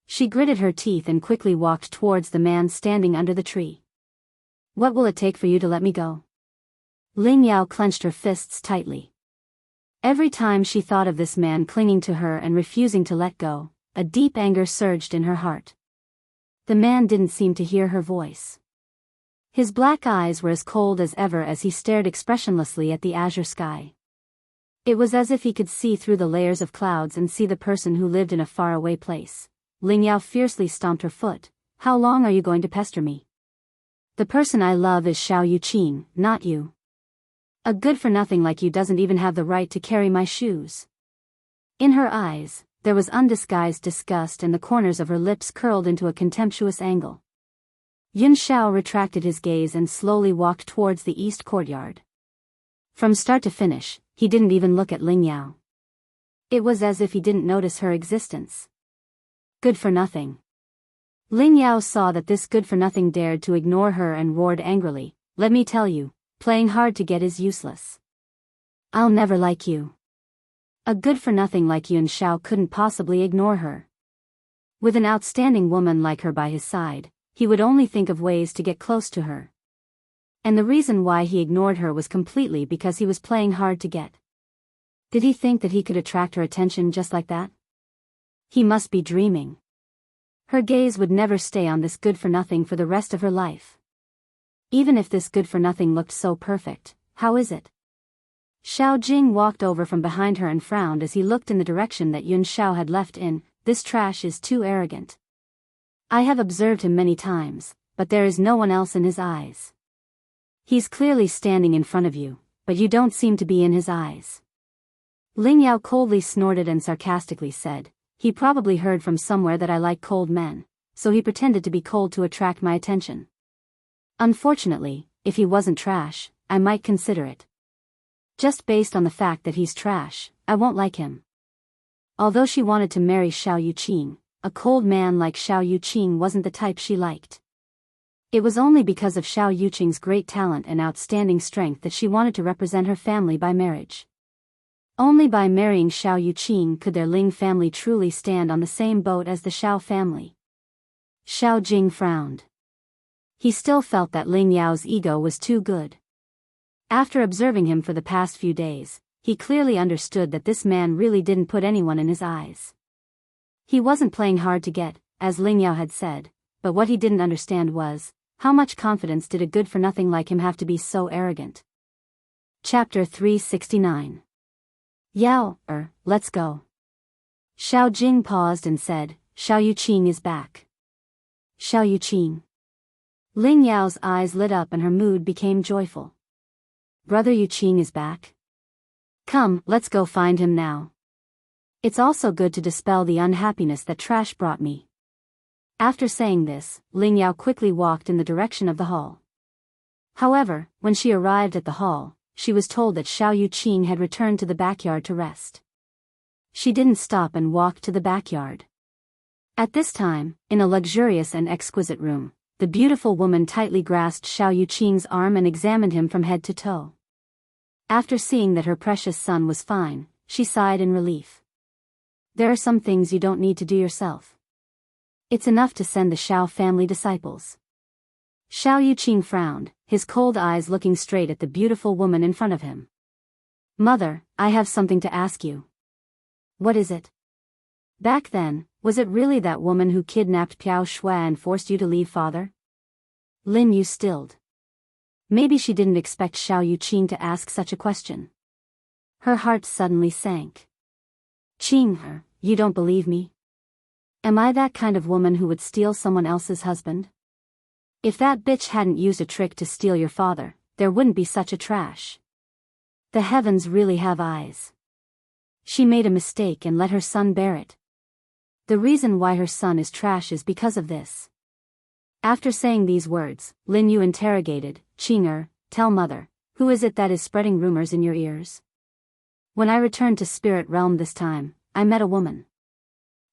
She gritted her teeth and quickly walked towards the man standing under the tree. What will it take for you to let me go? Ling Yao clenched her fists tightly. Every time she thought of this man clinging to her and refusing to let go, a deep anger surged in her heart. The man didn't seem to hear her voice. His black eyes were as cold as ever as he stared expressionlessly at the azure sky. It was as if he could see through the layers of clouds and see the person who lived in a faraway place. Ling Yao fiercely stomped her foot. How long are you going to pester me? The person I love is Xiao Yuqin, not you. A good-for-nothing like you doesn't even have the right to carry my shoes. In her eyes, there was undisguised disgust and the corners of her lips curled into a contemptuous angle. Yun Xiao retracted his gaze and slowly walked towards the east courtyard. From start to finish, he didn't even look at Ling Yao. It was as if he didn't notice her existence. Good-for-nothing. Ling Yao saw that this good-for-nothing dared to ignore her and roared angrily, let me tell you, playing hard to get is useless. I'll never like you. A good-for-nothing like Yun Xiao couldn't possibly ignore her. With an outstanding woman like her by his side, he would only think of ways to get close to her. And the reason why he ignored her was completely because he was playing hard to get. Did he think that he could attract her attention just like that? He must be dreaming. Her gaze would never stay on this good-for-nothing for the rest of her life. Even if this good-for-nothing looked so perfect, how is it? Xiao Jing walked over from behind her and frowned as he looked in the direction that Yun Xiao had left in. this trash is too arrogant. I have observed him many times, but there is no one else in his eyes. He's clearly standing in front of you, but you don't seem to be in his eyes. Ling Yao coldly snorted and sarcastically said, he probably heard from somewhere that I like cold men, so he pretended to be cold to attract my attention. Unfortunately, if he wasn't trash, I might consider it. Just based on the fact that he's trash, I won't like him. Although she wanted to marry Xiao Yuqing, a cold man like Xiao Yuqing wasn't the type she liked. It was only because of Xiao Yuqing's great talent and outstanding strength that she wanted to represent her family by marriage. Only by marrying Xiao Yuqing could their Ling family truly stand on the same boat as the Xiao family. Xiao Jing frowned. He still felt that Ling Yao's ego was too good. After observing him for the past few days, he clearly understood that this man really didn't put anyone in his eyes. He wasn't playing hard to get, as Ling Yao had said, but what he didn't understand was, how much confidence did a good-for-nothing like him have to be so arrogant? Chapter 369. Yao, let's go. Xiao Jing paused and said, Xiao Yuqing is back. Xiao Yuqing. Ling Yao's eyes lit up and her mood became joyful. Brother Yuqing is back? Come, let's go find him now. It's also good to dispel the unhappiness that trash brought me. After saying this, Ling Yao quickly walked in the direction of the hall. However, when she arrived at the hall, she was told that Xiao Yuqing had returned to the backyard to rest. She didn't stop and walk to the backyard. At this time, in a luxurious and exquisite room, the beautiful woman tightly grasped Xiao Yuqing's arm and examined him from head to toe. After seeing that her precious son was fine, she sighed in relief. There are some things you don't need to do yourself. It's enough to send the Xiao family disciples. Xiao Yuqing frowned, his cold eyes looking straight at the beautiful woman in front of him. Mother, I have something to ask you. What is it? Back then, was it really that woman who kidnapped Piao Shui and forced you to leave father? Lin Yu stilled. Maybe she didn't expect Xiao Yuqing to ask such a question. Her heart suddenly sank. Qing, you don't believe me? Am I that kind of woman who would steal someone else's husband? If that bitch hadn't used a trick to steal your father, there wouldn't be such a trash. The heavens really have eyes. She made a mistake and let her son bear it. The reason why her son is trash is because of this. After saying these words, Lin Yu interrogated, Qing, tell mother, who is it that is spreading rumors in your ears? When I returned to Spirit Realm this time, I met a woman.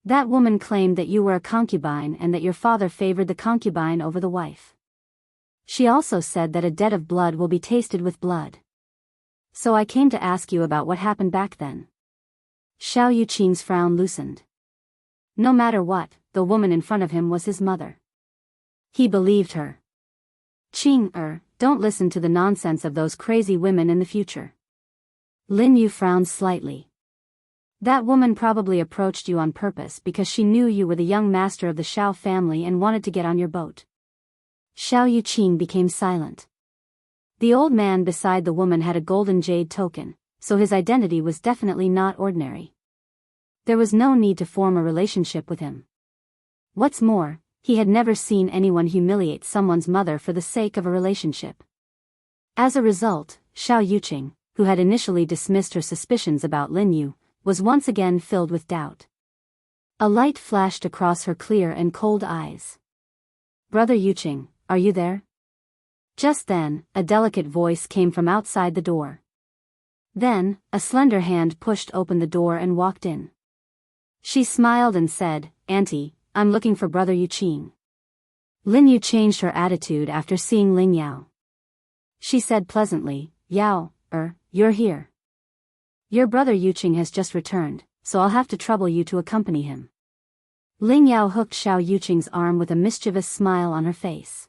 That woman claimed that you were a concubine and that your father favored the concubine over the wife. She also said that a debt of blood will be tasted with blood. So I came to ask you about what happened back then. Xiao Yuqing's frown loosened. No matter what, the woman in front of him was his mother. He believed her. Qing, don't listen to the nonsense of those crazy women in the future. Lin Yu frowned slightly. That woman probably approached you on purpose because she knew you were the young master of the Xiao family and wanted to get on your boat. Xiao Yuqing became silent. The old man beside the woman had a golden jade token, so his identity was definitely not ordinary. There was no need to form a relationship with him. What's more, he had never seen anyone humiliate someone's mother for the sake of a relationship. As a result, Xiao Yuqing, who had initially dismissed her suspicions about Lin Yu, was once again filled with doubt. A light flashed across her clear and cold eyes. Brother Yuqing, are you there? Just then, a delicate voice came from outside the door. Then, a slender hand pushed open the door and walked in. She smiled and said, Auntie, I'm looking for Brother Yuqing. Lin Yu changed her attitude after seeing Ling Yao. She said pleasantly, Yao, you're here. Your brother Yuqing has just returned, so I'll have to trouble you to accompany him. Ling Yao hooked Xiao Yuqing's arm with a mischievous smile on her face.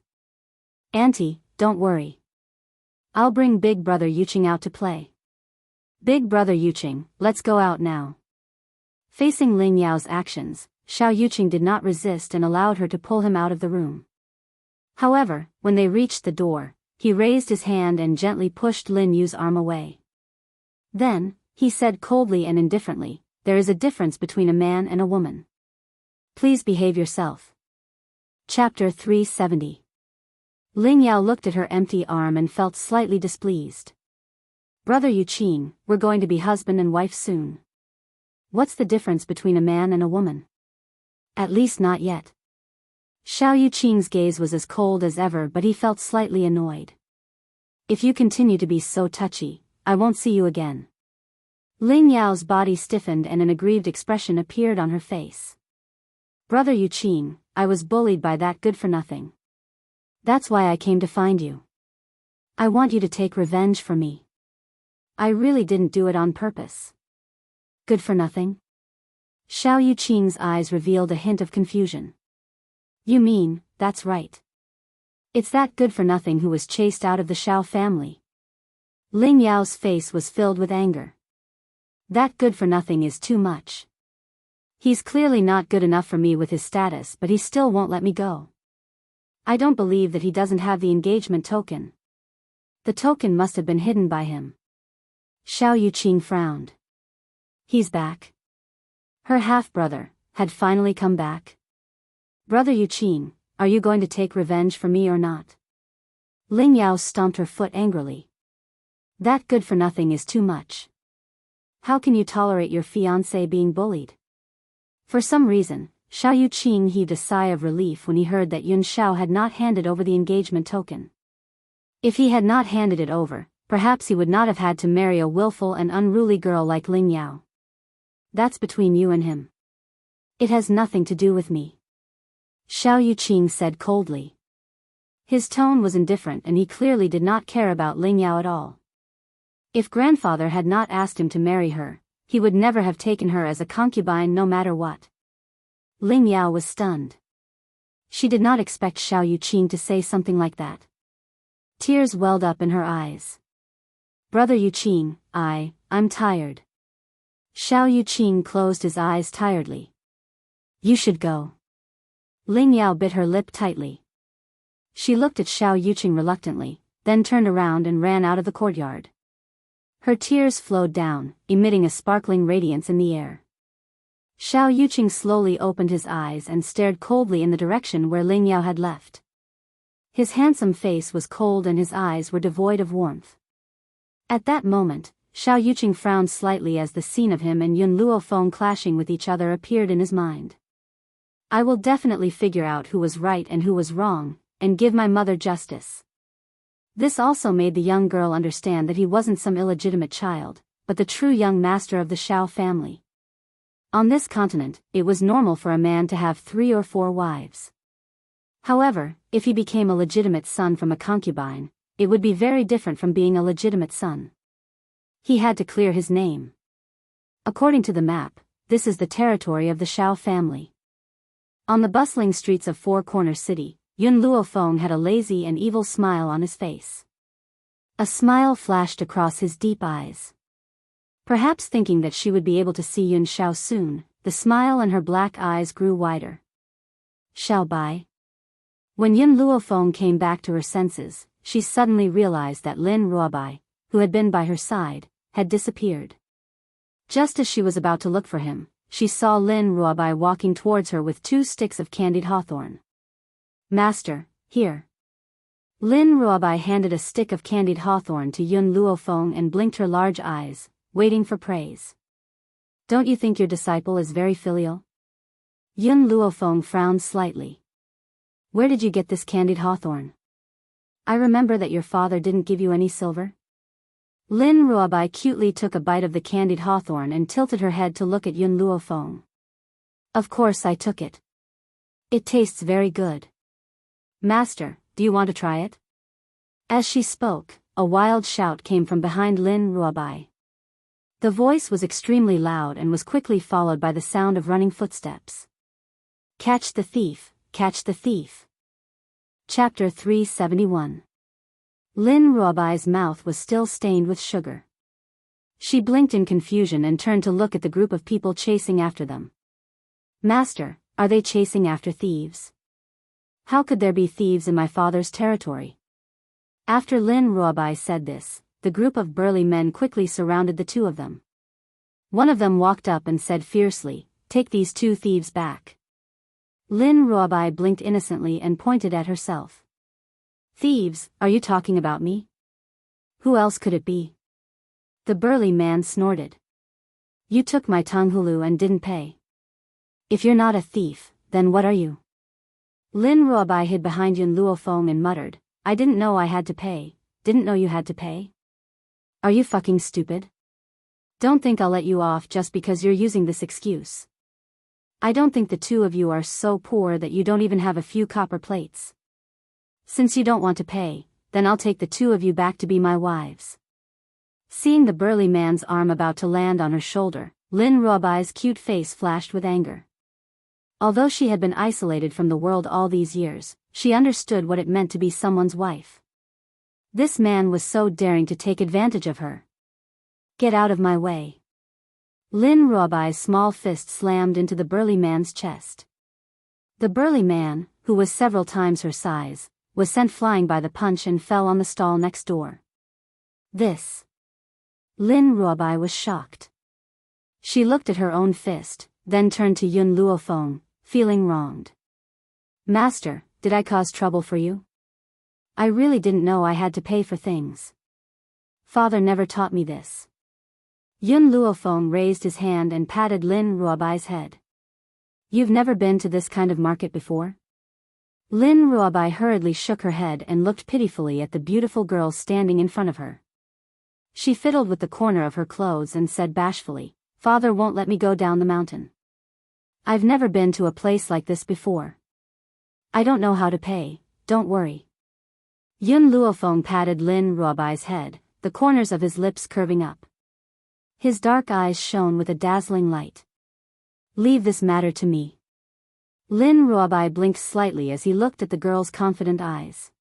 Auntie, don't worry. I'll bring Big Brother Yuqing out to play. Big Brother Yuqing, let's go out now. Facing Ling Yao's actions, Xiao Yuqing did not resist and allowed her to pull him out of the room. However, when they reached the door, he raised his hand and gently pushed Lin Yu's arm away. Then, he said coldly and indifferently, there is a difference between a man and a woman. Please behave yourself. Chapter 370. Ling Yao looked at her empty arm and felt slightly displeased. Brother Yuqing, we're going to be husband and wife soon. What's the difference between a man and a woman? At least not yet. Xiao Yuqing's gaze was as cold as ever, but he felt slightly annoyed. If you continue to be so touchy, I won't see you again. Ling Yao's body stiffened and an aggrieved expression appeared on her face. Brother Yuqing, I was bullied by that good-for-nothing. That's why I came to find you. I want you to take revenge for me. I really didn't do it on purpose. Good-for-nothing? Xiao Yuqing's eyes revealed a hint of confusion. You mean, that's right. It's that good-for-nothing who was chased out of the Xiao family. Ling Yao's face was filled with anger. That good-for-nothing is too much. He's clearly not good enough for me with his status, but he still won't let me go. I don't believe that he doesn't have the engagement token. The token must have been hidden by him. Xiao Yuqing frowned. He's back. Her half-brother had finally come back. Brother Yuqing, are you going to take revenge for me or not? Ling Yao stomped her foot angrily. That good-for-nothing is too much. How can you tolerate your fiancé being bullied? For some reason, Xiao Yuqing heaved a sigh of relief when he heard that Yun Xiao had not handed over the engagement token. If he had not handed it over, perhaps he would not have had to marry a willful and unruly girl like Ling Yao. That's between you and him. It has nothing to do with me. Xiao Yuqing said coldly. His tone was indifferent and he clearly did not care about Ling Yao at all. If grandfather had not asked him to marry her, he would never have taken her as a concubine no matter what. Ling Yao was stunned. She did not expect Xiao Yuqing to say something like that. Tears welled up in her eyes. Brother Yuqing, I'm tired. Xiao Yuqing closed his eyes tiredly. You should go. Ling Yao bit her lip tightly. She looked at Xiao Yuqing reluctantly, then turned around and ran out of the courtyard. Her tears flowed down, emitting a sparkling radiance in the air. Xiao Yuqing slowly opened his eyes and stared coldly in the direction where Ling Yao had left. His handsome face was cold and his eyes were devoid of warmth. At that moment, Xiao Yuqing frowned slightly as the scene of him and Yun Luofeng clashing with each other appeared in his mind. I will definitely figure out who was right and who was wrong, and give my mother justice. This also made the young girl understand that he wasn't some illegitimate child, but the true young master of the Xiao family. On this continent, it was normal for a man to have 3 or 4 wives. However, if he became a legitimate son from a concubine, it would be very different from being a legitimate son. He had to clear his name. According to the map, this is the territory of the Xiao family. On the bustling streets of Four Corner City, Yun Luofeng had a lazy and evil smile on his face. A smile flashed across his deep eyes. Perhaps thinking that she would be able to see Yun Xiao soon, the smile in her black eyes grew wider. Xiao Bai. When Yun Luofeng came back to her senses, she suddenly realized that Lin Ruobai, who had been by her side, had disappeared. Just as she was about to look for him, she saw Lin Ruobai walking towards her with 2 sticks of candied hawthorn. Master, here. Lin Ruobai handed a stick of candied hawthorn to Yun Luofeng and blinked her large eyes, waiting for praise. Don't you think your disciple is very filial? Yun Luofeng frowned slightly. Where did you get this candied hawthorn? I remember that your father didn't give you any silver. Lin Ruobai cutely took a bite of the candied hawthorn and tilted her head to look at Yun Luofeng. Of course I took it. It tastes very good. Master, do you want to try it? As she spoke, a wild shout came from behind Lin Ruobai. The voice was extremely loud and was quickly followed by the sound of running footsteps. Catch the thief, catch the thief. Chapter 371. Lin Ruobai's mouth was still stained with sugar. She blinked in confusion and turned to look at the group of people chasing after them. Master, are they chasing after thieves? How could there be thieves in my father's territory? After Lin Ruobai said this, the group of burly men quickly surrounded the 2 of them. One of them walked up and said fiercely, "Take these 2 thieves back." Lin Ruobai blinked innocently and pointed at herself. Thieves, are you talking about me? Who else could it be? The burly man snorted. You took my Tanghulu and didn't pay. If you're not a thief, then what are you? Lin Ruobai hid behind Yun Luofeng and muttered, I didn't know I had to pay, didn't know you had to pay? Are you fucking stupid? Don't think I'll let you off just because you're using this excuse. I don't think the two of you are so poor that you don't even have a few copper plates. Since you don't want to pay, then I'll take the two of you back to be my wives. Seeing the burly man's arm about to land on her shoulder, Lin Ruobai's cute face flashed with anger. Although she had been isolated from the world all these years, she understood what it meant to be someone's wife. This man was so daring to take advantage of her. Get out of my way. Lin Ruobai's small fist slammed into the burly man's chest. The burly man, who was several times her size, was sent flying by the punch and fell on the stall next door. This. Lin Ruobai was shocked. She looked at her own fist, then turned to Yun Luofeng, feeling wronged. Master, did I cause trouble for you? I really didn't know I had to pay for things. Father never taught me this. Yun Luofeng raised his hand and patted Lin Ruobai's head. You've never been to this kind of market before? Lin Ruobai hurriedly shook her head and looked pitifully at the beautiful girl standing in front of her. She fiddled with the corner of her clothes and said bashfully, Father won't let me go down the mountain. I've never been to a place like this before. I don't know how to pay, don't worry. Yun Luofeng patted Lin Ruobai's head, the corners of his lips curving up. His dark eyes shone with a dazzling light. Leave this matter to me. Lin Ruobai blinked slightly as he looked at the girl's confident eyes.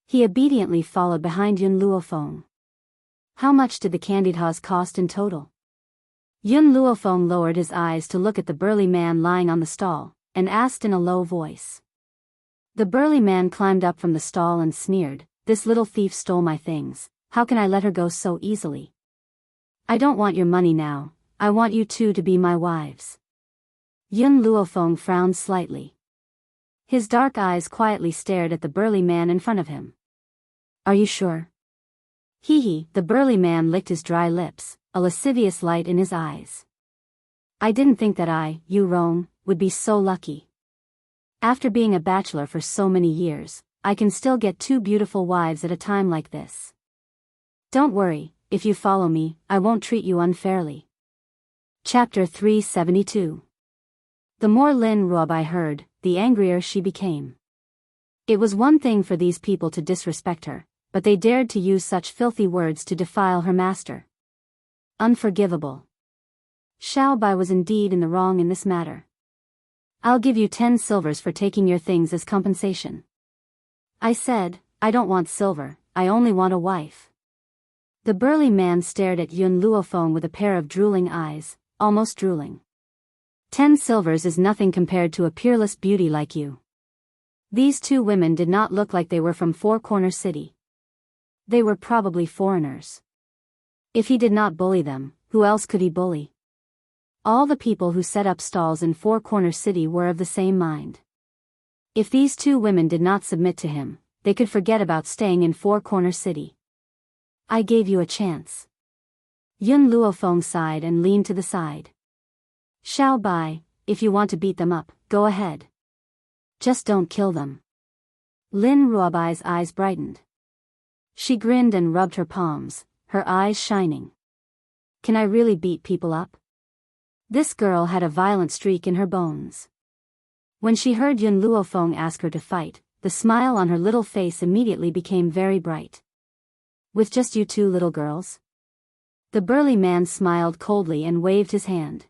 He obediently followed behind Yun Luofeng. How much did the candied haws cost in total? Yun Luofeng lowered his eyes to look at the burly man lying on the stall, and asked in a low voice. The burly man climbed up from the stall and sneered, This little thief stole my things, how can I let her go so easily? I don't want your money now, I want you two to be my wives. Yun Luofeng frowned slightly. His dark eyes quietly stared at the burly man in front of him. Are you sure? Hee, the burly man licked his dry lips, a lascivious light in his eyes. I didn't think that you Rong, would be so lucky. After being a bachelor for so many years, I can still get two beautiful wives at a time like this. Don't worry, if you follow me, I won't treat you unfairly. Chapter 372. The more Lin Ruobai heard, the angrier she became. It was one thing for these people to disrespect her, but they dared to use such filthy words to defile her master. Unforgivable. Xiao Bai was indeed in the wrong in this matter. I'll give you 10 silvers for taking your things as compensation. I said, I don't want silver, I only want a wife. The burly man stared at Yun Luofeng with a pair of drooling eyes, almost drooling. 10 silvers is nothing compared to a peerless beauty like you. These two women did not look like they were from Four Corner City. They were probably foreigners. If he did not bully them, who else could he bully? All the people who set up stalls in Four Corner City were of the same mind. If these two women did not submit to him, they could forget about staying in Four Corner City. I gave you a chance. Yun Luofeng sighed and leaned to the side. Xiao Bai, if you want to beat them up, go ahead. Just don't kill them. Lin Ruobai's eyes brightened. She grinned and rubbed her palms, her eyes shining. Can I really beat people up? This girl had a violent streak in her bones. When she heard Yun Luofeng ask her to fight, the smile on her little face immediately became very bright. With just you two little girls? The burly man smiled coldly and waved his hand.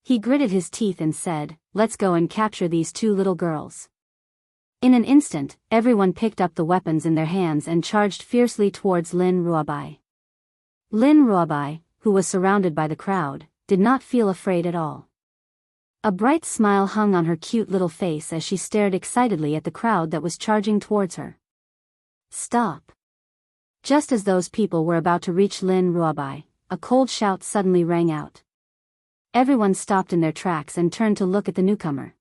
He gritted his teeth and said, Let's go and capture these two little girls. In an instant, everyone picked up the weapons in their hands and charged fiercely towards Lin Ruobai. Lin Ruobai, who was surrounded by the crowd, did not feel afraid at all. A bright smile hung on her cute little face as she stared excitedly at the crowd that was charging towards her. Stop! Just as those people were about to reach Lin Ruobai, a cold shout suddenly rang out. Everyone stopped in their tracks and turned to look at the newcomer.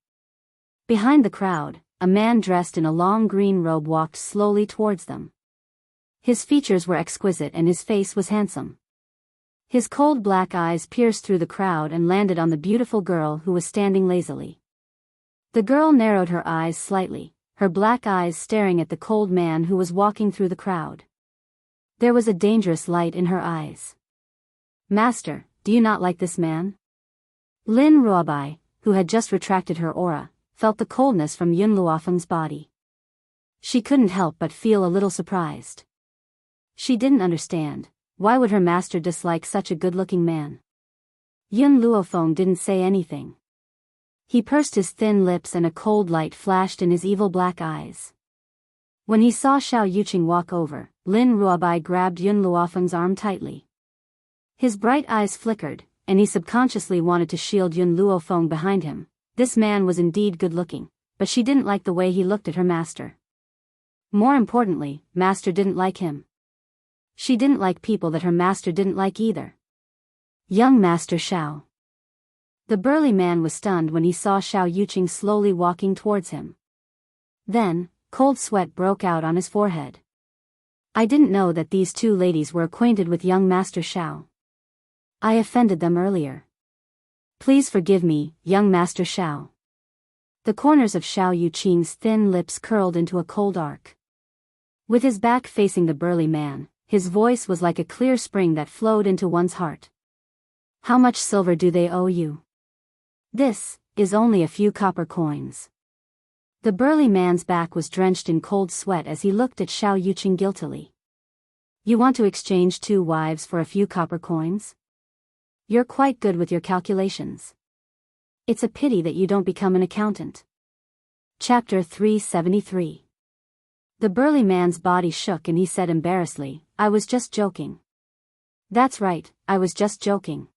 Behind the crowd, a man dressed in a long green robe walked slowly towards them. His features were exquisite and his face was handsome. His cold black eyes pierced through the crowd and landed on the beautiful girl who was standing lazily. The girl narrowed her eyes slightly, her black eyes staring at the cold man who was walking through the crowd. There was a dangerous light in her eyes. "Master, do you not like this man?" Lin Ruobai, who had just retracted her aura, felt the coldness from Yun Luofeng's body. She couldn't help but feel a little surprised. She didn't understand, why would her master dislike such a good-looking man? Yun Luofeng didn't say anything. He pursed his thin lips and a cold light flashed in his evil black eyes. When he saw Xiao Yuqing walk over, Lin Ruobai grabbed Yun Luofeng's arm tightly. His bright eyes flickered, and he subconsciously wanted to shield Yun Luofeng behind him. This man was indeed good-looking, but she didn't like the way he looked at her master. More importantly, master didn't like him. She didn't like people that her master didn't like either. Young Master Xiao. The burly man was stunned when he saw Xiao Yuqing slowly walking towards him. Then, cold sweat broke out on his forehead. I didn't know that these two ladies were acquainted with young Master Xiao. I offended them earlier. Please forgive me, young Master Xiao. The corners of Xiao Yuqing's thin lips curled into a cold arc. With his back facing the burly man, his voice was like a clear spring that flowed into one's heart. How much silver do they owe you? This is only a few copper coins. The burly man's back was drenched in cold sweat as he looked at Xiao Yuqing guiltily. You want to exchange 2 wives for a few copper coins? You're quite good with your calculations. It's a pity that you don't become an accountant. Chapter 373. The burly man's body shook and he said embarrassedly, I was just joking. That's right, I was just joking.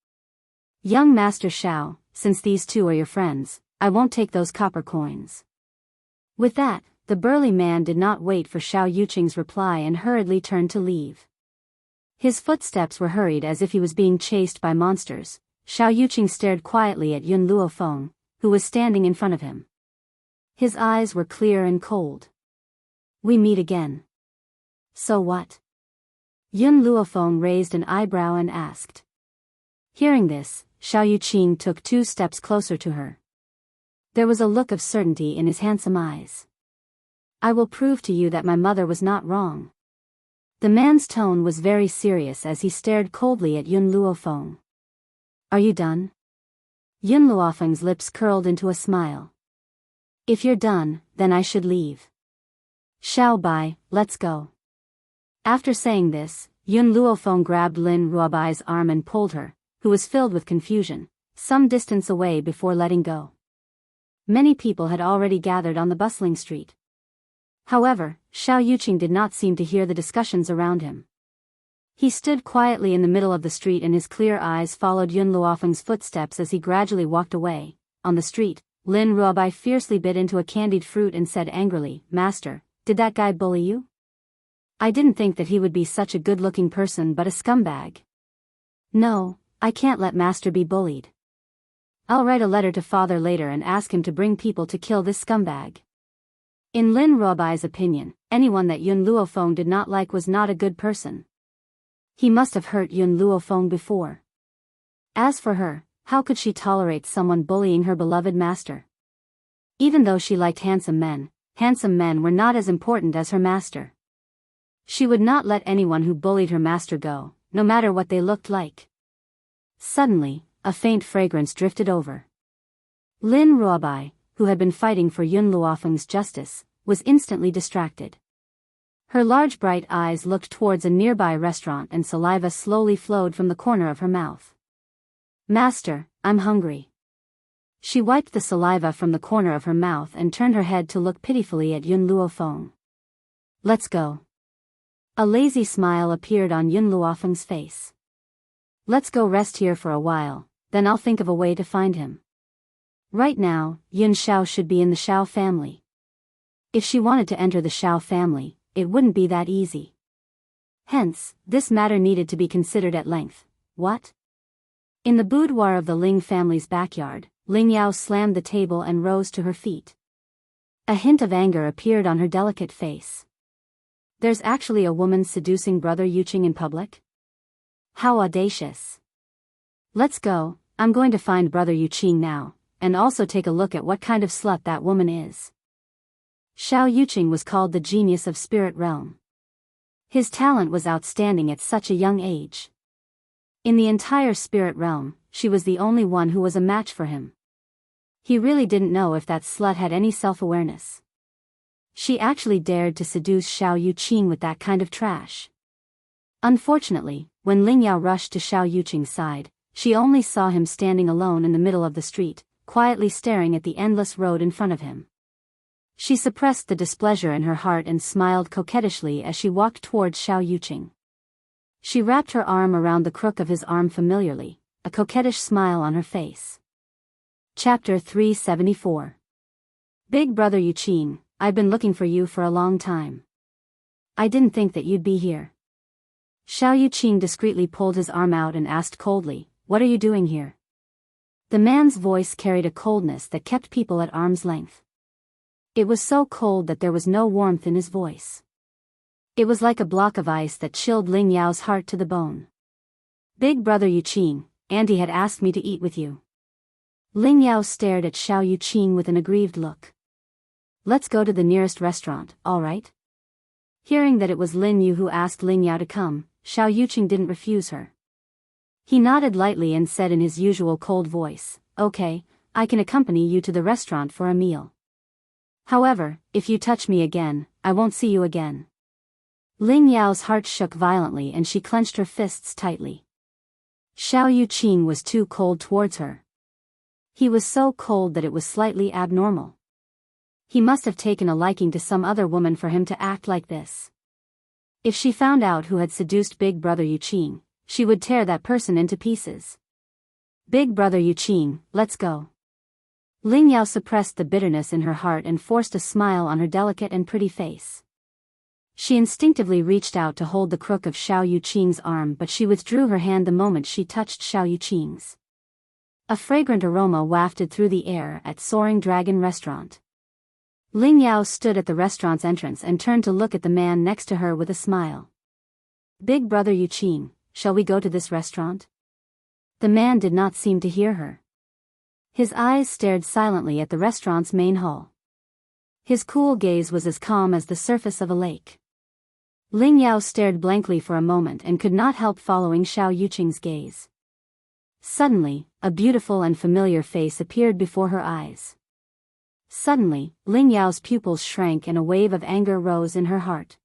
Young Master Xiao, since these two are your friends, I won't take those copper coins. With that, the burly man did not wait for Xiao Yuqing's reply and hurriedly turned to leave. His footsteps were hurried as if he was being chased by monsters. Xiao Yuqing stared quietly at Yun Luofeng, who was standing in front of him. His eyes were clear and cold. We meet again. So what? Yun Luofeng raised an eyebrow and asked. Hearing this, Xiao Yuqing took 2 steps closer to her. There was a look of certainty in his handsome eyes. I will prove to you that my mother was not wrong. The man's tone was very serious as he stared coldly at Yun Luofeng. Are you done? Yun Luofeng's lips curled into a smile. If you're done, then I should leave. Xiao Bai, let's go. After saying this, Yun Luofeng grabbed Lin Ruobai's arm and pulled her, who was filled with confusion, some distance away before letting go. Many people had already gathered on the bustling street. However, Xiao Yuqing did not seem to hear the discussions around him. He stood quietly in the middle of the street and his clear eyes followed Yun Luofeng's footsteps as he gradually walked away. On the street, Lin Ruobai fiercely bit into a candied fruit and said angrily, Master, did that guy bully you? I didn't think that he would be such a good-looking person but a scumbag. No, I can't let Master be bullied. I'll write a letter to father later and ask him to bring people to kill this scumbag. In Lin Ruobai's opinion, anyone that Yun Luofeng did not like was not a good person. He must have hurt Yun Luofeng before. As for her, how could she tolerate someone bullying her beloved master? Even though she liked handsome men were not as important as her master. She would not let anyone who bullied her master go, no matter what they looked like. Suddenly, a faint fragrance drifted over. Lin Ruobai, who had been fighting for Yun Luofeng's justice, was instantly distracted. Her large bright eyes looked towards a nearby restaurant and saliva slowly flowed from the corner of her mouth. Master, I'm hungry. She wiped the saliva from the corner of her mouth and turned her head to look pitifully at Yun Luofeng. Let's go. A lazy smile appeared on Yun Luofeng's face. Let's go rest here for a while, then I'll think of a way to find him. Right now, Yun Xiao should be in the Xiao family. If she wanted to enter the Xiao family, it wouldn't be that easy. Hence, this matter needed to be considered at length. What? In the boudoir of the Ling family's backyard, Ling Yao slammed the table and rose to her feet. A hint of anger appeared on her delicate face. There's actually a woman seducing Brother Yuqing in public? How audacious. Let's go, I'm going to find Brother Yuqing now, and also take a look at what kind of slut that woman is. Xiao Yuqing was called the genius of spirit realm. His talent was outstanding at such a young age. In the entire spirit realm, she was the only one who was a match for him. He really didn't know if that slut had any self-awareness. She actually dared to seduce Xiao Yuqing with that kind of trash. Unfortunately, when Ling Yao rushed to Xiao Yuqing's side, she only saw him standing alone in the middle of the street, quietly staring at the endless road in front of him. She suppressed the displeasure in her heart and smiled coquettishly as she walked towards Xiao Yuqing. She wrapped her arm around the crook of his arm familiarly, a coquettish smile on her face. Chapter 374. Big Brother Yuqing, I've been looking for you for a long time. I didn't think that you'd be here. Xiao Yuqing discreetly pulled his arm out and asked coldly, "What are you doing here?" The man's voice carried a coldness that kept people at arm's length. It was so cold that there was no warmth in his voice. It was like a block of ice that chilled Ling Yao's heart to the bone. Big Brother Yuqing, Auntie had asked me to eat with you. Ling Yao stared at Xiao Yuqing with an aggrieved look. Let's go to the nearest restaurant, all right? Hearing that it was Lin Yu who asked Ling Yao to come, Xiao Yuqing didn't refuse her. He nodded lightly and said in his usual cold voice, "Okay, I can accompany you to the restaurant for a meal. However, if you touch me again, I won't see you again." Ling Yao's heart shook violently and she clenched her fists tightly. Xiao Yuqing was too cold towards her. He was so cold that it was slightly abnormal. He must have taken a liking to some other woman for him to act like this. If she found out who had seduced Big Brother Yuqing, she would tear that person into pieces. Big Brother Yuqing, let's go. Ling Yao suppressed the bitterness in her heart and forced a smile on her delicate and pretty face. She instinctively reached out to hold the crook of Xiao Yuqing's arm, but she withdrew her hand the moment she touched Xiao Yuqing's. A fragrant aroma wafted through the air at Soaring Dragon Restaurant. Ling Yao stood at the restaurant's entrance and turned to look at the man next to her with a smile. Big Brother Yuqing, shall we go to this restaurant? The man did not seem to hear her. His eyes stared silently at the restaurant's main hall. His cool gaze was as calm as the surface of a lake. Ling Yao stared blankly for a moment and could not help following Xiao Yuqing's gaze. Suddenly, a beautiful and familiar face appeared before her eyes. Suddenly, Ling Yao's pupils shrank and a wave of anger rose in her heart.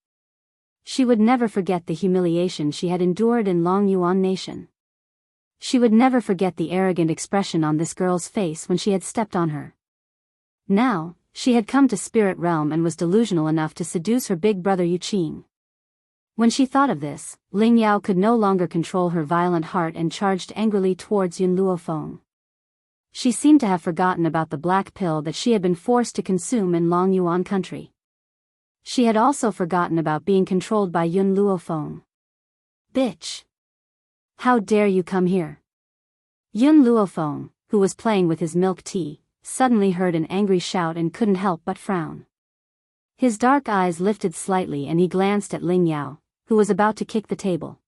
She would never forget the humiliation she had endured in Long Yuan Nation. She would never forget the arrogant expression on this girl's face when she had stepped on her. Now, she had come to Spirit Realm and was delusional enough to seduce her big brother Yuqing. When she thought of this, Ling Yao could no longer control her violent heart and charged angrily towards Yun Luofeng. She seemed to have forgotten about the black pill that she had been forced to consume in Long Yuan country. She had also forgotten about being controlled by Yun Luofeng. Bitch! How dare you come here? Yun Luofeng, who was playing with his milk tea, suddenly heard an angry shout and couldn't help but frown. His dark eyes lifted slightly and he glanced at Ling Yao, who was about to kick the table.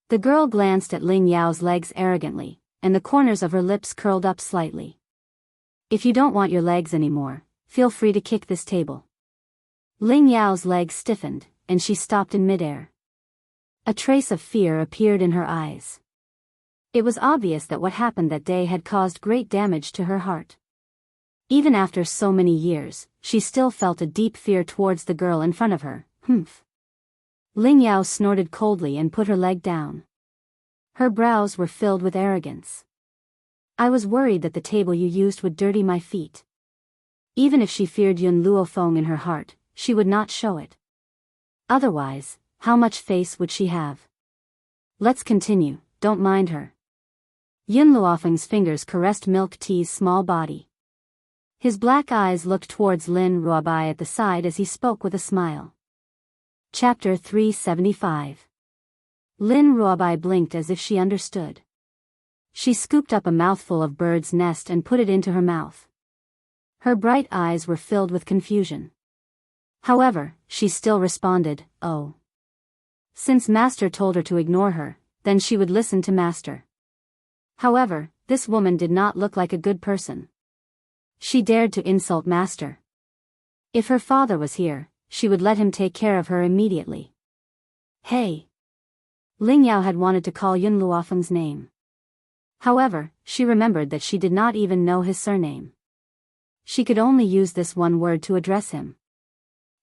The girl glanced at Ling Yao's legs arrogantly, and the corners of her lips curled up slightly. If you don't want your legs anymore, feel free to kick this table. Ling Yao's legs stiffened, and she stopped in midair. A trace of fear appeared in her eyes. It was obvious that what happened that day had caused great damage to her heart. Even after so many years, she still felt a deep fear towards the girl in front of her. Humph. Ling Yao snorted coldly and put her leg down. Her brows were filled with arrogance. I was worried that the table you used would dirty my feet. Even if she feared Yun Luofeng in her heart, she would not show it. Otherwise, how much face would she have? Let's continue, don't mind her. Yun Luofeng's fingers caressed Milk Tea's small body. His black eyes looked towards Lin Ruobai at the side as he spoke with a smile. Chapter 375. Lin Ruobai blinked as if she understood. She scooped up a mouthful of bird's nest and put it into her mouth. Her bright eyes were filled with confusion. However, she still responded, "Oh." Since Master told her to ignore her, then she would listen to Master. However, this woman did not look like a good person. She dared to insult Master. If her father was here, she would let him take care of her immediately. Hey! Ling Yao had wanted to call Yun Luofeng's name. However, she remembered that she did not even know his surname. She could only use this one word to address him.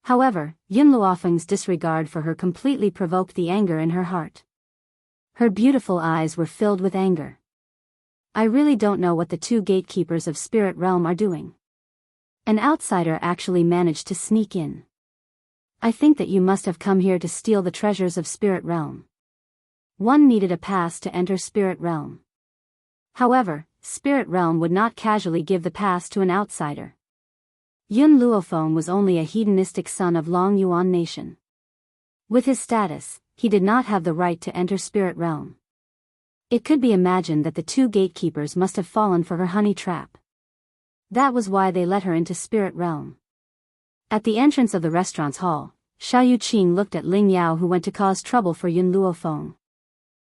However, Yun Luofeng's disregard for her completely provoked the anger in her heart. Her beautiful eyes were filled with anger. I really don't know what the two gatekeepers of Spirit Realm are doing. An outsider actually managed to sneak in. I think that you must have come here to steal the treasures of Spirit Realm. One needed a pass to enter Spirit Realm. However, Spirit Realm would not casually give the pass to an outsider. Yun Luofeng was only a hedonistic son of Long Yuan nation. With his status, he did not have the right to enter Spirit Realm. It could be imagined that the two gatekeepers must have fallen for her honey trap. That was why they let her into Spirit Realm. At the entrance of the restaurant's hall, Xiao Yuqing looked at Ling Yao, who went to cause trouble for Yun Luofeng.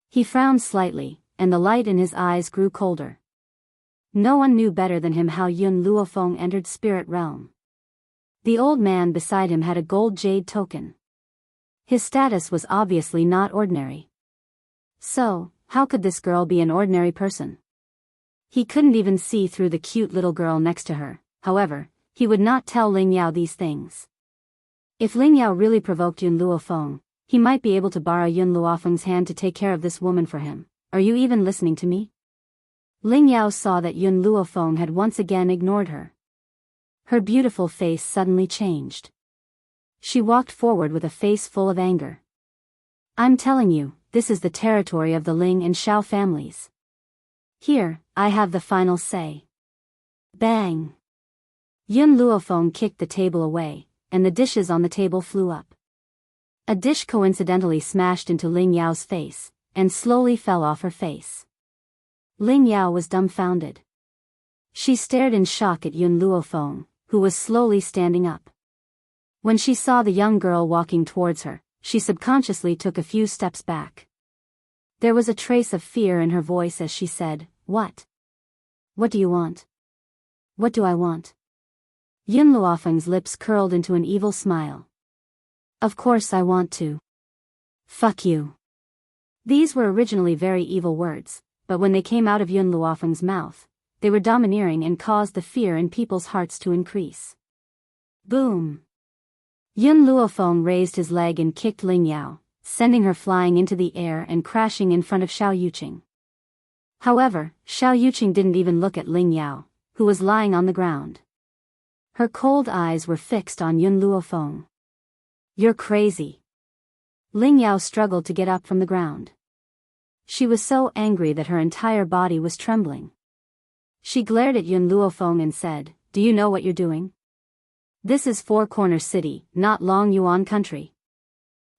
He frowned slightly, and the light in his eyes grew colder. No one knew better than him how Yun Luofeng entered Spirit Realm. The old man beside him had a gold jade token. His status was obviously not ordinary. So, how could this girl be an ordinary person? He couldn't even see through the cute little girl next to her. However, he would not tell Ling Yao these things. If Ling Yao really provoked Yun Luofeng, he might be able to borrow Yun Luofeng's hand to take care of this woman for him. Are you even listening to me? Ling Yao saw that Yun Luofeng had once again ignored her. Her beautiful face suddenly changed. She walked forward with a face full of anger. I'm telling you, this is the territory of the Ling and Xiao families. Here, I have the final say. Bang! Yun Luofeng kicked the table away, and the dishes on the table flew up. A dish coincidentally smashed into Ling Yao's face, and slowly fell off her face. Ling Yao was dumbfounded. She stared in shock at Yun Luofeng, who was slowly standing up. When she saw the young girl walking towards her, she subconsciously took a few steps back. There was a trace of fear in her voice as she said, "What? What do you want?" "What do I want?" Yun Luofeng's lips curled into an evil smile. "Of course I want to. Fuck you." These were originally very evil words, but when they came out of Yun Luofeng's mouth, they were domineering and caused the fear in people's hearts to increase. Boom! Yun Luofeng raised his leg and kicked Ling Yao, sending her flying into the air and crashing in front of Xiao Yuqing. However, Xiao Yuqing didn't even look at Ling Yao, who was lying on the ground. Her cold eyes were fixed on Yun Luofeng. "You're crazy." Ling Yao struggled to get up from the ground. She was so angry that her entire body was trembling. She glared at Yun Luofeng and said, "Do you know what you're doing? This is Four Corner City, not Long Yuan country."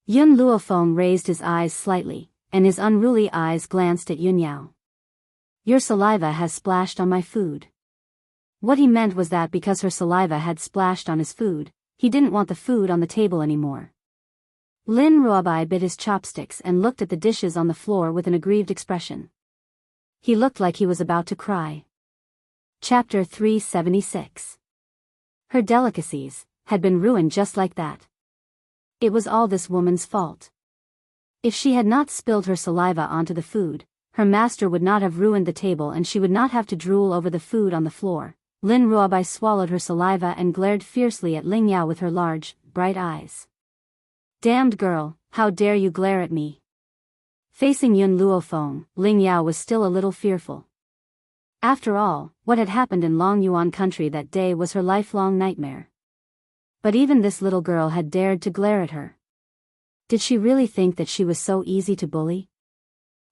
Yun Luofeng raised his eyes slightly, and his unruly eyes glanced at Yun Yao. "Your saliva has splashed on my food." What he meant was that because her saliva had splashed on his food, he didn't want the food on the table anymore. Lin Ruobai bit his chopsticks and looked at the dishes on the floor with an aggrieved expression. He looked like he was about to cry. Chapter 376. Her delicacies had been ruined just like that. It was all this woman's fault. If she had not spilled her saliva onto the food, her master would not have ruined the table and she would not have to drool over the food on the floor. Lin Ruobai swallowed her saliva and glared fiercely at Ling Yao with her large, bright eyes. "Damned girl, how dare you glare at me?" Facing Yun Luofeng, Ling Yao was still a little fearful. After all, what had happened in Long Yuan country that day was her lifelong nightmare. But even this little girl had dared to glare at her. Did she really think that she was so easy to bully?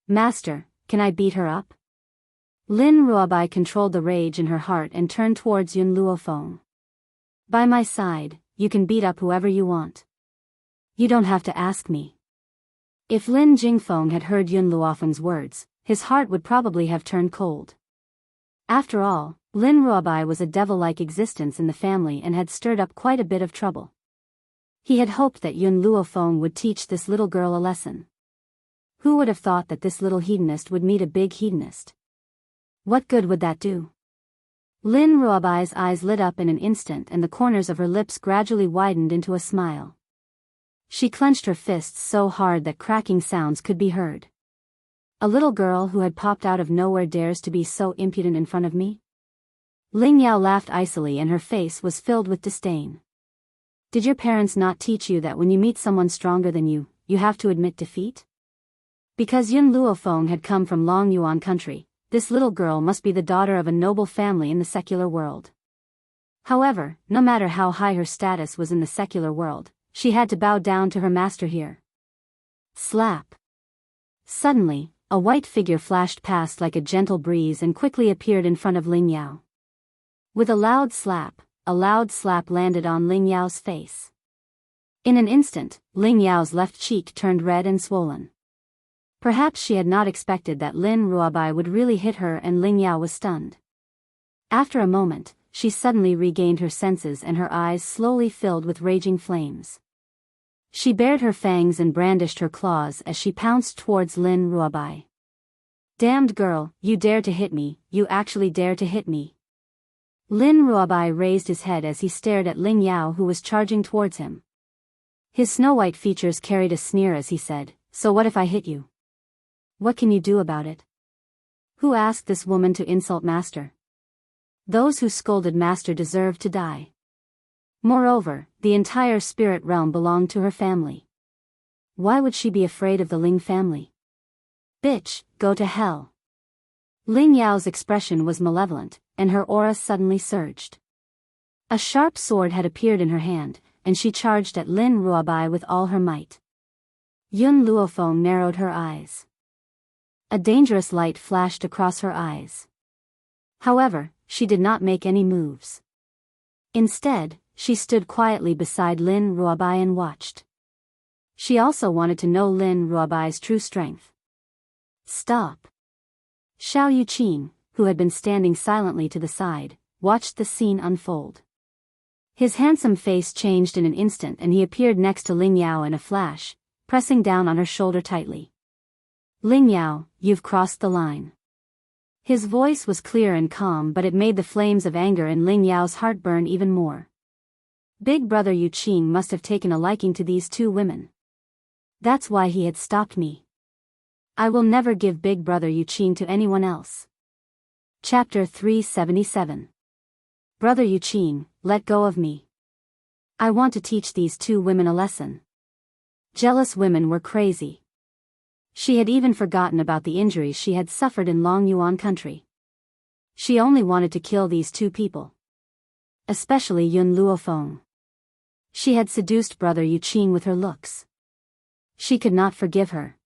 "Master, can I beat her up?" Lin Ruobai controlled the rage in her heart and turned towards Yun Luofeng. "By my side, you can beat up whoever you want. You don't have to ask me." If Lin Jingfeng had heard Yun Luofeng's words, his heart would probably have turned cold. After all, Lin Ruobai was a devil-like existence in the family and had stirred up quite a bit of trouble. He had hoped that Yun Luofeng would teach this little girl a lesson. Who would have thought that this little hedonist would meet a big hedonist? What good would that do? Lin Ruobai's eyes lit up in an instant and the corners of her lips gradually widened into a smile. She clenched her fists so hard that cracking sounds could be heard. A little girl who had popped out of nowhere dares to be so impudent in front of me? Ling Yao laughed icily and her face was filled with disdain. Did your parents not teach you that when you meet someone stronger than you, you have to admit defeat? Because Yun Luofeng had come from Long Yuan country, this little girl must be the daughter of a noble family in the secular world. However, no matter how high her status was in the secular world, she had to bow down to her master here. Slap. Suddenly, a white figure flashed past like a gentle breeze and quickly appeared in front of Ling Yao. With a loud slap landed on Ling Yao's face. In an instant, Ling Yao's left cheek turned red and swollen. Perhaps she had not expected that Lin Ruobai would really hit her and Ling Yao was stunned. After a moment, she suddenly regained her senses and her eyes slowly filled with raging flames. She bared her fangs and brandished her claws as she pounced towards Lin Ruobai. Damned girl, you dare to hit me, you actually dare to hit me. Lin Ruobai raised his head as he stared at Ling Yao who was charging towards him. His snow-white features carried a sneer as he said, "So what if I hit you? What can you do about it? Who asked this woman to insult master? Those who scolded master deserve to die. Moreover, the entire spirit realm belonged to her family. Why would she be afraid of the Ling family? Bitch, go to hell." Ling Yao's expression was malevolent, and her aura suddenly surged. A sharp sword had appeared in her hand, and she charged at Lin Ruobai with all her might. Yun Luofeng narrowed her eyes. A dangerous light flashed across her eyes. However, she did not make any moves. Instead, she stood quietly beside Lin Ruobai and watched. She also wanted to know Lin Ruobai's true strength. Stop. Xiao Yuqing, who had been standing silently to the side, watched the scene unfold. His handsome face changed in an instant and he appeared next to Ling Yao in a flash, pressing down on her shoulder tightly. "Ling Yao, you've crossed the line." His voice was clear and calm, but it made the flames of anger in Ling Yao's heart burn even more. Big brother Yuqing must have taken a liking to these two women. That's why he had stopped me. I will never give big brother Yuqing to anyone else. Chapter 377. Brother Yuqing, let go of me. I want to teach these two women a lesson. Jealous women were crazy. She had even forgotten about the injuries she had suffered in Long Yuan country. She only wanted to kill these two people. Especially Yun Luofeng. She had seduced brother Yuqing with her looks. She could not forgive her.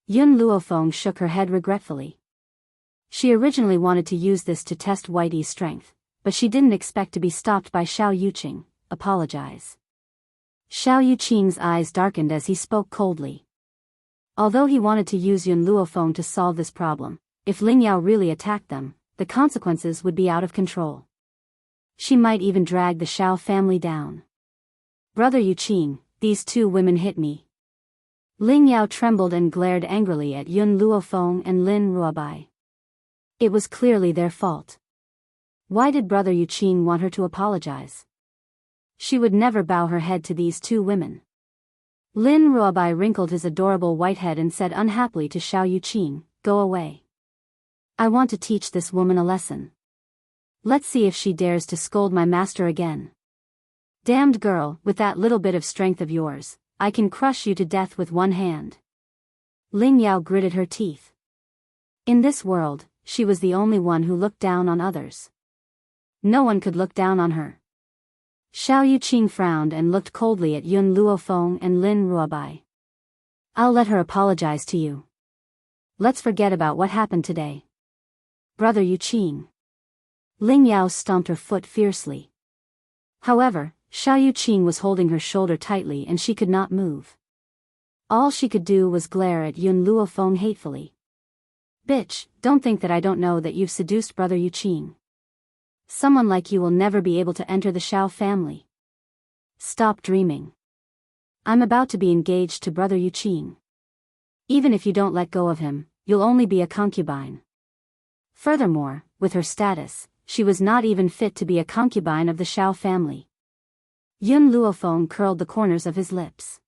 Yun Luofeng shook her head regretfully. She originally wanted to use this to test Whitey's strength, but she didn't expect to be stopped by Xiao Yuqing. Apologize. Xiao Yuqing's eyes darkened as he spoke coldly. Although he wanted to use Yun Luofeng to solve this problem, if Ling Yao really attacked them, the consequences would be out of control. She might even drag the Xiao family down. Brother Yuqing, these two women hit me. Ling Yao trembled and glared angrily at Yun Luofeng and Lin Ruobai. It was clearly their fault. Why did brother Yuqing want her to apologize? She would never bow her head to these two women. Lin Ruobai wrinkled his adorable white head and said unhappily to Xiao Yuqing, "Go away. I want to teach this woman a lesson. Let's see if she dares to scold my master again. Damned girl, with that little bit of strength of yours, I can crush you to death with one hand." Ling Yao gritted her teeth. In this world, she was the only one who looked down on others. No one could look down on her. Xiao Yuqing frowned and looked coldly at Yun Luofeng and Lin Ruobai. "I'll let her apologize to you. Let's forget about what happened today. Brother Yuqing." Ling Yao stomped her foot fiercely. However, Xiao Yuqing was holding her shoulder tightly and she could not move. All she could do was glare at Yun Luofeng hatefully. "Bitch, don't think that I don't know that you've seduced brother Yuqing. Someone like you will never be able to enter the Xiao family. Stop dreaming. I'm about to be engaged to brother Yuqing. Even if you don't let go of him, you'll only be a concubine. Furthermore, with her status, she was not even fit to be a concubine of the Xiao family. Yun Luofeng curled the corners of his lips.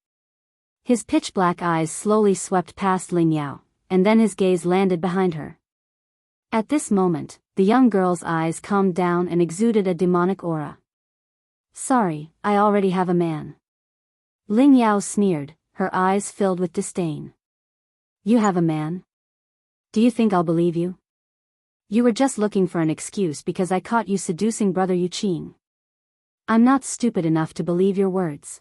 His pitch-black eyes slowly swept past Ling Yao, and then his gaze landed behind her. At this moment, the young girl's eyes calmed down and exuded a demonic aura. Sorry, I already have a man. Ling Yao sneered, her eyes filled with disdain. You have a man? Do you think I'll believe you? You were just looking for an excuse because I caught you seducing brother Yuqing. I'm not stupid enough to believe your words.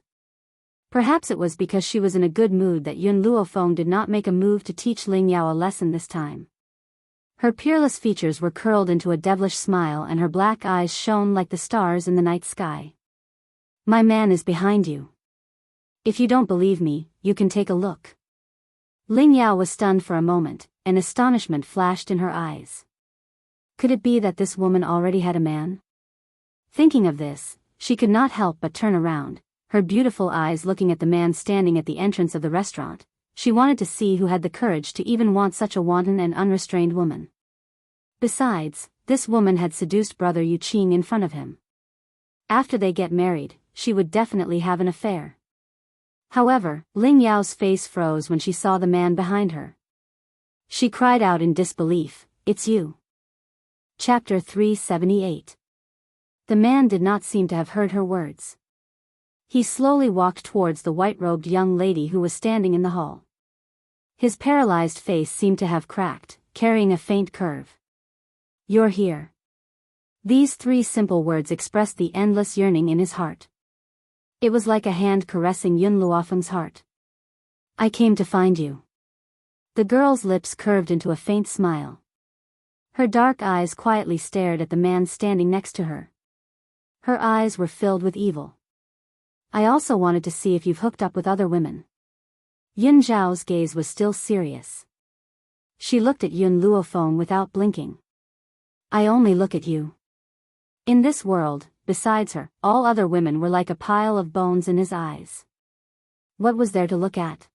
Perhaps it was because she was in a good mood that Yun Luofeng did not make a move to teach Ling Yao a lesson this time. Her peerless features were curled into a devilish smile and her black eyes shone like the stars in the night sky. My man is behind you. If you don't believe me, you can take a look. Ling Yao was stunned for a moment, and astonishment flashed in her eyes. Could it be that this woman already had a man? Thinking of this, she could not help but turn around, her beautiful eyes looking at the man standing at the entrance of the restaurant. She wanted to see who had the courage to even want such a wanton and unrestrained woman. Besides, this woman had seduced brother Yuqing in front of him. After they get married, she would definitely have an affair. However, Ling Yao's face froze when she saw the man behind her. She cried out in disbelief, "It's you." Chapter 378. The man did not seem to have heard her words. He slowly walked towards the white-robed young lady who was standing in the hall. His paralyzed face seemed to have cracked, carrying a faint curve. You're here. These three simple words expressed the endless yearning in his heart. It was like a hand caressing Yun Luofeng's heart. I came to find you. The girl's lips curved into a faint smile. Her dark eyes quietly stared at the man standing next to her. Her eyes were filled with evil. I also wanted to see if you've hooked up with other women. Yun Zhao's gaze was still serious. She looked at Yun Luofeng without blinking. I only look at you. In this world, besides her, all other women were like a pile of bones in his eyes. What was there to look at?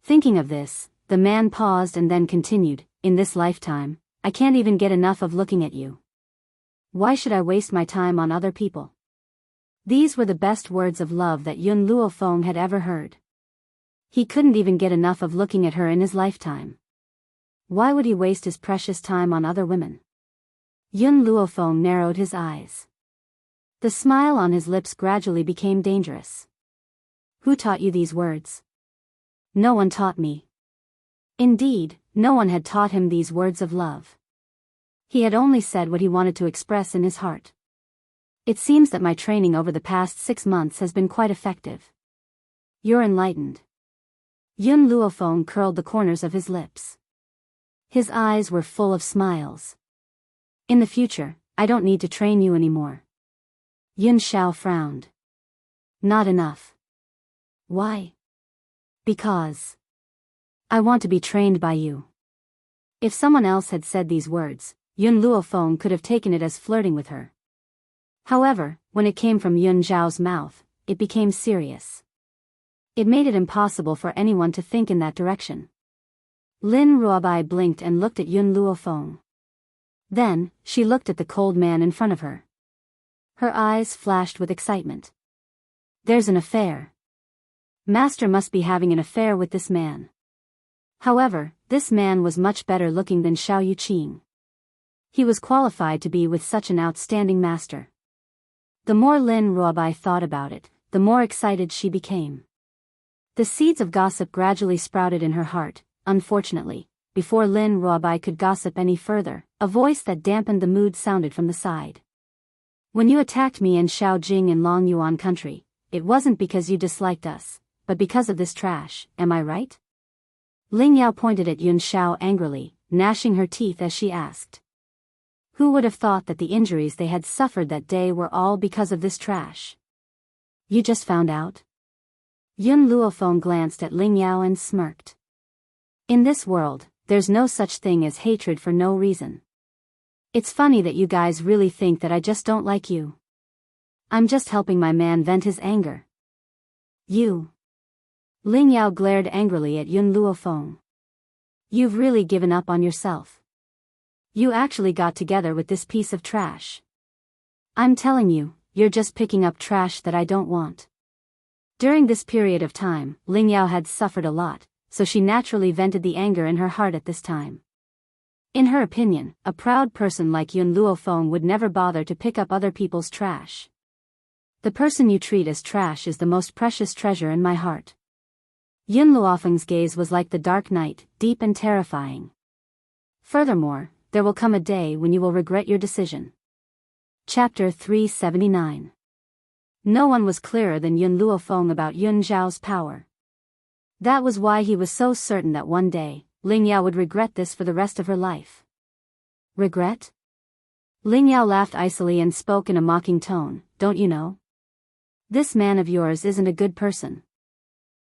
Thinking of this, the man paused and then continued, in this lifetime, I can't even get enough of looking at you. Why should I waste my time on other people? These were the best words of love that Yun Luofeng had ever heard. He couldn't even get enough of looking at her in his lifetime. Why would he waste his precious time on other women? Yun Luofeng narrowed his eyes. The smile on his lips gradually became dangerous. Who taught you these words? No one taught me. Indeed, no one had taught him these words of love. He had only said what he wanted to express in his heart. It seems that my training over the past 6 months has been quite effective. You're enlightened. Yun Luofeng curled the corners of his lips. His eyes were full of smiles. In the future, I don't need to train you anymore. Yun Xiao frowned. Not enough. Why? Because I want to be trained by you. If someone else had said these words, Yun Luofeng could have taken it as flirting with her. However, when it came from Yun Zhao's mouth, it became serious. It made it impossible for anyone to think in that direction. Lin Ruobai blinked and looked at Yun Luofeng. Then, she looked at the cold man in front of her. Her eyes flashed with excitement. There's an affair. Master must be having an affair with this man. However, this man was much better looking than Xiao Yuqing. He was qualified to be with such an outstanding master. The more Lin Ruobai thought about it, the more excited she became. The seeds of gossip gradually sprouted in her heart. Unfortunately, before Lin Ruobai could gossip any further, a voice that dampened the mood sounded from the side. When you attacked me and Xiao Jing in Long Yuan country, it wasn't because you disliked us, but because of this trash, am I right? Ling Yao pointed at Yun Xiao angrily, gnashing her teeth as she asked. Who would have thought that the injuries they had suffered that day were all because of this trash? You just found out? Yun Luofeng glanced at Ling Yao and smirked. In this world, there's no such thing as hatred for no reason. It's funny that you guys really think that I just don't like you. I'm just helping my man vent his anger. You. Ling Yao glared angrily at Yun Luofeng. You've really given up on yourself. You actually got together with this piece of trash. I'm telling you, you're just picking up trash that I don't want. During this period of time, Ling Yao had suffered a lot, so she naturally vented the anger in her heart at this time. In her opinion, a proud person like Yun Luofeng would never bother to pick up other people's trash. The person you treat as trash is the most precious treasure in my heart. Yun Luofeng's gaze was like the dark night, deep and terrifying. Furthermore, there will come a day when you will regret your decision. Chapter 379. No one was clearer than Yun Luofeng about Yun Zhao's power. That was why he was so certain that one day, Ling Yao would regret this for the rest of her life. Regret? Ling Yao laughed icily and spoke in a mocking tone, don't you know? This man of yours isn't a good person.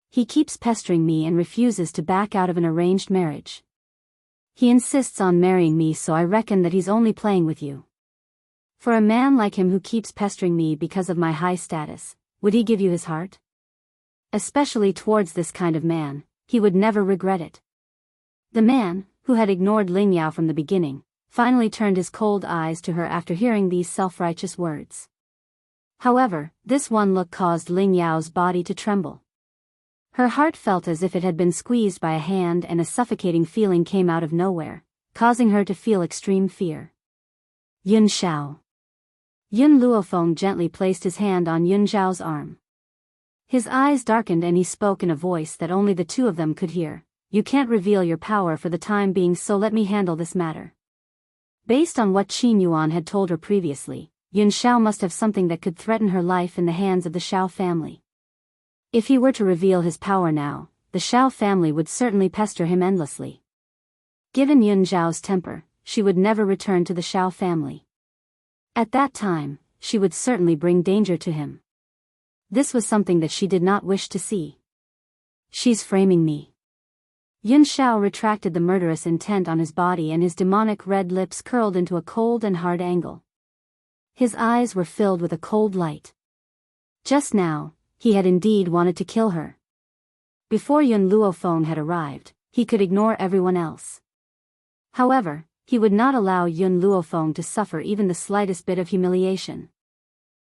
He keeps pestering me and refuses to back out of an arranged marriage. He insists on marrying me, so I reckon that he's only playing with you. For a man like him who keeps pestering me because of my high status, would he give you his heart? Especially towards this kind of man, he would never regret it. The man, who had ignored Ling Yao from the beginning, finally turned his cold eyes to her after hearing these self-righteous words. However, this one look caused Ling Yao's body to tremble. Her heart felt as if it had been squeezed by a hand, and a suffocating feeling came out of nowhere, causing her to feel extreme fear. Yun Xiao. Yun Luofeng gently placed his hand on Yun Zhao's arm. His eyes darkened and he spoke in a voice that only the two of them could hear. You can't reveal your power for the time being, so let me handle this matter. Based on what Qin Yuan had told her previously, Yun Xiao must have something that could threaten her life in the hands of the Xiao family. If he were to reveal his power now, the Xiao family would certainly pester him endlessly. Given Yun Zhao's temper, she would never return to the Xiao family. At that time, she would certainly bring danger to him. This was something that she did not wish to see. She's framing me. Yun Xiao retracted the murderous intent on his body, and his demonic red lips curled into a cold and hard angle. His eyes were filled with a cold light. Just now, he had indeed wanted to kill her. Before Yun Luofeng had arrived, he could ignore everyone else. However, he would not allow Yun Luofeng to suffer even the slightest bit of humiliation.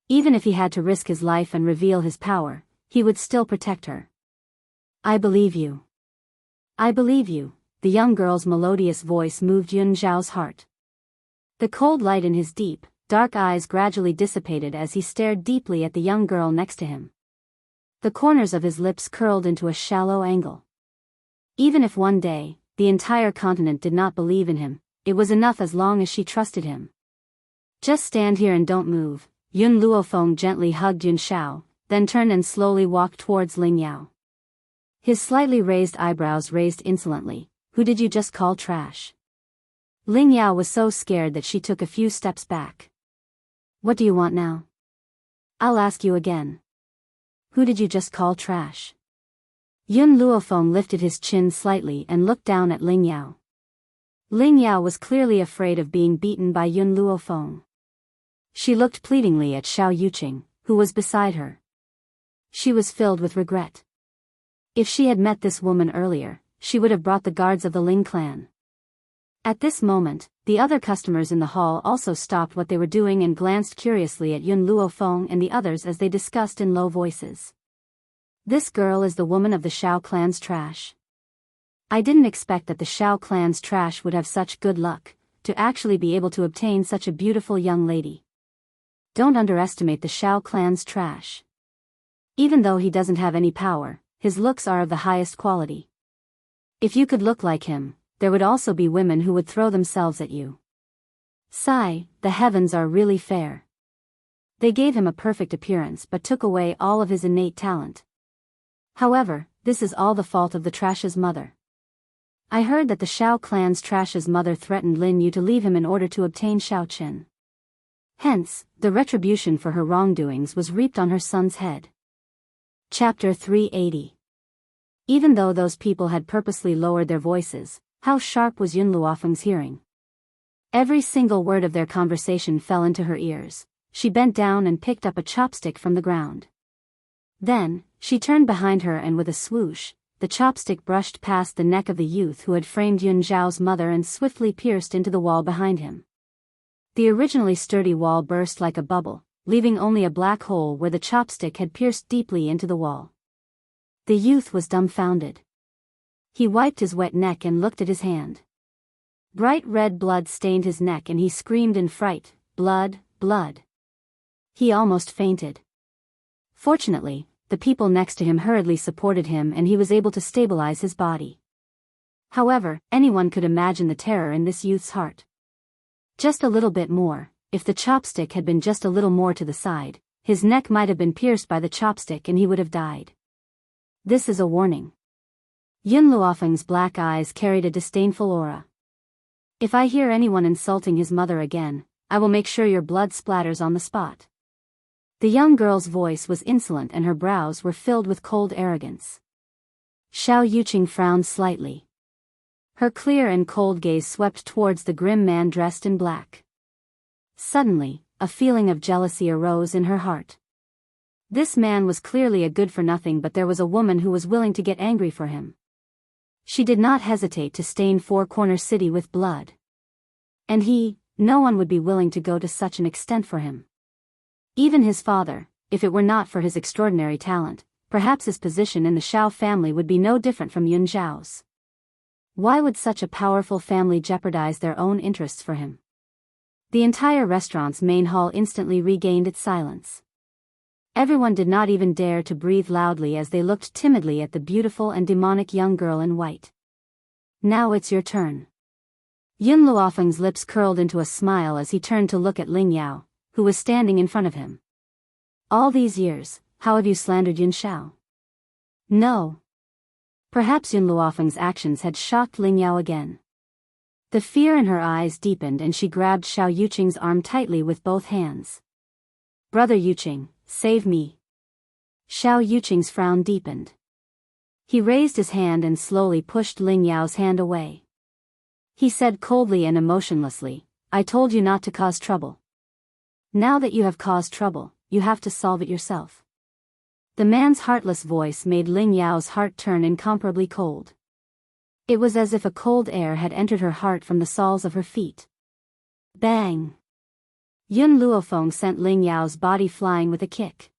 Even if he had to risk his life and reveal his power, he would still protect her. I believe you. I believe you, the young girl's melodious voice moved Yun Zhao's heart. The cold light in his deep, dark eyes gradually dissipated as he stared deeply at the young girl next to him. The corners of his lips curled into a shallow angle. Even if one day, the entire continent did not believe in him, it was enough as long as she trusted him. Just stand here and don't move. Yun Luofeng gently hugged Yun Xiao, then turned and slowly walked towards Ling Yao. His slightly raised eyebrows raised insolently. Who did you just call trash? Ling Yao was so scared that she took a few steps back. What do you want now? I'll ask you again. Who did you just call trash? Yun Luofeng lifted his chin slightly and looked down at Ling Yao. Ling Yao was clearly afraid of being beaten by Yun Luofeng. She looked pleadingly at Xiao Yuqing, who was beside her. She was filled with regret. If she had met this woman earlier, she would have brought the guards of the Ling clan. At this moment, the other customers in the hall also stopped what they were doing and glanced curiously at Yun Luofeng and the others as they discussed in low voices. This girl is the woman of the Xiao clan's trash. I didn't expect that the Xiao clan's trash would have such good luck, to actually be able to obtain such a beautiful young lady. Don't underestimate the Xiao clan's trash. Even though he doesn't have any power, his looks are of the highest quality. If you could look like him, there would also be women who would throw themselves at you. Sigh, the heavens are really fair. They gave him a perfect appearance but took away all of his innate talent. However, this is all the fault of the trash's mother. I heard that the Xiao clan's trash's mother threatened Lin Yu to leave him in order to obtain Xiao Qin. Hence, the retribution for her wrongdoings was reaped on her son's head. Chapter 380. Even though those people had purposely lowered their voices, how sharp was Yun Luofeng's hearing? Every single word of their conversation fell into her ears. She bent down and picked up a chopstick from the ground. Then, she turned behind her and with a swoosh, the chopstick brushed past the neck of the youth who had framed Yun Zhao's mother and swiftly pierced into the wall behind him. The originally sturdy wall burst like a bubble, leaving only a black hole where the chopstick had pierced deeply into the wall. The youth was dumbfounded. He wiped his wet neck and looked at his hand. Bright red blood stained his neck and he screamed in fright, "Blood, blood!" He almost fainted. Fortunately, the people next to him hurriedly supported him and he was able to stabilize his body. However, anyone could imagine the terror in this youth's heart. Just a little bit more, if the chopstick had been just a little more to the side, his neck might have been pierced by the chopstick and he would have died. This is a warning. Yun Luofeng's black eyes carried a disdainful aura. If I hear anyone insulting his mother again, I will make sure your blood splatters on the spot. The young girl's voice was insolent and her brows were filled with cold arrogance. Xiao Yuqing frowned slightly. Her clear and cold gaze swept towards the grim man dressed in black. Suddenly, a feeling of jealousy arose in her heart. This man was clearly a good-for-nothing, but there was a woman who was willing to get angry for him. She did not hesitate to stain Four Corner City with blood. And no one would be willing to go to such an extent for him. Even his father, if it were not for his extraordinary talent, perhaps his position in the Xiao family would be no different from Yun Zhao's. Why would such a powerful family jeopardize their own interests for him? The entire restaurant's main hall instantly regained its silence. Everyone did not even dare to breathe loudly as they looked timidly at the beautiful and demonic young girl in white. Now it's your turn. Yun Luofeng's lips curled into a smile as he turned to look at Ling Yao, who was standing in front of him. All these years, how have you slandered Yun Xiao? No. Perhaps Yun Luofeng's actions had shocked Ling Yao again. The fear in her eyes deepened and she grabbed Xiao Yuqing's arm tightly with both hands. Brother Yuqing, save me. Xiao Yuqing's frown deepened. He raised his hand and slowly pushed Ling Yao's hand away. He said coldly and emotionlessly, I told you not to cause trouble. Now that you have caused trouble, you have to solve it yourself. The man's heartless voice made Ling Yao's heart turn incomparably cold. It was as if a cold air had entered her heart from the soles of her feet. Bang! Yun Luofeng sent Ling Yao's body flying with a kick.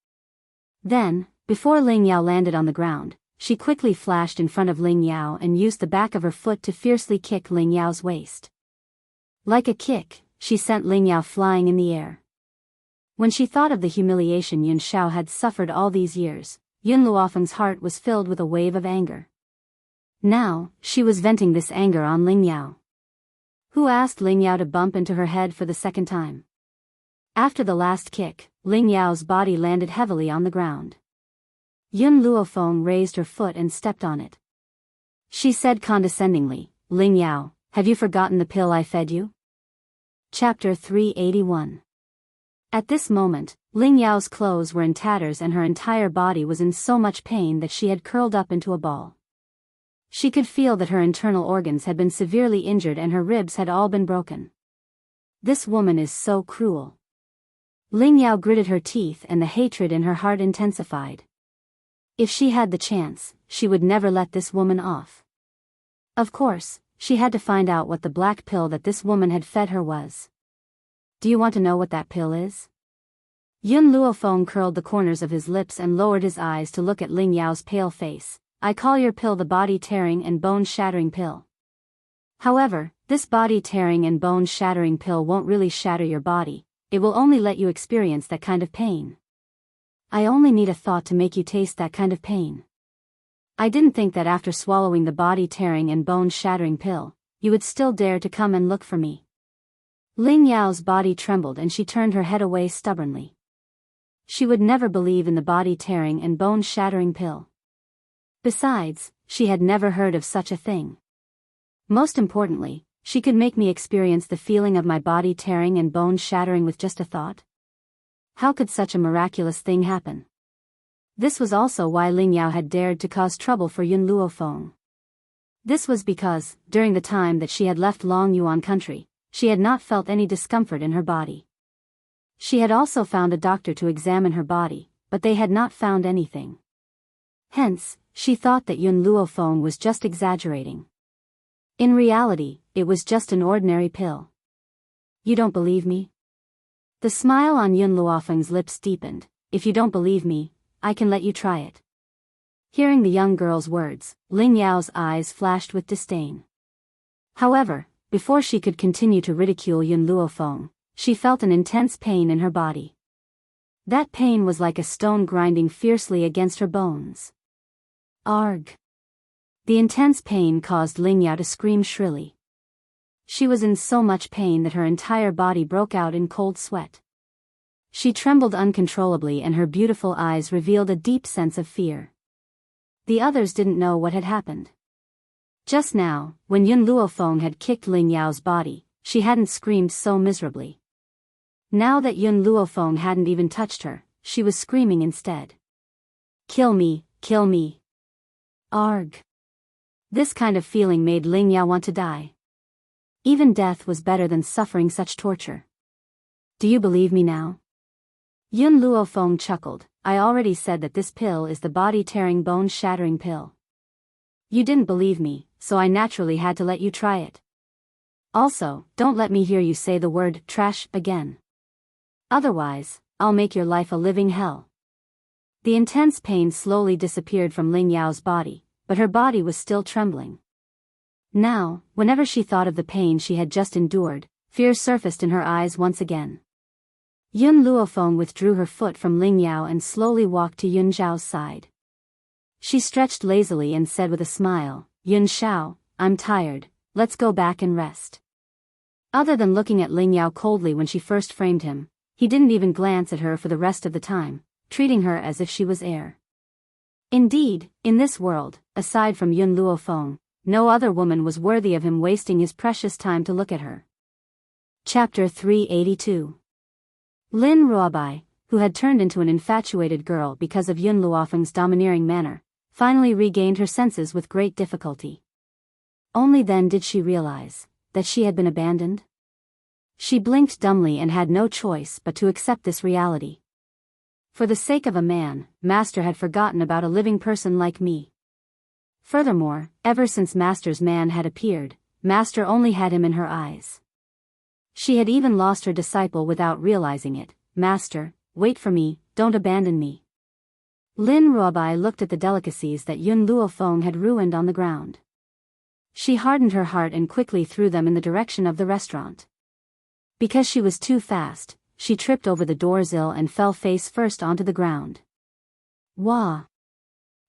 Then, before Ling Yao landed on the ground, she quickly flashed in front of Ling Yao and used the back of her foot to fiercely kick Ling Yao's waist. Like a kick, she sent Ling Yao flying in the air. When she thought of the humiliation Yun Xiao had suffered all these years, Yun Luofeng's heart was filled with a wave of anger. Now, she was venting this anger on Ling Yao. Who asked Ling Yao to bump into her head for the second time? After the last kick, Ling Yao's body landed heavily on the ground. Yun Luofeng raised her foot and stepped on it. She said condescendingly, Ling Yao, have you forgotten the pill I fed you? Chapter 381. At this moment, Ling Yao's clothes were in tatters and her entire body was in so much pain that she had curled up into a ball. She could feel that her internal organs had been severely injured and her ribs had all been broken. This woman is so cruel. Ling Yao gritted her teeth and the hatred in her heart intensified. If she had the chance, she would never let this woman off. Of course, she had to find out what the black pill that this woman had fed her was. Do you want to know what that pill is? Yun Luofeng curled the corners of his lips and lowered his eyes to look at Ling Yao's pale face. I call your pill the body-tearing and bone-shattering pill. However, this body-tearing and bone-shattering pill won't really shatter your body, it will only let you experience that kind of pain. I only need a thought to make you taste that kind of pain. I didn't think that after swallowing the body-tearing and bone-shattering pill, you would still dare to come and look for me. Ling Yao's body trembled and she turned her head away stubbornly. She would never believe in the body-tearing and bone-shattering pill. Besides, she had never heard of such a thing. Most importantly, she could make me experience the feeling of my body tearing and bone shattering with just a thought. How could such a miraculous thing happen? This was also why Ling Yao had dared to cause trouble for Yun Luofeng. This was because, during the time that she had left Long Yuan country, she had not felt any discomfort in her body. She had also found a doctor to examine her body, but they had not found anything. Hence, she thought that Yun Luofeng was just exaggerating. In reality, it was just an ordinary pill. You don't believe me? The smile on Yun Luofeng's lips deepened. If you don't believe me, I can let you try it. Hearing the young girl's words, Ling Yao's eyes flashed with disdain. However, before she could continue to ridicule Yun Luofeng, she felt an intense pain in her body. That pain was like a stone grinding fiercely against her bones. Arg! The intense pain caused Ling Yao to scream shrilly. She was in so much pain that her entire body broke out in cold sweat. She trembled uncontrollably and her beautiful eyes revealed a deep sense of fear. The others didn't know what had happened. Just now, when Yun Luofeng had kicked Ling Yao's body, she hadn't screamed so miserably. Now that Yun Luofeng hadn't even touched her, she was screaming instead. Kill me, kill me. Arg! This kind of feeling made Ling Yao want to die. Even death was better than suffering such torture. Do you believe me now? Yun Luofeng chuckled. I already said that this pill is the body-tearing, bone-shattering pill. You didn't believe me, so I naturally had to let you try it. Also, don't let me hear you say the word trash again. Otherwise, I'll make your life a living hell. The intense pain slowly disappeared from Ling Yao's body, but her body was still trembling. Now, whenever she thought of the pain she had just endured, fear surfaced in her eyes once again. Yun Luofeng withdrew her foot from Ling Yao and slowly walked to Yun Zhao's side. She stretched lazily and said with a smile, Yun Zhao, I'm tired, let's go back and rest. Other than looking at Ling Yao coldly when she first framed him, he didn't even glance at her for the rest of the time, treating her as if she was air. Indeed, in this world, aside from Yun Luofeng, no other woman was worthy of him wasting his precious time to look at her. Chapter 382. Lin Ruobai, who had turned into an infatuated girl because of Yun Luofeng's domineering manner, finally regained her senses with great difficulty. Only then did she realize that she had been abandoned. She blinked dumbly and had no choice but to accept this reality. For the sake of a man, Master had forgotten about a living person like me. Furthermore, ever since Master's man had appeared, Master only had him in her eyes. She had even lost her disciple without realizing it. Master, wait for me, don't abandon me. Lin Ruobai looked at the delicacies that Yun Luofeng had ruined on the ground. She hardened her heart and quickly threw them in the direction of the restaurant. Because she was too fast, she tripped over the doorsill and fell face first onto the ground. Wah!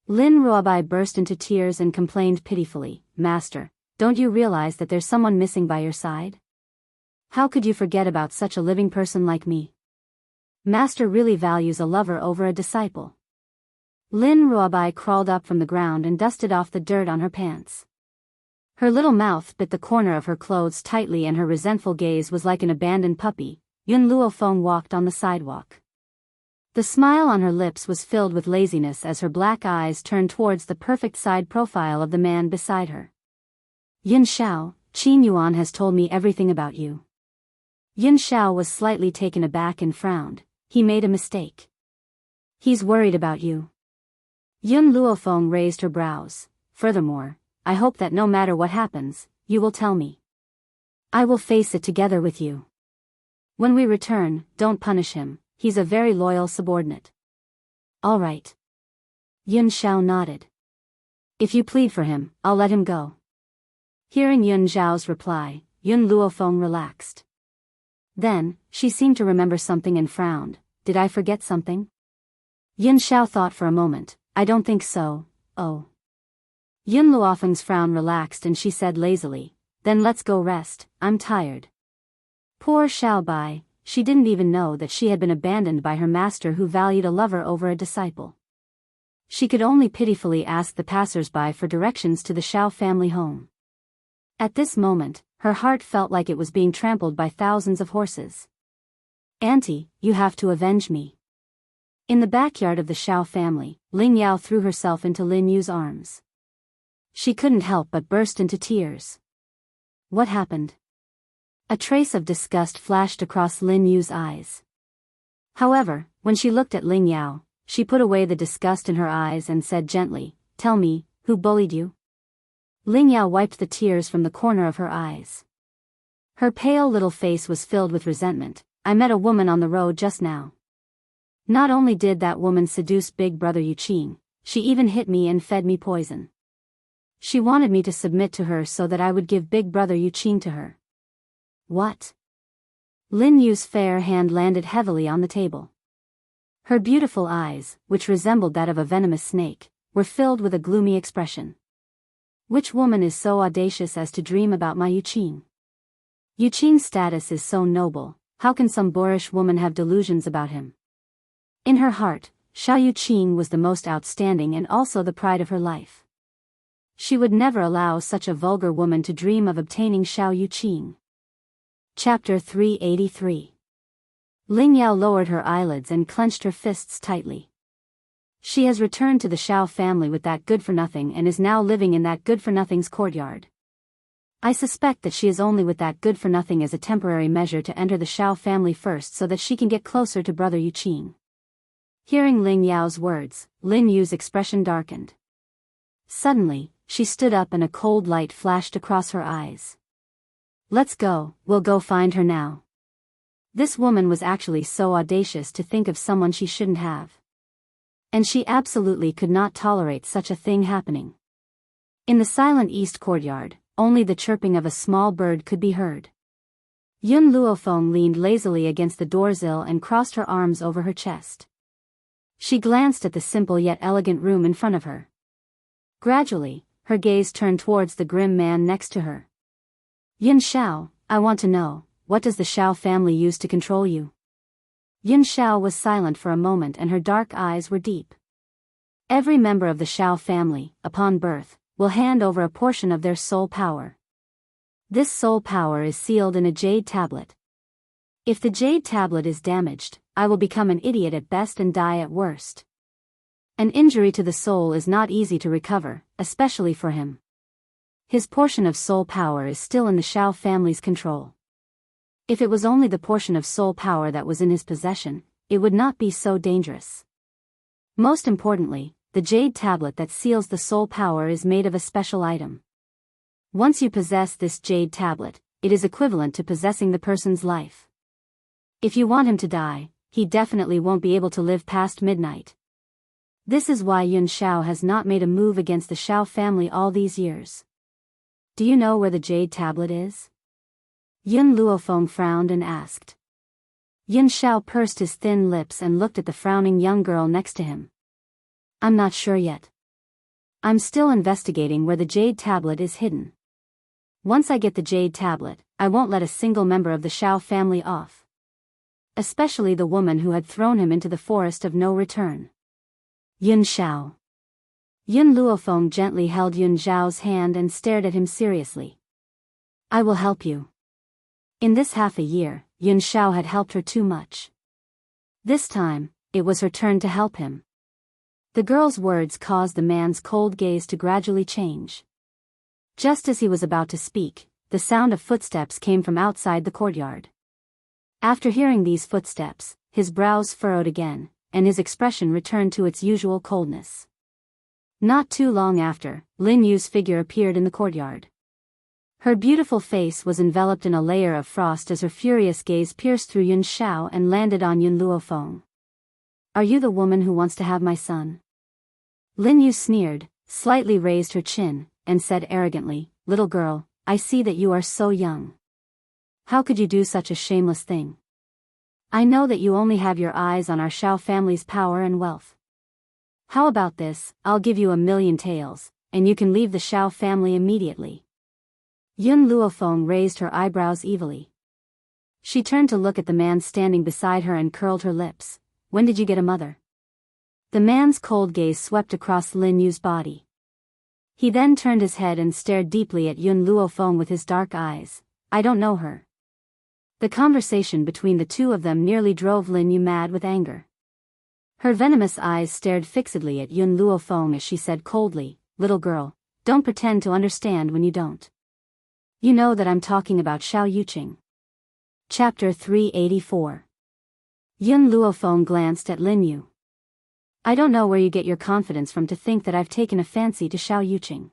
Lin Ruobai burst into tears and complained pitifully, Master, don't you realize that there's someone missing by your side? How could you forget about such a living person like me? Master really values a lover over a disciple. Lin Ruobai crawled up from the ground and dusted off the dirt on her pants. Her little mouth bit the corner of her clothes tightly and her resentful gaze was like an abandoned puppy. Yun Luofeng walked on the sidewalk. The smile on her lips was filled with laziness as her black eyes turned towards the perfect side profile of the man beside her. Yun Zhao, Qin Yuan has told me everything about you. Yun Zhao was slightly taken aback and frowned. He made a mistake. He's worried about you. Yun Luofeng raised her brows. Furthermore, I hope that no matter what happens, you will tell me. I will face it together with you. When we return, don't punish him, he's a very loyal subordinate. All right. Yun Zhao nodded. If you plead for him, I'll let him go. Hearing Yun Zhao's reply, Yun Luofeng relaxed. Then, she seemed to remember something and frowned. Did I forget something? Yun Zhao thought for a moment. I don't think so, oh. Yun Luofeng's frown relaxed and she said lazily, then let's go rest, I'm tired. Poor Xiao Bai, she didn't even know that she had been abandoned by her master who valued a lover over a disciple. She could only pitifully ask the passers-by for directions to the Xiao family home. At this moment, her heart felt like it was being trampled by thousands of horses. Auntie, you have to avenge me. In the backyard of the Xiao family, Ling Yao threw herself into Lin Yu's arms. She couldn't help but burst into tears. What happened? A trace of disgust flashed across Lin Yu's eyes. However, when she looked at Ling Yao, she put away the disgust in her eyes and said gently, "Tell me, who bullied you?" Ling Yao wiped the tears from the corner of her eyes. Her pale little face was filled with resentment. "I met a woman on the road just now. Not only did that woman seduce Big Brother Yuqing, she even hit me and fed me poison. She wanted me to submit to her so that I would give Big Brother Yuqing to her." What? Lin Yu's fair hand landed heavily on the table. Her beautiful eyes, which resembled that of a venomous snake, were filled with a gloomy expression. "Which woman is so audacious as to dream about my Yuqing? Yuqing's status is so noble, how can some boorish woman have delusions about him?" In her heart, Xiao Yuqing was the most outstanding and also the pride of her life. She would never allow such a vulgar woman to dream of obtaining Xiao Yuqing. Chapter 383. Ling Yao lowered her eyelids and clenched her fists tightly. She has returned to the Xiao family with that good-for-nothing and is now living in that good-for-nothing's courtyard. I suspect that she is only with that good-for-nothing as a temporary measure to enter the Xiao family first so that she can get closer to Brother Yuqing. Hearing Ling Yao's words, Lin Yu's expression darkened. Suddenly, she stood up and a cold light flashed across her eyes. "Let's go, we'll go find her now." This woman was actually so audacious to think of someone she shouldn't have. And she absolutely could not tolerate such a thing happening. In the silent east courtyard, only the chirping of a small bird could be heard. Yun Luofeng leaned lazily against the doorsill and crossed her arms over her chest. She glanced at the simple yet elegant room in front of her. Gradually, her gaze turned towards the grim man next to her. "Yun Xiao, I want to know, what does the Xiao family use to control you?" Yun Xiao was silent for a moment and her dark eyes were deep. Every member of the Xiao family, upon birth, will hand over a portion of their soul power. This soul power is sealed in a jade tablet. If the jade tablet is damaged, I will become an idiot at best and die at worst. An injury to the soul is not easy to recover, especially for him. His portion of soul power is still in the Xiao family's control. If it was only the portion of soul power that was in his possession, it would not be so dangerous. Most importantly, the jade tablet that seals the soul power is made of a special item. Once you possess this jade tablet, it is equivalent to possessing the person's life. If you want him to die, he definitely won't be able to live past midnight. This is why Yun Xiao has not made a move against the Xiao family all these years. "Do you know where the jade tablet is?" Yun Luofeng frowned and asked. Yun Xiao pursed his thin lips and looked at the frowning young girl next to him. "I'm not sure yet. I'm still investigating where the jade tablet is hidden. Once I get the jade tablet, I won't let a single member of the Xiao family off. Especially the woman who had thrown him into the forest of no return." Yun Xiao. Yun Luofeng gently held Yun Xiao's hand and stared at him seriously. "I will help you." In this half a year, Yun Xiao had helped her too much. This time, it was her turn to help him. The girl's words caused the man's cold gaze to gradually change. Just as he was about to speak, the sound of footsteps came from outside the courtyard. After hearing these footsteps, his brows furrowed again, and his expression returned to its usual coldness. Not too long after, Lin Yu's figure appeared in the courtyard. Her beautiful face was enveloped in a layer of frost as her furious gaze pierced through Yun Xiao and landed on Yun Luofeng. "Are you the woman who wants to have my son?" Lin Yu sneered, slightly raised her chin, and said arrogantly, "Little girl, I see that you are so young. How could you do such a shameless thing? I know that you only have your eyes on our Xiao family's power and wealth. How about this, I'll give you 1,000,000 taels, and you can leave the Xiao family immediately." Yun Luofeng raised her eyebrows evilly. She turned to look at the man standing beside her and curled her lips. "When did you get a mother?" The man's cold gaze swept across Lin Yu's body. He then turned his head and stared deeply at Yun Luofeng with his dark eyes. "I don't know her." The conversation between the two of them nearly drove Lin Yu mad with anger. Her venomous eyes stared fixedly at Yun Luofeng as she said coldly, "Little girl, don't pretend to understand when you don't. You know that I'm talking about Xiao Yuqing." Chapter 384. Yun Luofeng glanced at Lin Yu. I don't know where you get your confidence from to think that I've taken a fancy to Xiao Yuqing.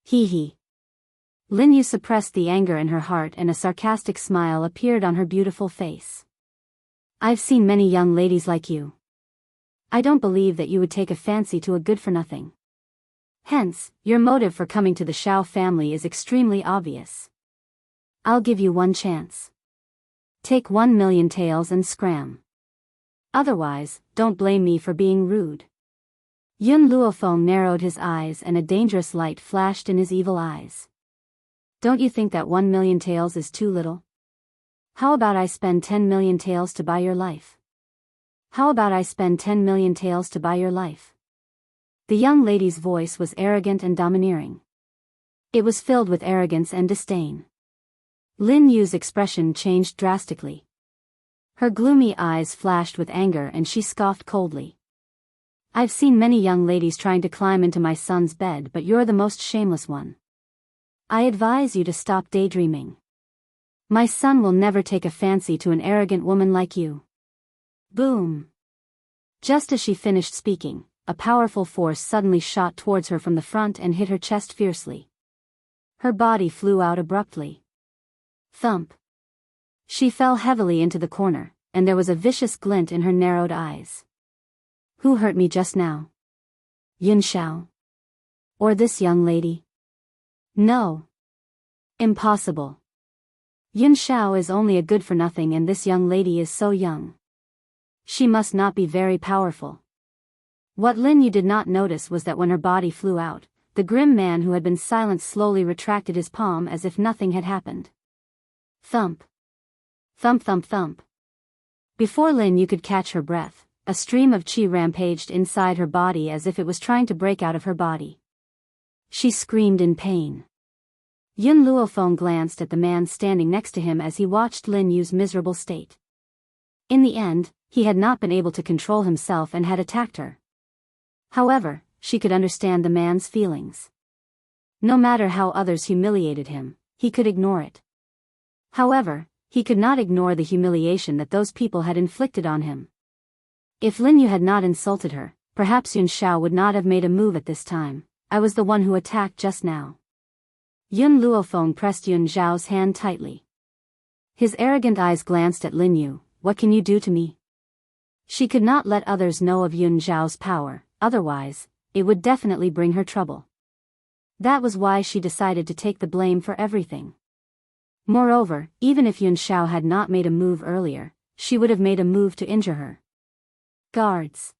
Hee. Lin Yu suppressed the anger in her heart and a sarcastic smile appeared on her beautiful face. I've seen many young ladies like you. I don't believe that you would take a fancy to a good-for-nothing. Hence, your motive for coming to the Xiao family is extremely obvious. I'll give you one chance. Take 1,000,000 taels and scram. Otherwise, don't blame me for being rude. Yun Luofeng narrowed his eyes and a dangerous light flashed in his evil eyes. Don't you think that 1,000,000 taels is too little? How about I spend 10,000,000 taels to buy your life? How about I spend 10,000,000 taels to buy your life? The young lady's voice was arrogant and domineering. It was filled with arrogance and disdain. Lin Yu's expression changed drastically. Her gloomy eyes flashed with anger and she scoffed coldly. I've seen many young ladies trying to climb into my son's bed, but you're the most shameless one. I advise you to stop daydreaming. My son will never take a fancy to an arrogant woman like you. Boom! Just as she finished speaking, a powerful force suddenly shot towards her from the front and hit her chest fiercely. Her body flew out abruptly. Thump! She fell heavily into the corner, and there was a vicious glint in her narrowed eyes. Who hurt me just now? Yun Xiao? Or this young lady? No. Impossible. Yun Xiao is only a good-for-nothing and this young lady is so young. She must not be very powerful. What Lin Yu did not notice was that when her body flew out, the grim man who had been silent slowly retracted his palm as if nothing had happened. Thump. Thump thump thump. Before Lin Yu could catch her breath, a stream of qi rampaged inside her body as if it was trying to break out of her body. She screamed in pain. Yun Luofeng glanced at the man standing next to him as he watched Lin Yu's miserable state. In the end, he had not been able to control himself and had attacked her. However, she could understand the man's feelings. No matter how others humiliated him, he could ignore it. However, he could not ignore the humiliation that those people had inflicted on him. If Lin Yu had not insulted her, perhaps Yun Xiao would not have made a move at this time. I was the one who attacked just now. Yun Luofeng pressed Yun Xiao's hand tightly. His arrogant eyes glanced at Lin Yu. What can you do to me? She could not let others know of Yun Xiao's power, otherwise, it would definitely bring her trouble. That was why she decided to take the blame for everything. Moreover, even if Yun Xiao had not made a move earlier, she would have made a move to injure her. Guards.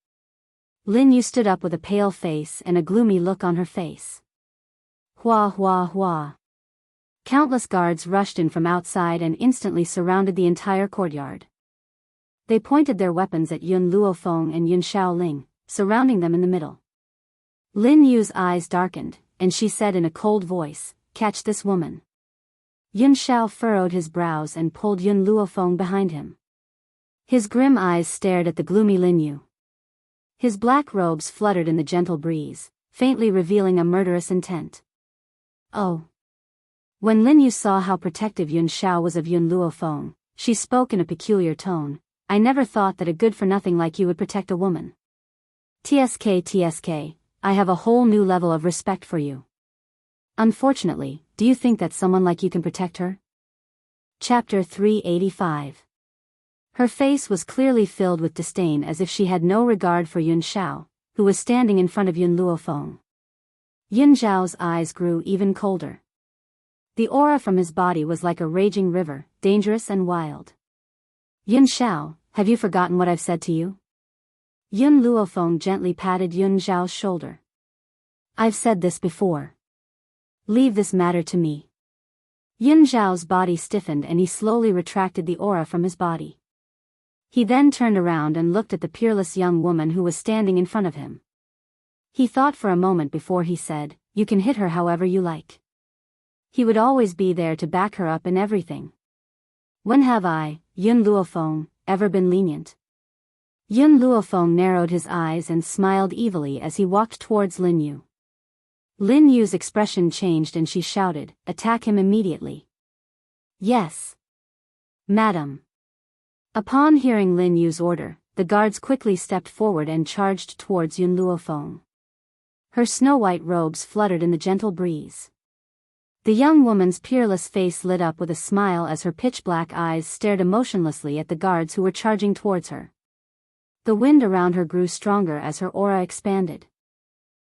Lin Yu stood up with a pale face and a gloomy look on her face. Hua hua hua. Countless guards rushed in from outside and instantly surrounded the entire courtyard. They pointed their weapons at Yun Luofeng and Yun Xiaoling, surrounding them in the middle. Lin Yu's eyes darkened, and she said in a cold voice, "Catch this woman." Yun Xiao furrowed his brows and pulled Yun Luofeng behind him. His grim eyes stared at the gloomy Lin Yu. His black robes fluttered in the gentle breeze, faintly revealing a murderous intent. Oh! When Lin Yu saw how protective Yun Xiao was of Yun Luofeng, she spoke in a peculiar tone. I never thought that a good-for-nothing like you would protect a woman. TSK, I have a whole new level of respect for you. Unfortunately, do you think that someone like you can protect her? Chapter 385. Her face was clearly filled with disdain as if she had no regard for Yun Xiao, who was standing in front of Yun Luofeng. Yun Xiao's eyes grew even colder. The aura from his body was like a raging river, dangerous and wild. Yun Xiao, have you forgotten what I've said to you? Yun Luofeng gently patted Yun Xiao's shoulder. I've said this before. Leave this matter to me. Yun Xiao's body stiffened and he slowly retracted the aura from his body. He then turned around and looked at the peerless young woman who was standing in front of him. He thought for a moment before he said, "You can hit her however you like." He would always be there to back her up in everything. When have I, Yun Luofeng, ever been lenient? Yun Luofeng narrowed his eyes and smiled evilly as he walked towards Lin Yu. Lin Yu's expression changed and she shouted, "Attack him immediately." Yes. Madam. Upon hearing Lin Yu's order, the guards quickly stepped forward and charged towards Yun Luofeng. Her snow-white robes fluttered in the gentle breeze. The young woman's peerless face lit up with a smile as her pitch-black eyes stared emotionlessly at the guards who were charging towards her. The wind around her grew stronger as her aura expanded.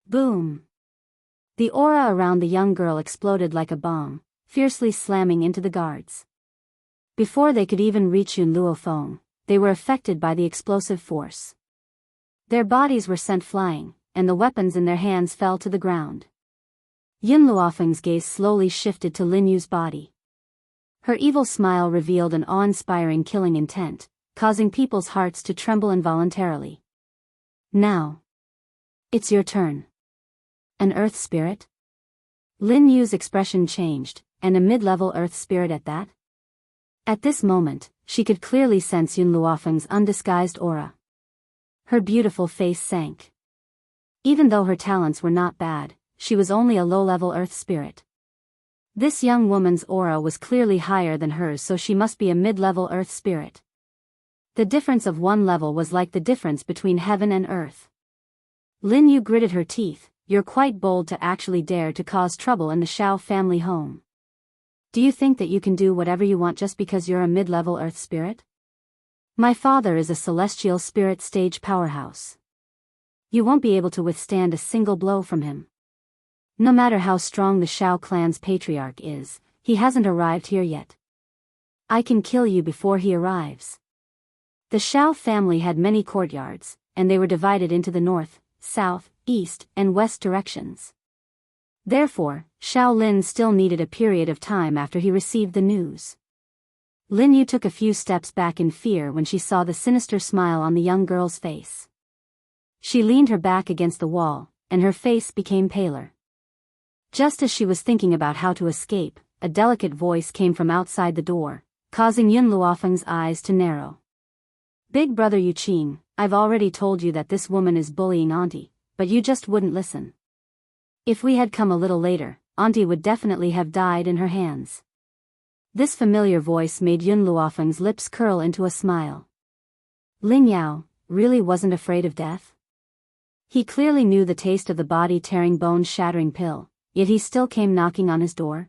Boom! The aura around the young girl exploded like a bomb, fiercely slamming into the guards. Before they could even reach Yun Luofeng, they were affected by the explosive force. Their bodies were sent flying, and the weapons in their hands fell to the ground. Yun Luofeng's gaze slowly shifted to Lin Yu's body. Her evil smile revealed an awe-inspiring killing intent, causing people's hearts to tremble involuntarily. Now. It's your turn. An earth spirit? Lin Yu's expression changed, and a mid-level earth spirit at that? At this moment, she could clearly sense Yun Luofeng's undisguised aura. Her beautiful face sank. Even though her talents were not bad, she was only a low-level earth spirit. This young woman's aura was clearly higher than hers, so she must be a mid-level earth spirit. The difference of one level was like the difference between heaven and earth. Lin Yu gritted her teeth. You're quite bold to actually dare to cause trouble in the Xiao family home. Do you think that you can do whatever you want just because you're a mid-level earth spirit? My father is a celestial spirit stage powerhouse. You won't be able to withstand a single blow from him. No matter how strong the Xiao clan's patriarch is, he hasn't arrived here yet. I can kill you before he arrives. The Xiao family had many courtyards, and they were divided into the north, south, east, and west directions. Therefore, Xiao Lin still needed a period of time after he received the news. Lin Yu took a few steps back in fear when she saw the sinister smile on the young girl's face. She leaned her back against the wall, and her face became paler. Just as she was thinking about how to escape, a delicate voice came from outside the door, causing Yun Luofeng's eyes to narrow. Big brother Yuqing, I've already told you that this woman is bullying Auntie, but you just wouldn't listen. If we had come a little later, Auntie would definitely have died in her hands. This familiar voice made Yun Luofeng's lips curl into a smile. Ling Yao really wasn't afraid of death? He clearly knew the taste of the body-tearing bone-shattering pill, yet he still came knocking on his door.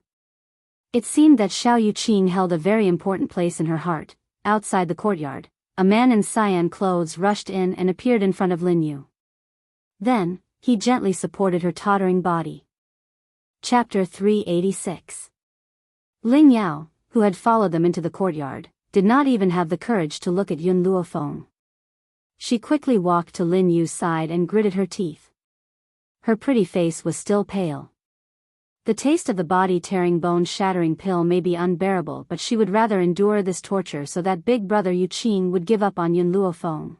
It seemed that Xiao Yuqing held a very important place in her heart. Outside the courtyard, a man in cyan clothes rushed in and appeared in front of Lin Yu. Then, he gently supported her tottering body. Chapter 386. Ling Yao, who had followed them into the courtyard, did not even have the courage to look at Yun Luofeng. She quickly walked to Lin Yu's side and gritted her teeth. Her pretty face was still pale. The taste of the body-tearing bone-shattering pill may be unbearable, but she would rather endure this torture so that Big Brother Yuqing would give up on Yun Luofeng.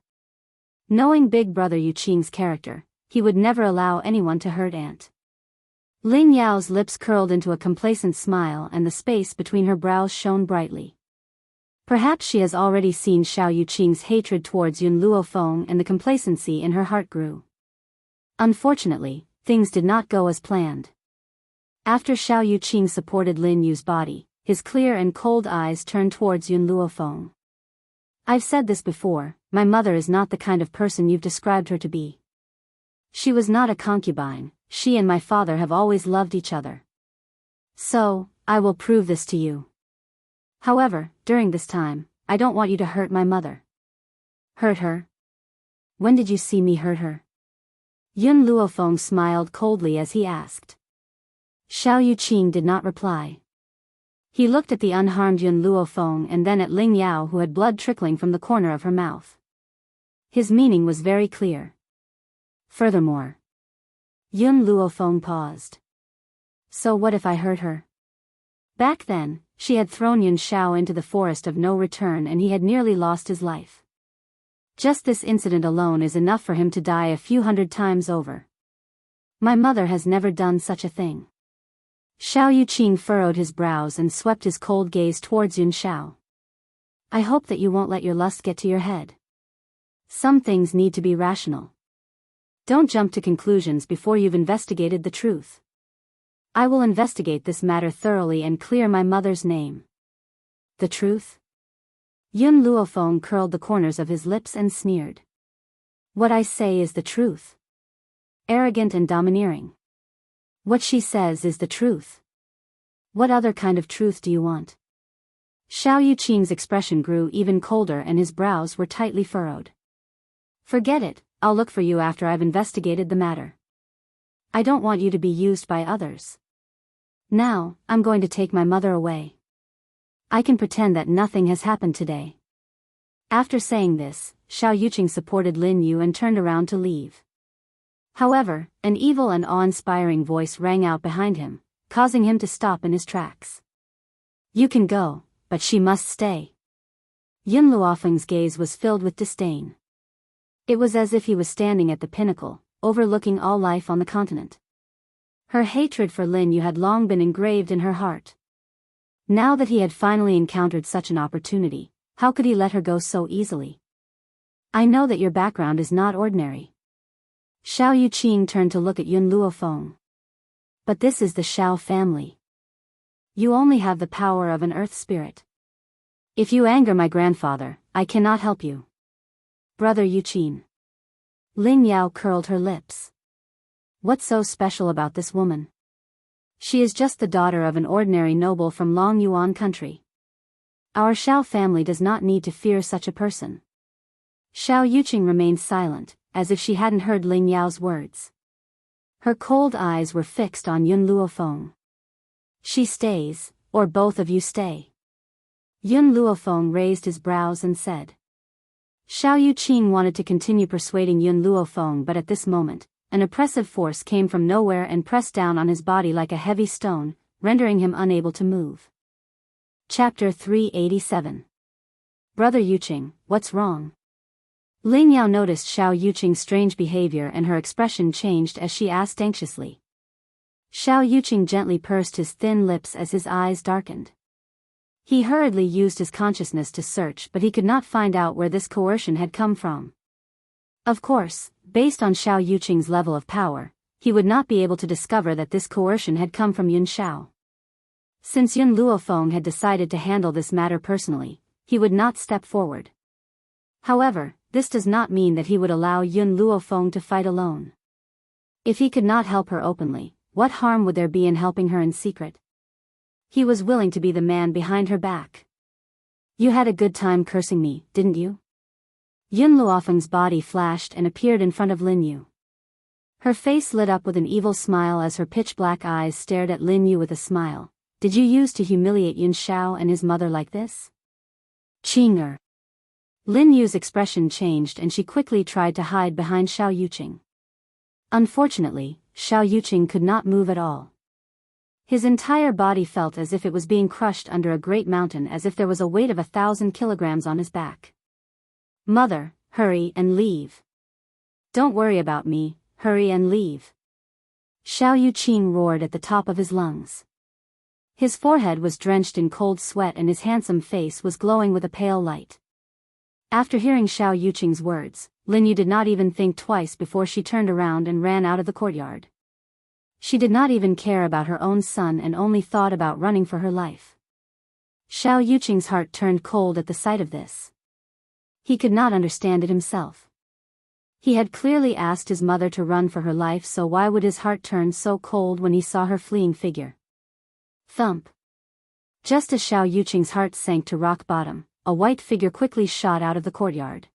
Knowing Big Brother Yuqing's character, he would never allow anyone to hurt Aunt. Ling Yao's lips curled into a complacent smile and the space between her brows shone brightly. Perhaps she has already seen Xiao Yuqing's hatred towards Yun Luofeng, and the complacency in her heart grew. Unfortunately, things did not go as planned. After Xiao Yuqing supported Lin Yu's body, his clear and cold eyes turned towards Yun Luofeng. I've said this before, my mother is not the kind of person you've described her to be. She was not a concubine, she and my father have always loved each other. So, I will prove this to you. However, during this time, I don't want you to hurt my mother. Hurt her? When did you see me hurt her? Yun Luofeng smiled coldly as he asked. Xiao Yuqing did not reply. He looked at the unharmed Yun Luofeng and then at Ling Yao, who had blood trickling from the corner of her mouth. His meaning was very clear. Furthermore, Yun Luofeng paused. So what if I hurt her? Back then, she had thrown Yun Xiao into the forest of no return and he had nearly lost his life. Just this incident alone is enough for him to die a few hundred times over. My mother has never done such a thing. Xiao Yuqing furrowed his brows and swept his cold gaze towards Yun Xiao. I hope that you won't let your lust get to your head. Some things need to be rational. Don't jump to conclusions before you've investigated the truth. I will investigate this matter thoroughly and clear my mother's name. The truth? Yun Luofeng curled the corners of his lips and sneered. What I say is the truth. Arrogant and domineering. What she says is the truth. What other kind of truth do you want? Xiao Yuqing's expression grew even colder and his brows were tightly furrowed. Forget it, I'll look for you after I've investigated the matter. I don't want you to be used by others. Now, I'm going to take my mother away. I can pretend that nothing has happened today. After saying this, Xiao Yuqing supported Lin Yu and turned around to leave. However, an evil and awe-inspiring voice rang out behind him, causing him to stop in his tracks. You can go, but she must stay. Yun Luofeng's gaze was filled with disdain. It was as if he was standing at the pinnacle, overlooking all life on the continent. Her hatred for Lin Yu had long been engraved in her heart. Now that he had finally encountered such an opportunity, how could he let her go so easily? I know that your background is not ordinary. Xiao Yuqing turned to look at Yun Luofeng. But this is the Xiao family. You only have the power of an earth spirit. If you anger my grandfather, I cannot help you. Brother Yuqing. Ling Yao curled her lips. What's so special about this woman? She is just the daughter of an ordinary noble from Long Yuan country. Our Xiao family does not need to fear such a person. Xiao Yuqing remained silent, as if she hadn't heard Ling Yao's words. Her cold eyes were fixed on Yun Luofeng. She stays, or both of you stay. Yun Luofeng raised his brows and said. Xiao Yuqing wanted to continue persuading Yun Luofeng, but at this moment, an oppressive force came from nowhere and pressed down on his body like a heavy stone, rendering him unable to move. Chapter 387. Brother Yuqing, what's wrong? Ling Yao noticed Xiao Yuqing's strange behavior and her expression changed as she asked anxiously. Xiao Yuqing gently pursed his thin lips as his eyes darkened. He hurriedly used his consciousness to search, but he could not find out where this coercion had come from. Of course, based on Xiao Yuqing's level of power, he would not be able to discover that this coercion had come from Yun Xiao. Since Yun Luofeng had decided to handle this matter personally, he would not step forward. However, this does not mean that he would allow Yun Luofeng to fight alone. If he could not help her openly, what harm would there be in helping her in secret? He was willing to be the man behind her back. You had a good time cursing me, didn't you? Yun Luofeng's body flashed and appeared in front of Lin Yu. Her face lit up with an evil smile as her pitch-black eyes stared at Lin Yu with a smile. Did you use to humiliate Yun Xiao and his mother like this? Qing'er. Lin Yu's expression changed and she quickly tried to hide behind Xiao Yuqing. Unfortunately, Xiao Yuqing could not move at all. His entire body felt as if it was being crushed under a great mountain, as if there was a weight of 1,000 kilograms on his back. Mother, hurry and leave. Don't worry about me, hurry and leave. Xiao Yuqing roared at the top of his lungs. His forehead was drenched in cold sweat and his handsome face was glowing with a pale light. After hearing Xiao Yuqing's words, Lin Yu did not even think twice before she turned around and ran out of the courtyard. She did not even care about her own son and only thought about running for her life. Xiao Yuqing's heart turned cold at the sight of this. He could not understand it himself. He had clearly asked his mother to run for her life, so why would his heart turn so cold when he saw her fleeing figure? Thump. Just as Xiao Yuqing's heart sank to rock bottom, a white figure quickly shot out of the courtyard.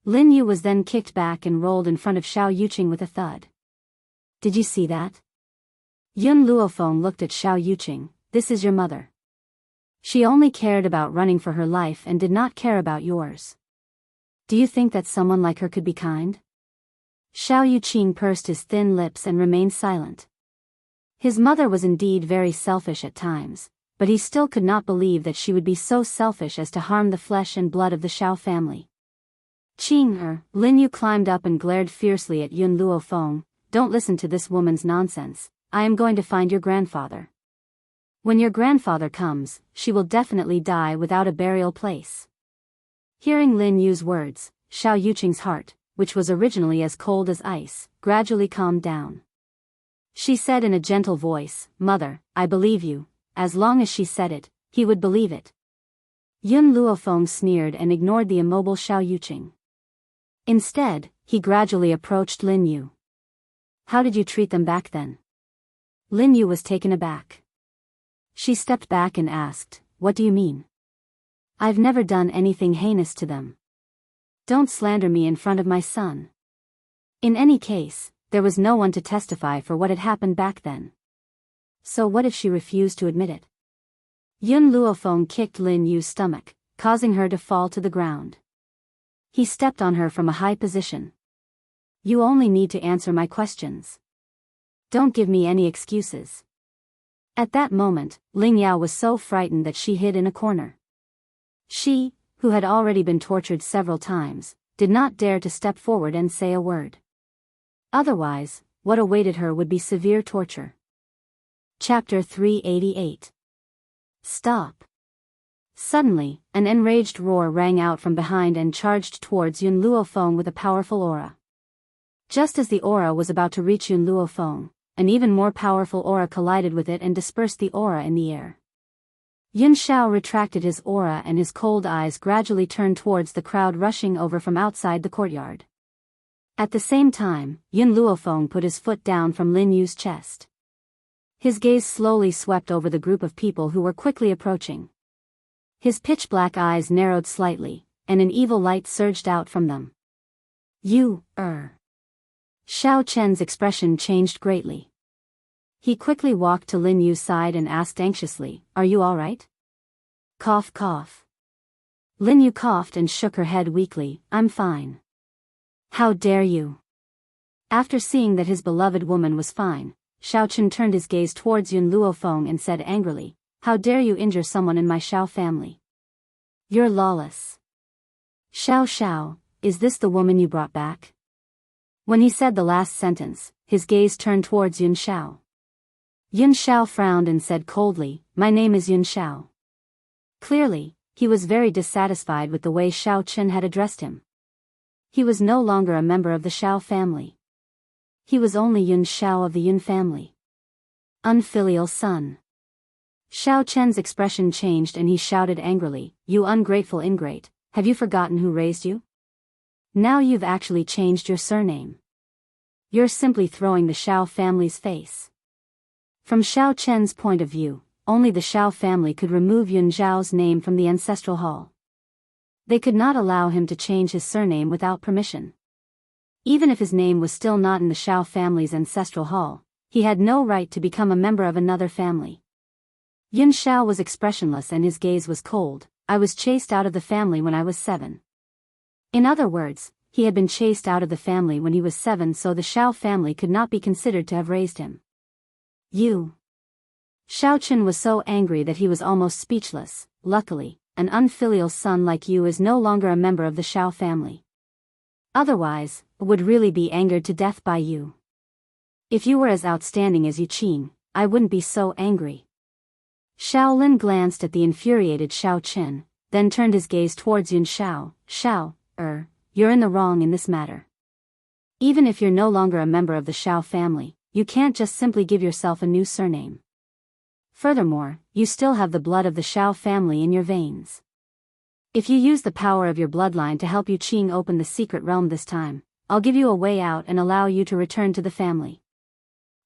Lin Yu was then kicked back and rolled in front of Xiao Yuqing with a thud. Did you see that? Yun Luofeng looked at Xiao Yuqing. This is your mother. She only cared about running for her life and did not care about yours. Do you think that someone like her could be kind? Xiao Yuqing pursed his thin lips and remained silent. His mother was indeed very selfish at times, but he still could not believe that she would be so selfish as to harm the flesh and blood of the Xiao family. Qing'er. Lin Yu climbed up and glared fiercely at Yun Luofeng. Don't listen to this woman's nonsense. I am going to find your grandfather. When your grandfather comes, she will definitely die without a burial place. Hearing Lin Yu's words, Xiao Yuqing's heart, which was originally as cold as ice, gradually calmed down. She said in a gentle voice, Mother, I believe you. As long as she said it, he would believe it. Yun Luofeng sneered and ignored the immobile Xiao Yuqing. Instead, he gradually approached Lin Yu. How did you treat them back then? Lin Yu was taken aback. She stepped back and asked, what do you mean? I've never done anything heinous to them. Don't slander me in front of my son. In any case, there was no one to testify for what had happened back then. So what if she refused to admit it? Yun Luofeng kicked Lin Yu's stomach, causing her to fall to the ground. He stepped on her from a high position. You only need to answer my questions. Don't give me any excuses. At that moment, Ling Yao was so frightened that she hid in a corner. She, who had already been tortured several times, did not dare to step forward and say a word. Otherwise, what awaited her would be severe torture. Chapter 388. Stop. Suddenly, an enraged roar rang out from behind and charged towards Yun Luofeng with a powerful aura. Just as the aura was about to reach Yun Luofeng, an even more powerful aura collided with it and dispersed the aura in the air. Yun Xiao retracted his aura and his cold eyes gradually turned towards the crowd rushing over from outside the courtyard. At the same time, Yun Luofeng put his foot down from Lin Yu's chest. His gaze slowly swept over the group of people who were quickly approaching. His pitch-black eyes narrowed slightly, and an evil light surged out from them. Xiao Chen's expression changed greatly. He quickly walked to Lin Yu's side and asked anxiously, are you all right? Cough cough. Lin Yu coughed and shook her head weakly, I'm fine. How dare you? After seeing that his beloved woman was fine, Xiao Chen turned his gaze towards Yun Luofeng and said angrily, how dare you injure someone in my Xiao family? You're lawless. Xiao, is this the woman you brought back? When he said the last sentence, his gaze turned towards Yun Xiao. Yun Xiao frowned and said coldly, my name is Yun Xiao. Clearly, he was very dissatisfied with the way Xiao Chen had addressed him. He was no longer a member of the Xiao family. He was only Yun Xiao of the Yun family. Unfilial son. Xiao Chen's expression changed and he shouted angrily, you ungrateful ingrate, have you forgotten who raised you? Now you've actually changed your surname. You're simply throwing the Xiao family's face. From Xiao Chen's point of view, only the Xiao family could remove Yun Zhao's name from the ancestral hall. They could not allow him to change his surname without permission. Even if his name was still not in the Xiao family's ancestral hall, he had no right to become a member of another family. Yun Xiao was expressionless and his gaze was cold. I was chased out of the family when I was 7. In other words, he had been chased out of the family when he was 7, so the Xiao family could not be considered to have raised him. You. Xiao Chen was so angry that he was almost speechless. Luckily, an unfilial son like you is no longer a member of the Xiao family. Otherwise, would really be angered to death by you. If you were as outstanding as Yu Qing, I wouldn't be so angry. Xiao Lin glanced at the infuriated Xiao Chen, then turned his gaze towards Yun Xiao. You're in the wrong in this matter. Even if you're no longer a member of the Xiao family, you can't just simply give yourself a new surname. Furthermore, you still have the blood of the Xiao family in your veins. If you use the power of your bloodline to help Yu Qing open the secret realm this time, I'll give you a way out and allow you to return to the family.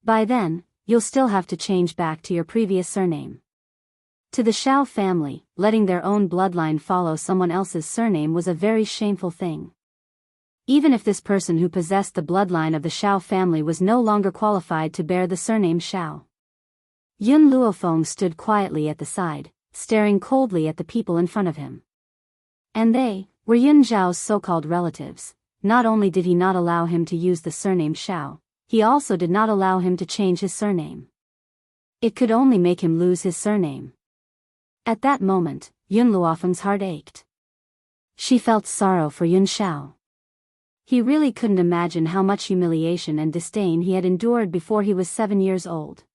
By then, you'll still have to change back to your previous surname. To the Xiao family, letting their own bloodline follow someone else's surname was a very shameful thing. Even if this person who possessed the bloodline of the Xiao family was no longer qualified to bear the surname Xiao. Yun Luofeng stood quietly at the side, staring coldly at the people in front of him. And they were Yun Zhao's so-called relatives. Not only did he not allow him to use the surname Xiao, he also did not allow him to change his surname. It could only make him lose his surname. At that moment, Yun Luofeng's heart ached. She felt sorrow for Yun Xiao. He really couldn't imagine how much humiliation and disdain he had endured before he was 7 years old.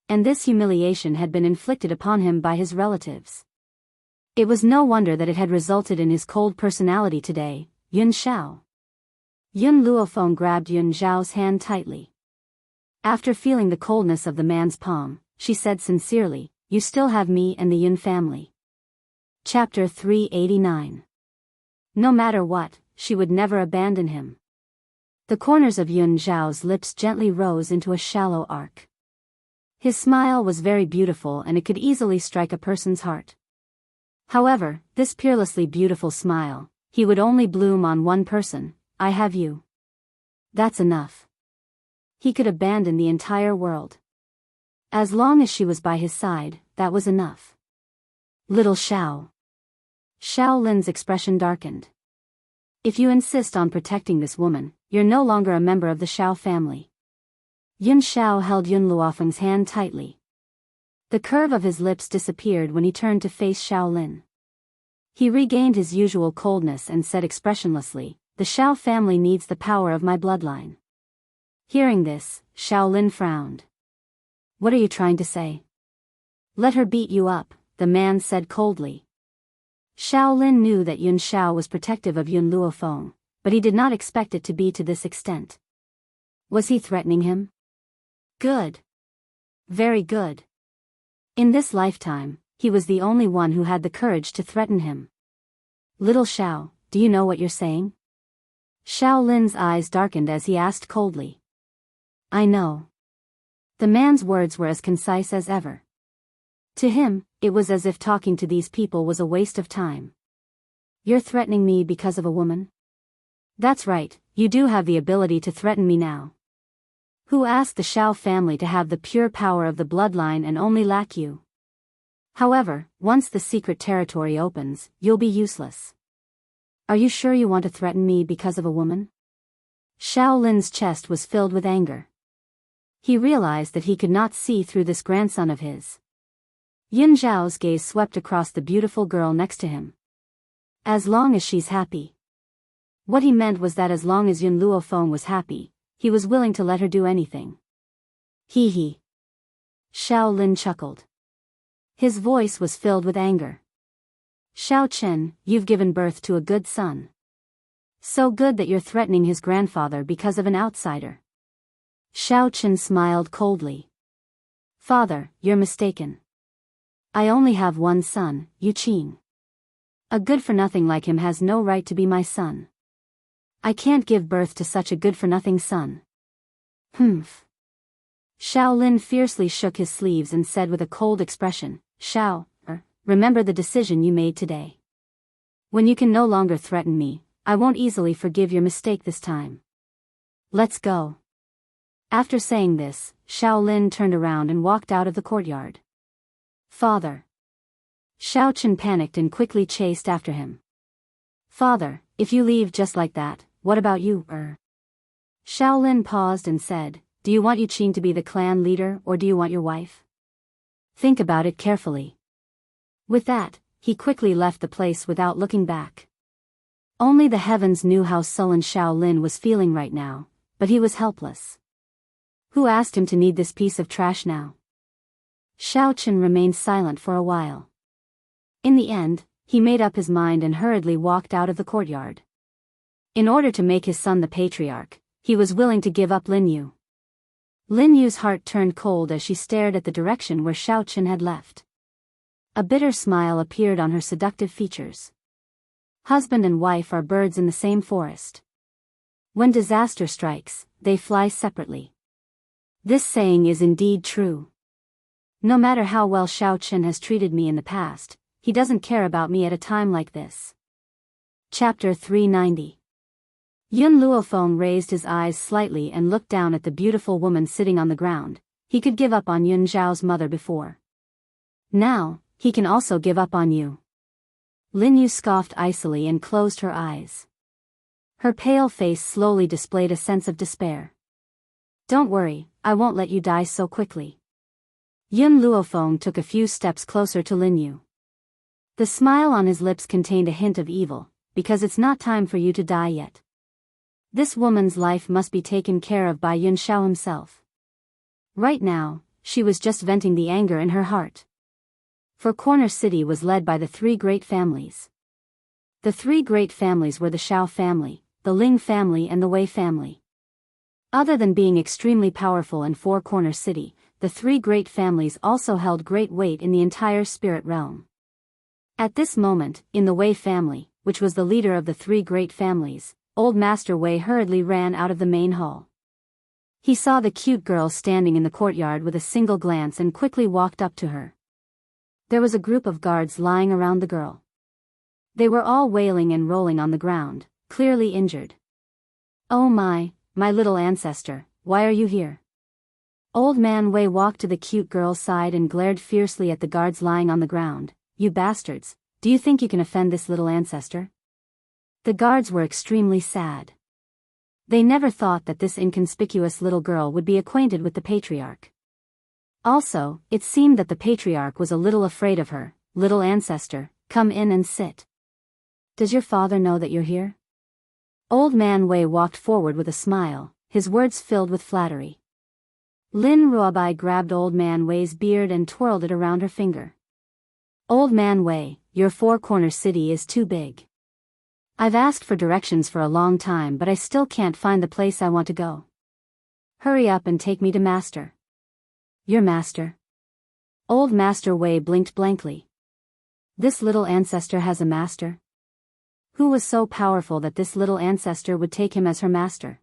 And this humiliation had been inflicted upon him by his relatives. It was no wonder that it had resulted in his cold personality today. Yun Xiao. Yun Luofeng grabbed Yun Zhao's hand tightly. After feeling the coldness of the man's palm, she said sincerely, you still have me and the Yun family. Chapter 389. No matter what, she would never abandon him. The corners of Yun Zhao's lips gently rose into a shallow arc. His smile was very beautiful and it could easily strike a person's heart. However, this peerlessly beautiful smile, he would only bloom on one person. I have you. That's enough. He could abandon the entire world. As long as she was by his side, that was enough. Little Xiao. Xiao Lin's expression darkened. If you insist on protecting this woman, you're no longer a member of the Xiao family. Yun Xiao held Yun Luofeng's hand tightly. The curve of his lips disappeared when he turned to face Xiao Lin. He regained his usual coldness and said expressionlessly, "The Xiao family needs the power of my bloodline." Hearing this, Xiao Lin frowned. "What are you trying to say?" "Let her beat you up," the man said coldly. Xiao Lin knew that Yun Xiao was protective of Yun Luofeng, but he did not expect it to be to this extent. Was he threatening him? Good. Very good. In this lifetime, he was the only one who had the courage to threaten him. "Little Xiao, do you know what you're saying?" Xiao Lin's eyes darkened as he asked coldly. "I know." The man's words were as concise as ever. To him, it was as if talking to these people was a waste of time. "You're threatening me because of a woman?" "That's right, you do have the ability to threaten me now. Who asked the Xiao family to have the pure power of the bloodline and only lack you? However, once the secret territory opens, you'll be useless. Are you sure you want to threaten me because of a woman?" Xiao Lin's chest was filled with anger. He realized that he could not see through this grandson of his. Yun Zhao's gaze swept across the beautiful girl next to him. "As long as she's happy." What he meant was that as long as Yun Luofeng was happy, he was willing to let her do anything. Hee hee. Xiao Lin chuckled. His voice was filled with anger. "Xiao Chen, you've given birth to a good son. So good that you're threatening his grandfather because of an outsider." Xiao Chen smiled coldly. "Father, you're mistaken. I only have one son, Yu Qing. A good-for-nothing like him has no right to be my son. I can't give birth to such a good-for-nothing son." "Humph." Xiao Lin fiercely shook his sleeves and said with a cold expression, "Xiao, remember the decision you made today. When you can no longer threaten me, I won't easily forgive your mistake this time. Let's go." After saying this, Xiao Lin turned around and walked out of the courtyard. "Father." Xiao Chen panicked and quickly chased after him. "Father, if you leave just like that, what about you, Xiao Lin paused and said, "Do you want Yu Qing to be the clan leader or do you want your wife? Think about it carefully." With that, he quickly left the place without looking back. Only the heavens knew how sullen Xiao Lin was feeling right now, but he was helpless. Who asked him to need this piece of trash now? Xiao Chen remained silent for a while. In the end, he made up his mind and hurriedly walked out of the courtyard. In order to make his son the patriarch, he was willing to give up Lin Yu. Lin Yu's heart turned cold as she stared at the direction where Xiao Chen had left. A bitter smile appeared on her seductive features. Husband and wife are birds in the same forest. When disaster strikes, they fly separately. This saying is indeed true. No matter how well Xiao Chen has treated me in the past, he doesn't care about me at a time like this. Chapter 390. Yun Luofeng raised his eyes slightly and looked down at the beautiful woman sitting on the ground. He could give up on Yun Zhao's mother before. Now, he can also give up on you. Lin Yu scoffed icily and closed her eyes. Her pale face slowly displayed a sense of despair. "Don't worry, I won't let you die so quickly." Yun Luofeng took a few steps closer to Lin Yu. The smile on his lips contained a hint of evil, "Because it's not time for you to die yet. This woman's life must be taken care of by Yun Xiao himself." Right now, she was just venting the anger in her heart. For Corner City was led by the three great families. The three great families were the Xiao family, the Ling family and the Wei family. Other than being extremely powerful in Four Corner City, the three great families also held great weight in the entire spirit realm. At this moment, in the Wei family, which was the leader of the three great families, old Master Wei hurriedly ran out of the main hall. He saw the cute girl standing in the courtyard with a single glance and quickly walked up to her. There was a group of guards lying around the girl. They were all wailing and rolling on the ground, clearly injured. "Oh my little ancestor, why are you here?" Old Man Wei walked to the cute girl's side and glared fiercely at the guards lying on the ground. "You bastards, do you think you can offend this little ancestor?" The guards were extremely sad. They never thought that this inconspicuous little girl would be acquainted with the patriarch. Also, it seemed that the patriarch was a little afraid of her. "Little ancestor, come in and sit. Does your father know that you're here?" Old Man Wei walked forward with a smile, his words filled with flattery. Lin Ruobai grabbed Old Man Wei's beard and twirled it around her finger. "Old Man Wei, your four-corner city is too big. I've asked for directions for a long time but I still can't find the place I want to go. Hurry up and take me to Master." "Your master?" Old Master Wei blinked blankly. This little ancestor has a master? Who was so powerful that this little ancestor would take him as her master?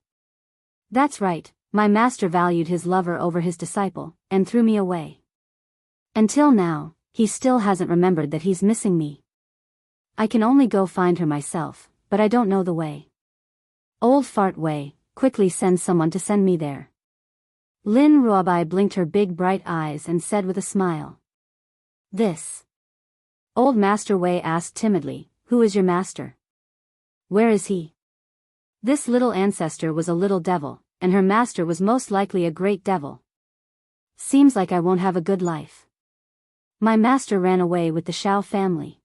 "That's right, my master valued his lover over his disciple, and threw me away. Until now, he still hasn't remembered that he's missing me. I can only go find her myself, but I don't know the way. Old Fart Wei, quickly send someone to send me there." Lin Ruobai blinked her big bright eyes and said with a smile. "This." Old Master Wei asked timidly, "Who is your master? Where is he?" This little ancestor was a little devil, and her master was most likely a great devil. "Seems like I won't have a good life. My master ran away with the Shao family."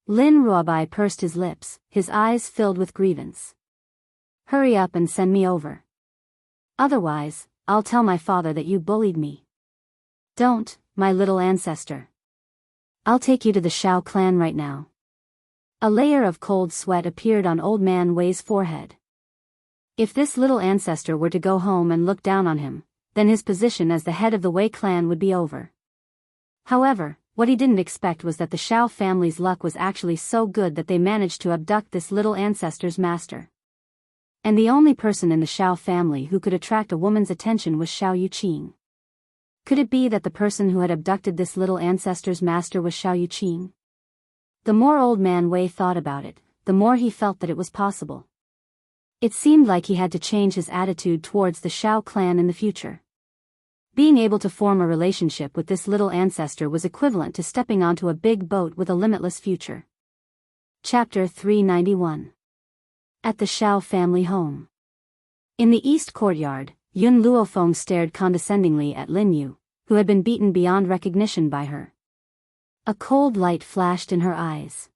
Lin Ruobai pursed his lips, his eyes filled with grievance. "Hurry up and send me over. Otherwise, I'll tell my father that you bullied me." "Don't, my little ancestor. I'll take you to the Shao clan right now." A layer of cold sweat appeared on Old Man Wei's forehead. If this little ancestor were to go home and look down on him, then his position as the head of the Wei clan would be over. However, what he didn't expect was that the Shao family's luck was actually so good that they managed to abduct this little ancestor's master. And the only person in the Shao family who could attract a woman's attention was Xiao Yuqing. Could it be that the person who had abducted this little ancestor's master was Xiao Yuqing? The more Old Man Wei thought about it, the more he felt that it was possible. It seemed like he had to change his attitude towards the Shao clan in the future. Being able to form a relationship with this little ancestor was equivalent to stepping onto a big boat with a limitless future. Chapter 391. At the Shao family home. In the east courtyard, Yun Luofeng stared condescendingly at Lin Yu, who had been beaten beyond recognition by her. A cold light flashed in her eyes.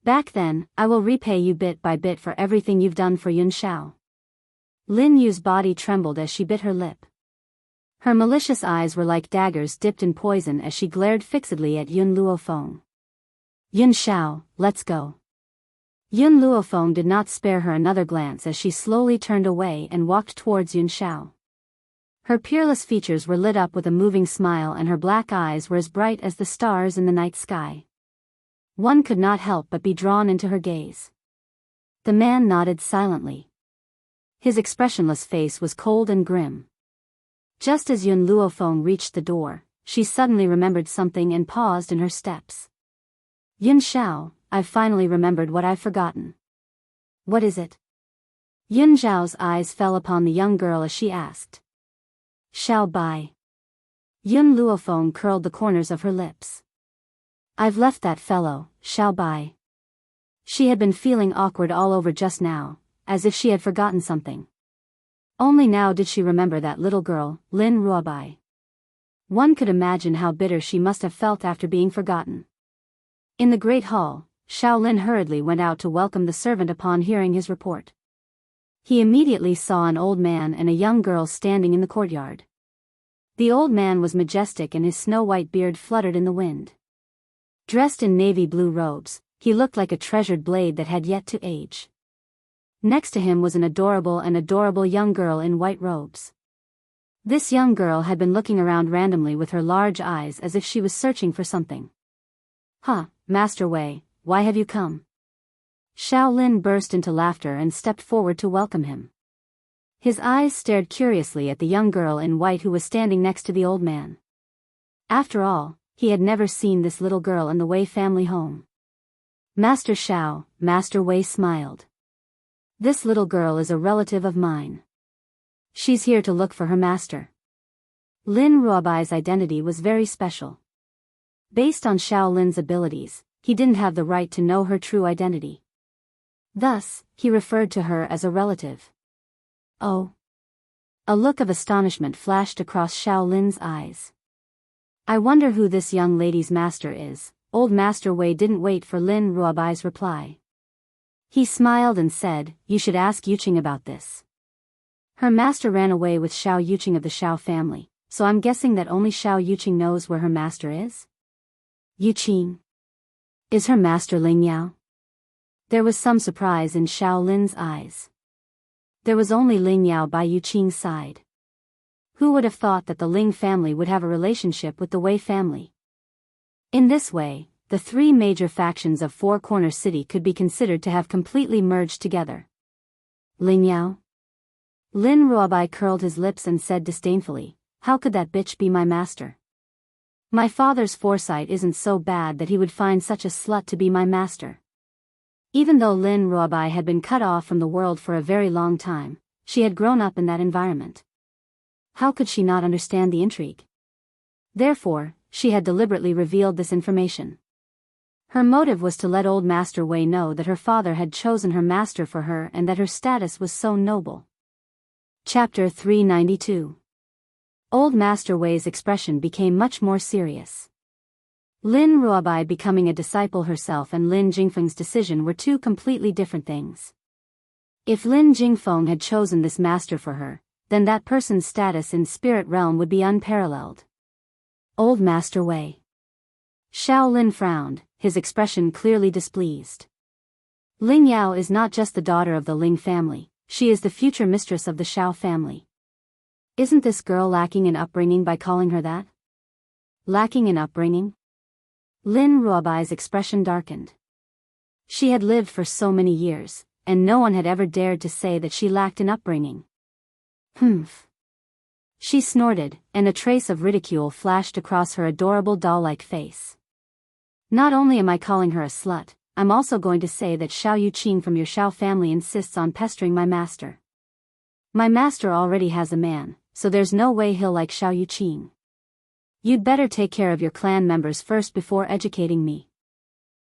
"Back then, I will repay you bit by bit for everything you've done for Yun Shao." Lin Yu's body trembled as she bit her lip. Her malicious eyes were like daggers dipped in poison as she glared fixedly at Yun Luofeng. "Yun Shao, let's go." Yun Luofeng did not spare her another glance as she slowly turned away and walked towards Yun Shao. Her peerless features were lit up with a moving smile and her black eyes were as bright as the stars in the night sky. One could not help but be drawn into her gaze. The man nodded silently. His expressionless face was cold and grim. Just as Yun Luofeng reached the door, she suddenly remembered something and paused in her steps. "Yun Shao, I've finally remembered what I've forgotten." "What is it?" Yun Zhao's eyes fell upon the young girl as she asked. "Shao Bai." Yun Luofeng curled the corners of her lips. "I've left that fellow, Shao Bai." She had been feeling awkward all over just now, as if she had forgotten something. Only now did she remember that little girl, Lin Ruobai. One could imagine how bitter she must have felt after being forgotten. In the great hall, Xiao Lin hurriedly went out to welcome the servant upon hearing his report. He immediately saw an old man and a young girl standing in the courtyard. The old man was majestic and his snow-white beard fluttered in the wind. Dressed in navy blue robes, he looked like a treasured blade that had yet to age. Next to him was an adorable young girl in white robes. This young girl had been looking around randomly with her large eyes as if she was searching for something. "Huh, Master Wei, why have you come?" Shaolin burst into laughter and stepped forward to welcome him. His eyes stared curiously at the young girl in white who was standing next to the old man. After all, he had never seen this little girl in the Wei family home. "Master Shao," Master Wei smiled. "This little girl is a relative of mine. She's here to look for her master." Lin Ruobai's identity was very special. Based on Shaolin's abilities, he didn't have the right to know her true identity. Thus, he referred to her as a relative. "Oh." A look of astonishment flashed across Shaolin's eyes. "I wonder who this young lady's master is." Old Master Wei didn't wait for Lin Ruobai's reply. He smiled and said, "You should ask Yuqing about this. Her master ran away with Xiao Yuqing of the Xiao family, so I'm guessing that only Xiao Yuqing knows where her master is?" "Yuqing? Is her master Ling Yao?" There was some surprise in Shaolin's eyes. There was only Ling Yao by Yuqing's side. Who would have thought that the Ling family would have a relationship with the Wei family? In this way, the three major factions of Four Corner City could be considered to have completely merged together. "Ling Yao?" Lin Ruobai curled his lips and said disdainfully, "How could that bitch be my master? My father's foresight isn't so bad that he would find such a slut to be my master." Even though Lin Ruobai had been cut off from the world for a very long time, she had grown up in that environment. How could she not understand the intrigue? Therefore, she had deliberately revealed this information. Her motive was to let old Master Wei know that her father had chosen her master for her and that her status was so noble. Chapter 392. Old Master Wei's expression became much more serious. Lin Ruobai becoming a disciple herself and Lin Jingfeng's decision were two completely different things. If Lin Jingfeng had chosen this master for her, then that person's status in spirit realm would be unparalleled. Old Master Wei. Shaolin frowned, his expression clearly displeased. Ling Yao is not just the daughter of the Ling family, she is the future mistress of the Xiao family. Isn't this girl lacking in upbringing by calling her that? Lacking in upbringing? Lin Ruobai's expression darkened. She had lived for so many years, and no one had ever dared to say that she lacked in upbringing. Humph. She snorted, and a trace of ridicule flashed across her adorable doll-like face. "Not only am I calling her a slut, I'm also going to say that Xiao Yuqing from your Xiao family insists on pestering my master. My master already has a man, so there's no way he'll like Xiao Yuqing. You'd better take care of your clan members first before educating me."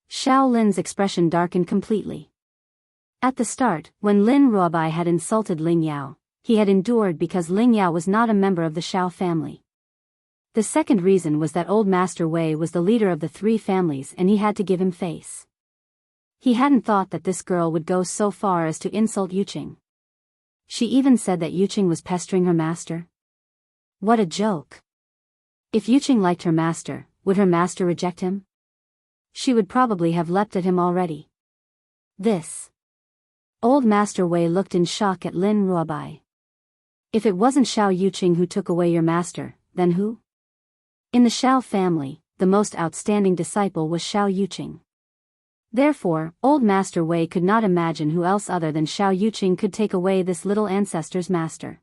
Shaolin's expression darkened completely. At the start, when Lin Ruobai had insulted Ling Yao, he had endured because Ling Yao was not a member of the Xiao family. The second reason was that old Master Wei was the leader of the three families and he had to give him face. He hadn't thought that this girl would go so far as to insult Yuqing. She even said that Yuqing was pestering her master. What a joke. If Yuqing liked her master, would her master reject him? She would probably have leapt at him already. This. Old Master Wei looked in shock at Lin Ruobai. If it wasn't Xiao Yuqing who took away your master, then who? In the Xiao family, the most outstanding disciple was Xiao Yuqing. Therefore, old Master Wei could not imagine who else other than Xiao Yuqing could take away this little ancestor's master.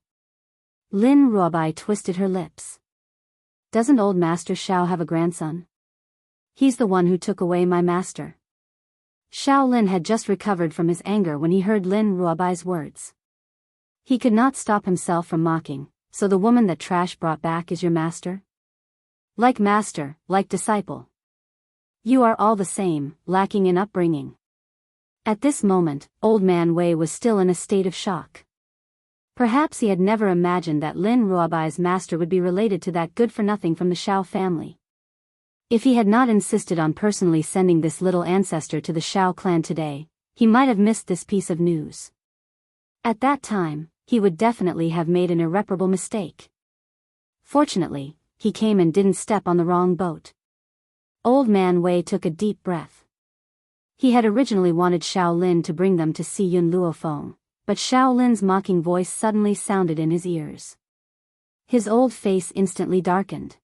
Lin Ruobai twisted her lips. Doesn't old Master Xiao have a grandson? He's the one who took away my master. Shaolin had just recovered from his anger when he heard Lin Ruobai's words. He could not stop himself from mocking. "So the woman that trash brought back is your master? Like master, like disciple. You are all the same, lacking in upbringing." At this moment, old man Wei was still in a state of shock. Perhaps he had never imagined that Lin Ruobai's master would be related to that good-for-nothing from the Xiao family. If he had not insisted on personally sending this little ancestor to the Xiao clan today, he might have missed this piece of news. At that time, he would definitely have made an irreparable mistake. Fortunately, he came and didn't step on the wrong boat. Old man Wei took a deep breath. He had originally wanted Shaolin to bring them to see Yun Luofeng, but Shaolin's mocking voice suddenly sounded in his ears. His old face instantly darkened.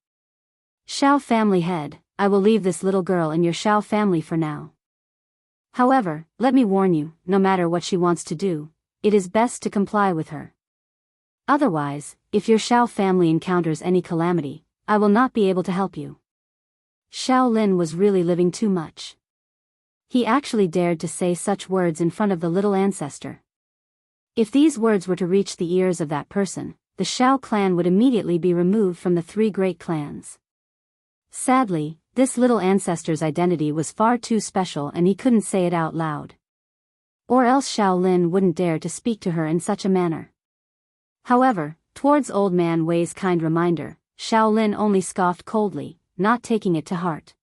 "Xiao family head, I will leave this little girl in your Shao family for now. However, let me warn you, no matter what she wants to do, it is best to comply with her. Otherwise, if your Shao family encounters any calamity, I will not be able to help you. Xiao Lin was really living too much. He actually dared to say such words in front of the little ancestor. If these words were to reach the ears of that person, the Shao clan would immediately be removed from the three great clans. Sadly, this little ancestor's identity was far too special and he couldn't say it out loud. Or else Xiao Lin wouldn't dare to speak to her in such a manner. However, towards Old Man Wei's kind reminder, Xiao Lin only scoffed coldly, not taking it to heart.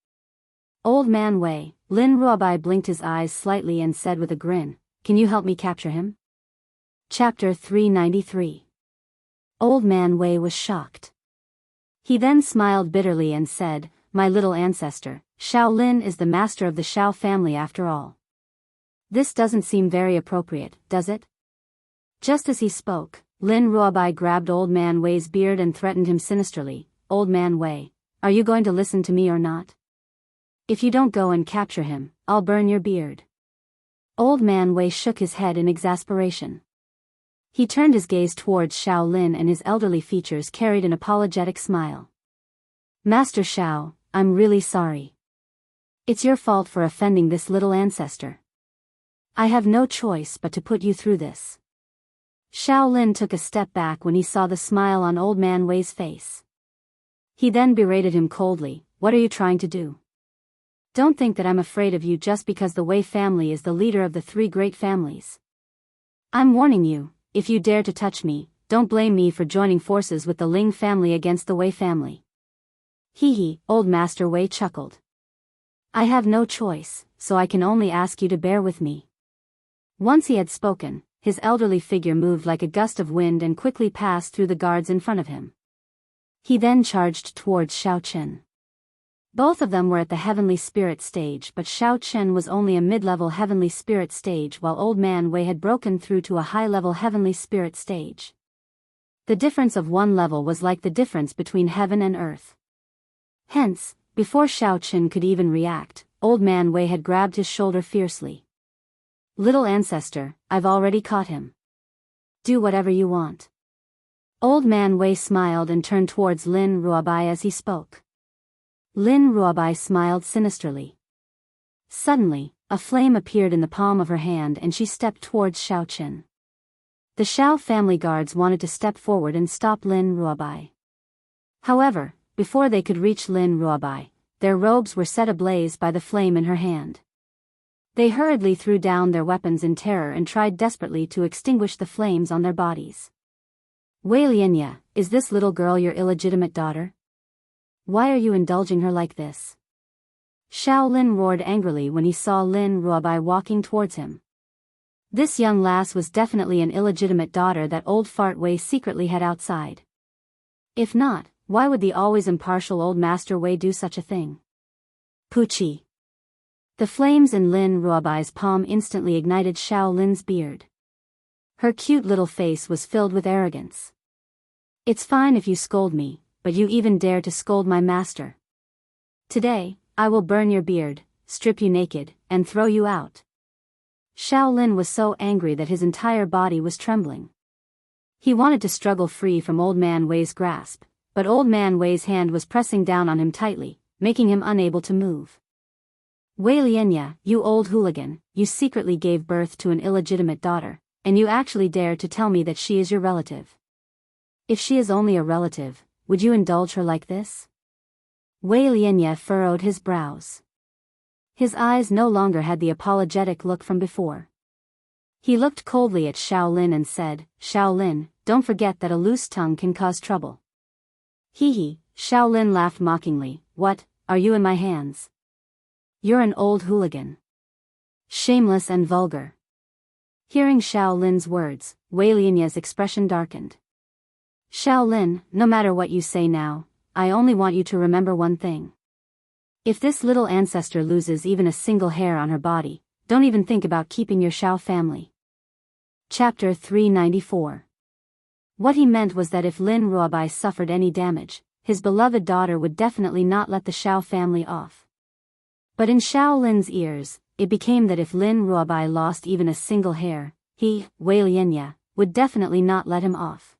Old Man Wei, Lin Ruobai blinked his eyes slightly and said with a grin, "Can you help me capture him?" Chapter 393. Old Man Wei was shocked. He then smiled bitterly and said, "My little ancestor, Xiao Lin is the master of the Shao family after all. This doesn't seem very appropriate, does it?" Just as he spoke, Lin Ruobai grabbed Old Man Wei's beard and threatened him sinisterly, "Old Man Wei, are you going to listen to me or not? If you don't go and capture him, I'll burn your beard." Old Man Wei shook his head in exasperation. He turned his gaze towards Xiao Lin and his elderly features carried an apologetic smile. "Master Xiao, I'm really sorry. It's your fault for offending this little ancestor. I have no choice but to put you through this." Xiao Lin took a step back when he saw the smile on Old Man Wei's face. He then berated him coldly, "What are you trying to do? Don't think that I'm afraid of you just because the Wei family is the leader of the three great families. I'm warning you, if you dare to touch me, don't blame me for joining forces with the Ling family against the Wei family." Hee, Old Master Wei chuckled. "I have no choice, so I can only ask you to bear with me." Once he had spoken, his elderly figure moved like a gust of wind and quickly passed through the guards in front of him. He then charged towards Xiao Chen. Both of them were at the heavenly spirit stage, but Xiao Chen was only a mid-level heavenly spirit stage while Old Man Wei had broken through to a high-level heavenly spirit stage. The difference of one level was like the difference between heaven and earth. Hence, before Xiao Chen could even react, Old Man Wei had grabbed his shoulder fiercely. "Little ancestor, I've already caught him. Do whatever you want." Old Man Wei smiled and turned towards Lin Ruobai as he spoke. Lin Ruobai smiled sinisterly. Suddenly, a flame appeared in the palm of her hand and she stepped towards Xiao Chen. The Xiao family guards wanted to step forward and stop Lin Ruobai. However, before they could reach Lin Ruobai, their robes were set ablaze by the flame in her hand. They hurriedly threw down their weapons in terror and tried desperately to extinguish the flames on their bodies. "Wei Lianya, is this little girl your illegitimate daughter? Why are you indulging her like this?" Xiao Lin roared angrily when he saw Lin Ruobai walking towards him. This young lass was definitely an illegitimate daughter that old fart Wei secretly had outside. If not, why would the always impartial old Master Wei do such a thing? Poochie. The flames in Lin Ruobai's palm instantly ignited Xiao Lin's beard. Her cute little face was filled with arrogance. "It's fine if you scold me, but you even dare to scold my master. Today, I will burn your beard, strip you naked, and throw you out." Xiao Lin was so angry that his entire body was trembling. He wanted to struggle free from Old Man Wei's grasp, but Old Man Wei's hand was pressing down on him tightly, making him unable to move. "Wei Lianya, you old hooligan, you secretly gave birth to an illegitimate daughter, and you actually dare to tell me that she is your relative. If she is only a relative, would you indulge her like this?" Wei Lianya furrowed his brows. His eyes no longer had the apologetic look from before. He looked coldly at Xiao Lin and said, "Xiao Lin, don't forget that a loose tongue can cause trouble." Hee, Xiao Lin laughed mockingly, "What, are you in my hands? You're an old hooligan. Shameless and vulgar." Hearing Xiao Lin's words, Wei Lianya's expression darkened. "Xiao Lin, no matter what you say now, I only want you to remember one thing. If this little ancestor loses even a single hair on her body, don't even think about keeping your Xiao family." Chapter 394. What he meant was that if Lin Ruobai suffered any damage, his beloved daughter would definitely not let the Xiao family off. But in Xiao Lin's ears, it became that if Lin Ruobai lost even a single hair, he, Wei Lianya, would definitely not let him off.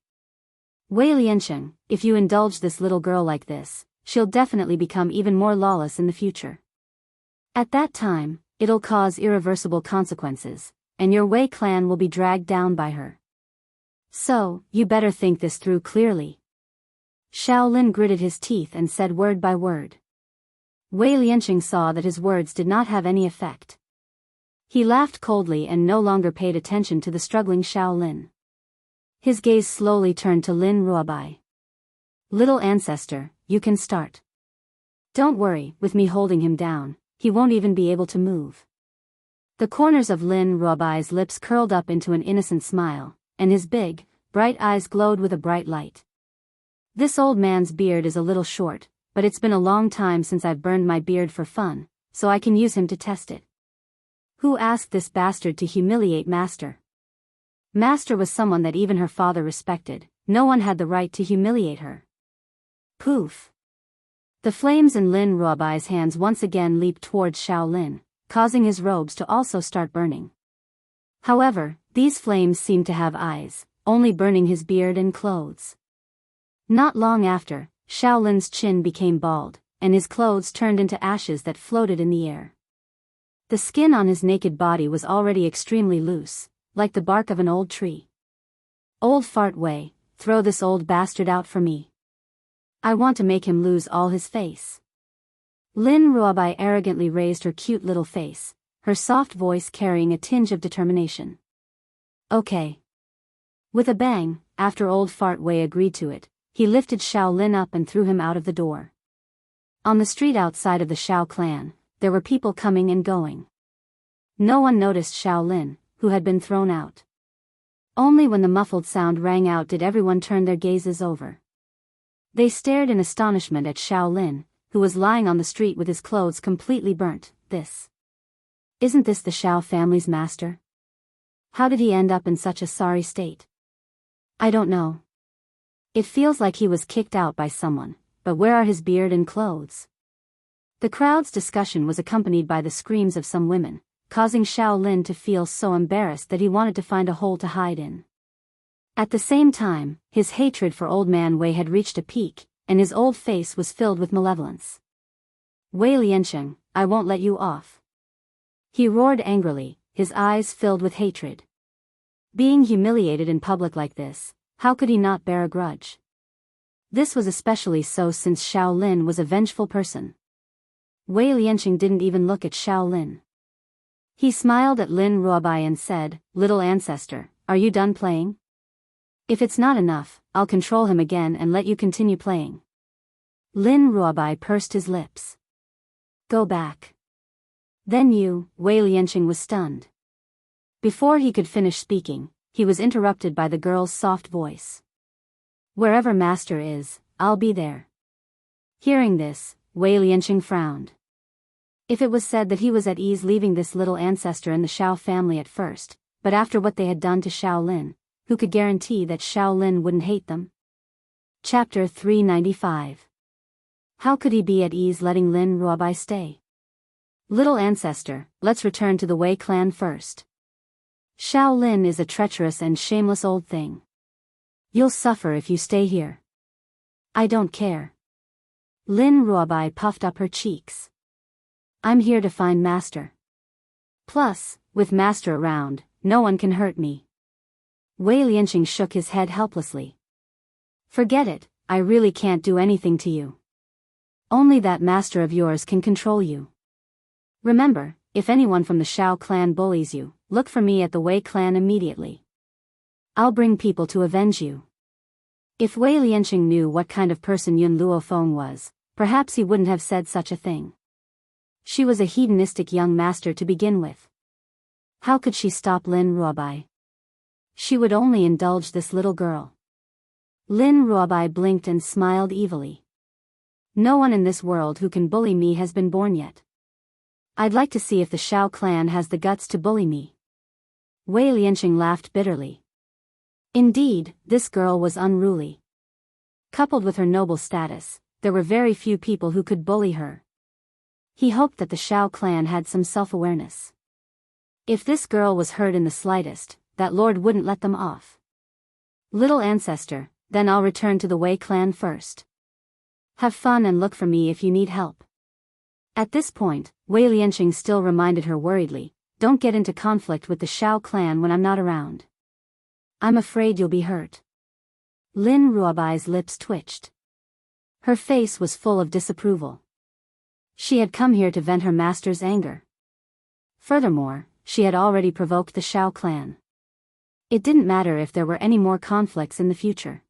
Wei Liansheng, if you indulge this little girl like this, she'll definitely become even more lawless in the future. At that time, it'll cause irreversible consequences, and your Wei clan will be dragged down by her. So, you better think this through clearly. Xiao Lin gritted his teeth and said word by word. Wei Liansheng saw that his words did not have any effect. He laughed coldly and no longer paid attention to the struggling Xiao Lin. His gaze slowly turned to Lin Ruobai. Little ancestor, you can start. Don't worry, with me holding him down, he won't even be able to move. The corners of Lin Ruobai's lips curled up into an innocent smile, and his big, bright eyes glowed with a bright light. This old man's beard is a little short, but it's been a long time since I've burned my beard for fun, so I can use him to test it. Who asked this bastard to humiliate Master? Master was someone that even her father respected, no one had the right to humiliate her. Poof! The flames in Lin Ruobai's hands once again leaped towards Xiao Lin, causing his robes to also start burning. However, these flames seemed to have eyes, only burning his beard and clothes. Not long after, Xiao Lin's chin became bald, and his clothes turned into ashes that floated in the air. The skin on his naked body was already extremely loose, like the bark of an old tree. Old Fart Wei, throw this old bastard out for me. I want to make him lose all his face. Lin Ruobai arrogantly raised her cute little face, her soft voice carrying a tinge of determination. Okay. With a bang, after old Fart Wei agreed to it, he lifted Xiao Lin up and threw him out of the door. On the street outside of the Xiao clan, there were people coming and going. No one noticed Xiao Lin, who had been thrown out. Only when the muffled sound rang out did everyone turn their gazes over. They stared in astonishment at Xiao Lin, who was lying on the street with his clothes completely burnt. Isn't this the Xiao family's master? How did he end up in such a sorry state? I don't know. It feels like he was kicked out by someone, but where are his beard and clothes? The crowd's discussion was accompanied by the screams of some women, causing Xiao Lin to feel so embarrassed that he wanted to find a hole to hide in. At the same time, his hatred for Old Man Wei had reached a peak, and his old face was filled with malevolence. Wei Liansheng, I won't let you off. He roared angrily, his eyes filled with hatred. Being humiliated in public like this, how could he not bear a grudge? This was especially so since Xiao Lin was a vengeful person. Wei Liansheng didn't even look at Xiao Lin. He smiled at Lin Ruobai and said, Little ancestor, are you done playing? If it's not enough, I'll control him again and let you continue playing. Lin Ruobai pursed his lips. Go back. Then you, Wei Liansheng was stunned. Before he could finish speaking, he was interrupted by the girl's soft voice. Wherever Master is, I'll be there. Hearing this, Wei Liansheng frowned. If it was said that he was at ease leaving this little ancestor and the Xiao family at first, but after what they had done to Xiao Lin, who could guarantee that Xiao Lin wouldn't hate them? Chapter 395. How could he be at ease letting Lin Ruobai stay? Little ancestor, let's return to the Wei clan first. Xiao Lin is a treacherous and shameless old thing. You'll suffer if you stay here. I don't care. Lin Ruobai puffed up her cheeks. I'm here to find Master. Plus, with Master around, no one can hurt me. Wei Liansheng shook his head helplessly. Forget it, I really can't do anything to you. Only that Master of yours can control you. Remember, if anyone from the Xiao clan bullies you, look for me at the Wei clan immediately. I'll bring people to avenge you. If Wei Liansheng knew what kind of person Yun Luofeng was, perhaps he wouldn't have said such a thing. She was a hedonistic young master to begin with. How could she stop Lin Ruobai? She would only indulge this little girl. Lin Ruobai blinked and smiled evilly. No one in this world who can bully me has been born yet. I'd like to see if the Xiao clan has the guts to bully me. Wei Liansheng laughed bitterly. Indeed, this girl was unruly. Coupled with her noble status, there were very few people who could bully her. He hoped that the Shao clan had some self-awareness. If this girl was hurt in the slightest, that lord wouldn't let them off. Little ancestor, then I'll return to the Wei clan first. Have fun and look for me if you need help. At this point, Wei Lianqing still reminded her worriedly, don't get into conflict with the Shao clan when I'm not around. I'm afraid you'll be hurt. Lin Ruobai's lips twitched. Her face was full of disapproval. She had come here to vent her master's anger. Furthermore, she had already provoked the Shao clan. It didn't matter if there were any more conflicts in the future.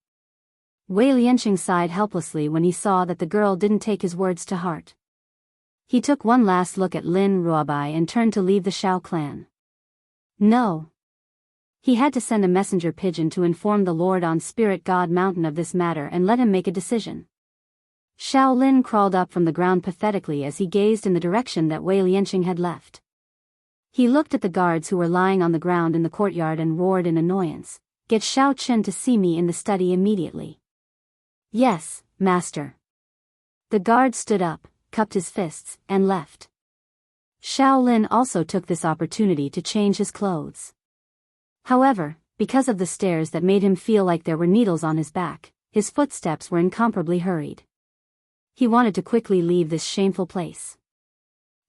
Wei Lianqing sighed helplessly when he saw that the girl didn't take his words to heart. He took one last look at Lin Ruobai and turned to leave the Shao clan. No. He had to send a messenger pigeon to inform the Lord on Spirit God Mountain of this matter and let him make a decision. Xiao Lin crawled up from the ground pathetically as he gazed in the direction that Wei Lianqing had left. He looked at the guards who were lying on the ground in the courtyard and roared in annoyance, "Get Xiao Chen to see me in the study immediately." "Yes, master." The guard stood up, cupped his fists, and left. Xiao Lin also took this opportunity to change his clothes. However, because of the stairs that made him feel like there were needles on his back, his footsteps were incomparably hurried. He wanted to quickly leave this shameful place.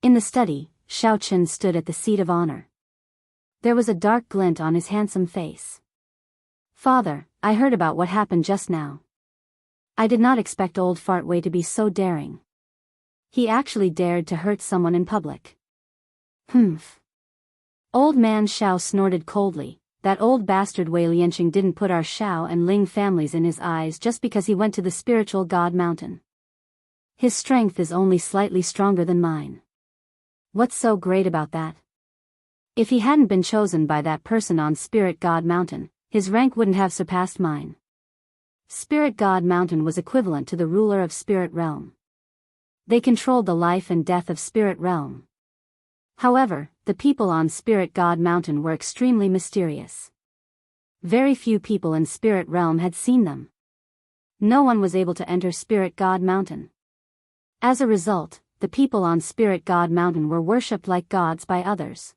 In the study, Xiao Chen stood at the seat of honor. There was a dark glint on his handsome face. "Father, I heard about what happened just now. I did not expect old Fart Wei to be so daring. He actually dared to hurt someone in public." "Humph." Old man Xiao snorted coldly. "That old bastard Wei Lianqing didn't put our Xiao and Ling families in his eyes just because he went to the spiritual God Mountain. His strength is only slightly stronger than mine. What's so great about that? If he hadn't been chosen by that person on Spirit God Mountain, his rank wouldn't have surpassed mine." Spirit God Mountain was equivalent to the ruler of Spirit Realm. They controlled the life and death of Spirit Realm. However, the people on Spirit God Mountain were extremely mysterious. Very few people in Spirit Realm had seen them. No one was able to enter Spirit God Mountain. As a result, the people on Spirit God Mountain were worshipped like gods by others.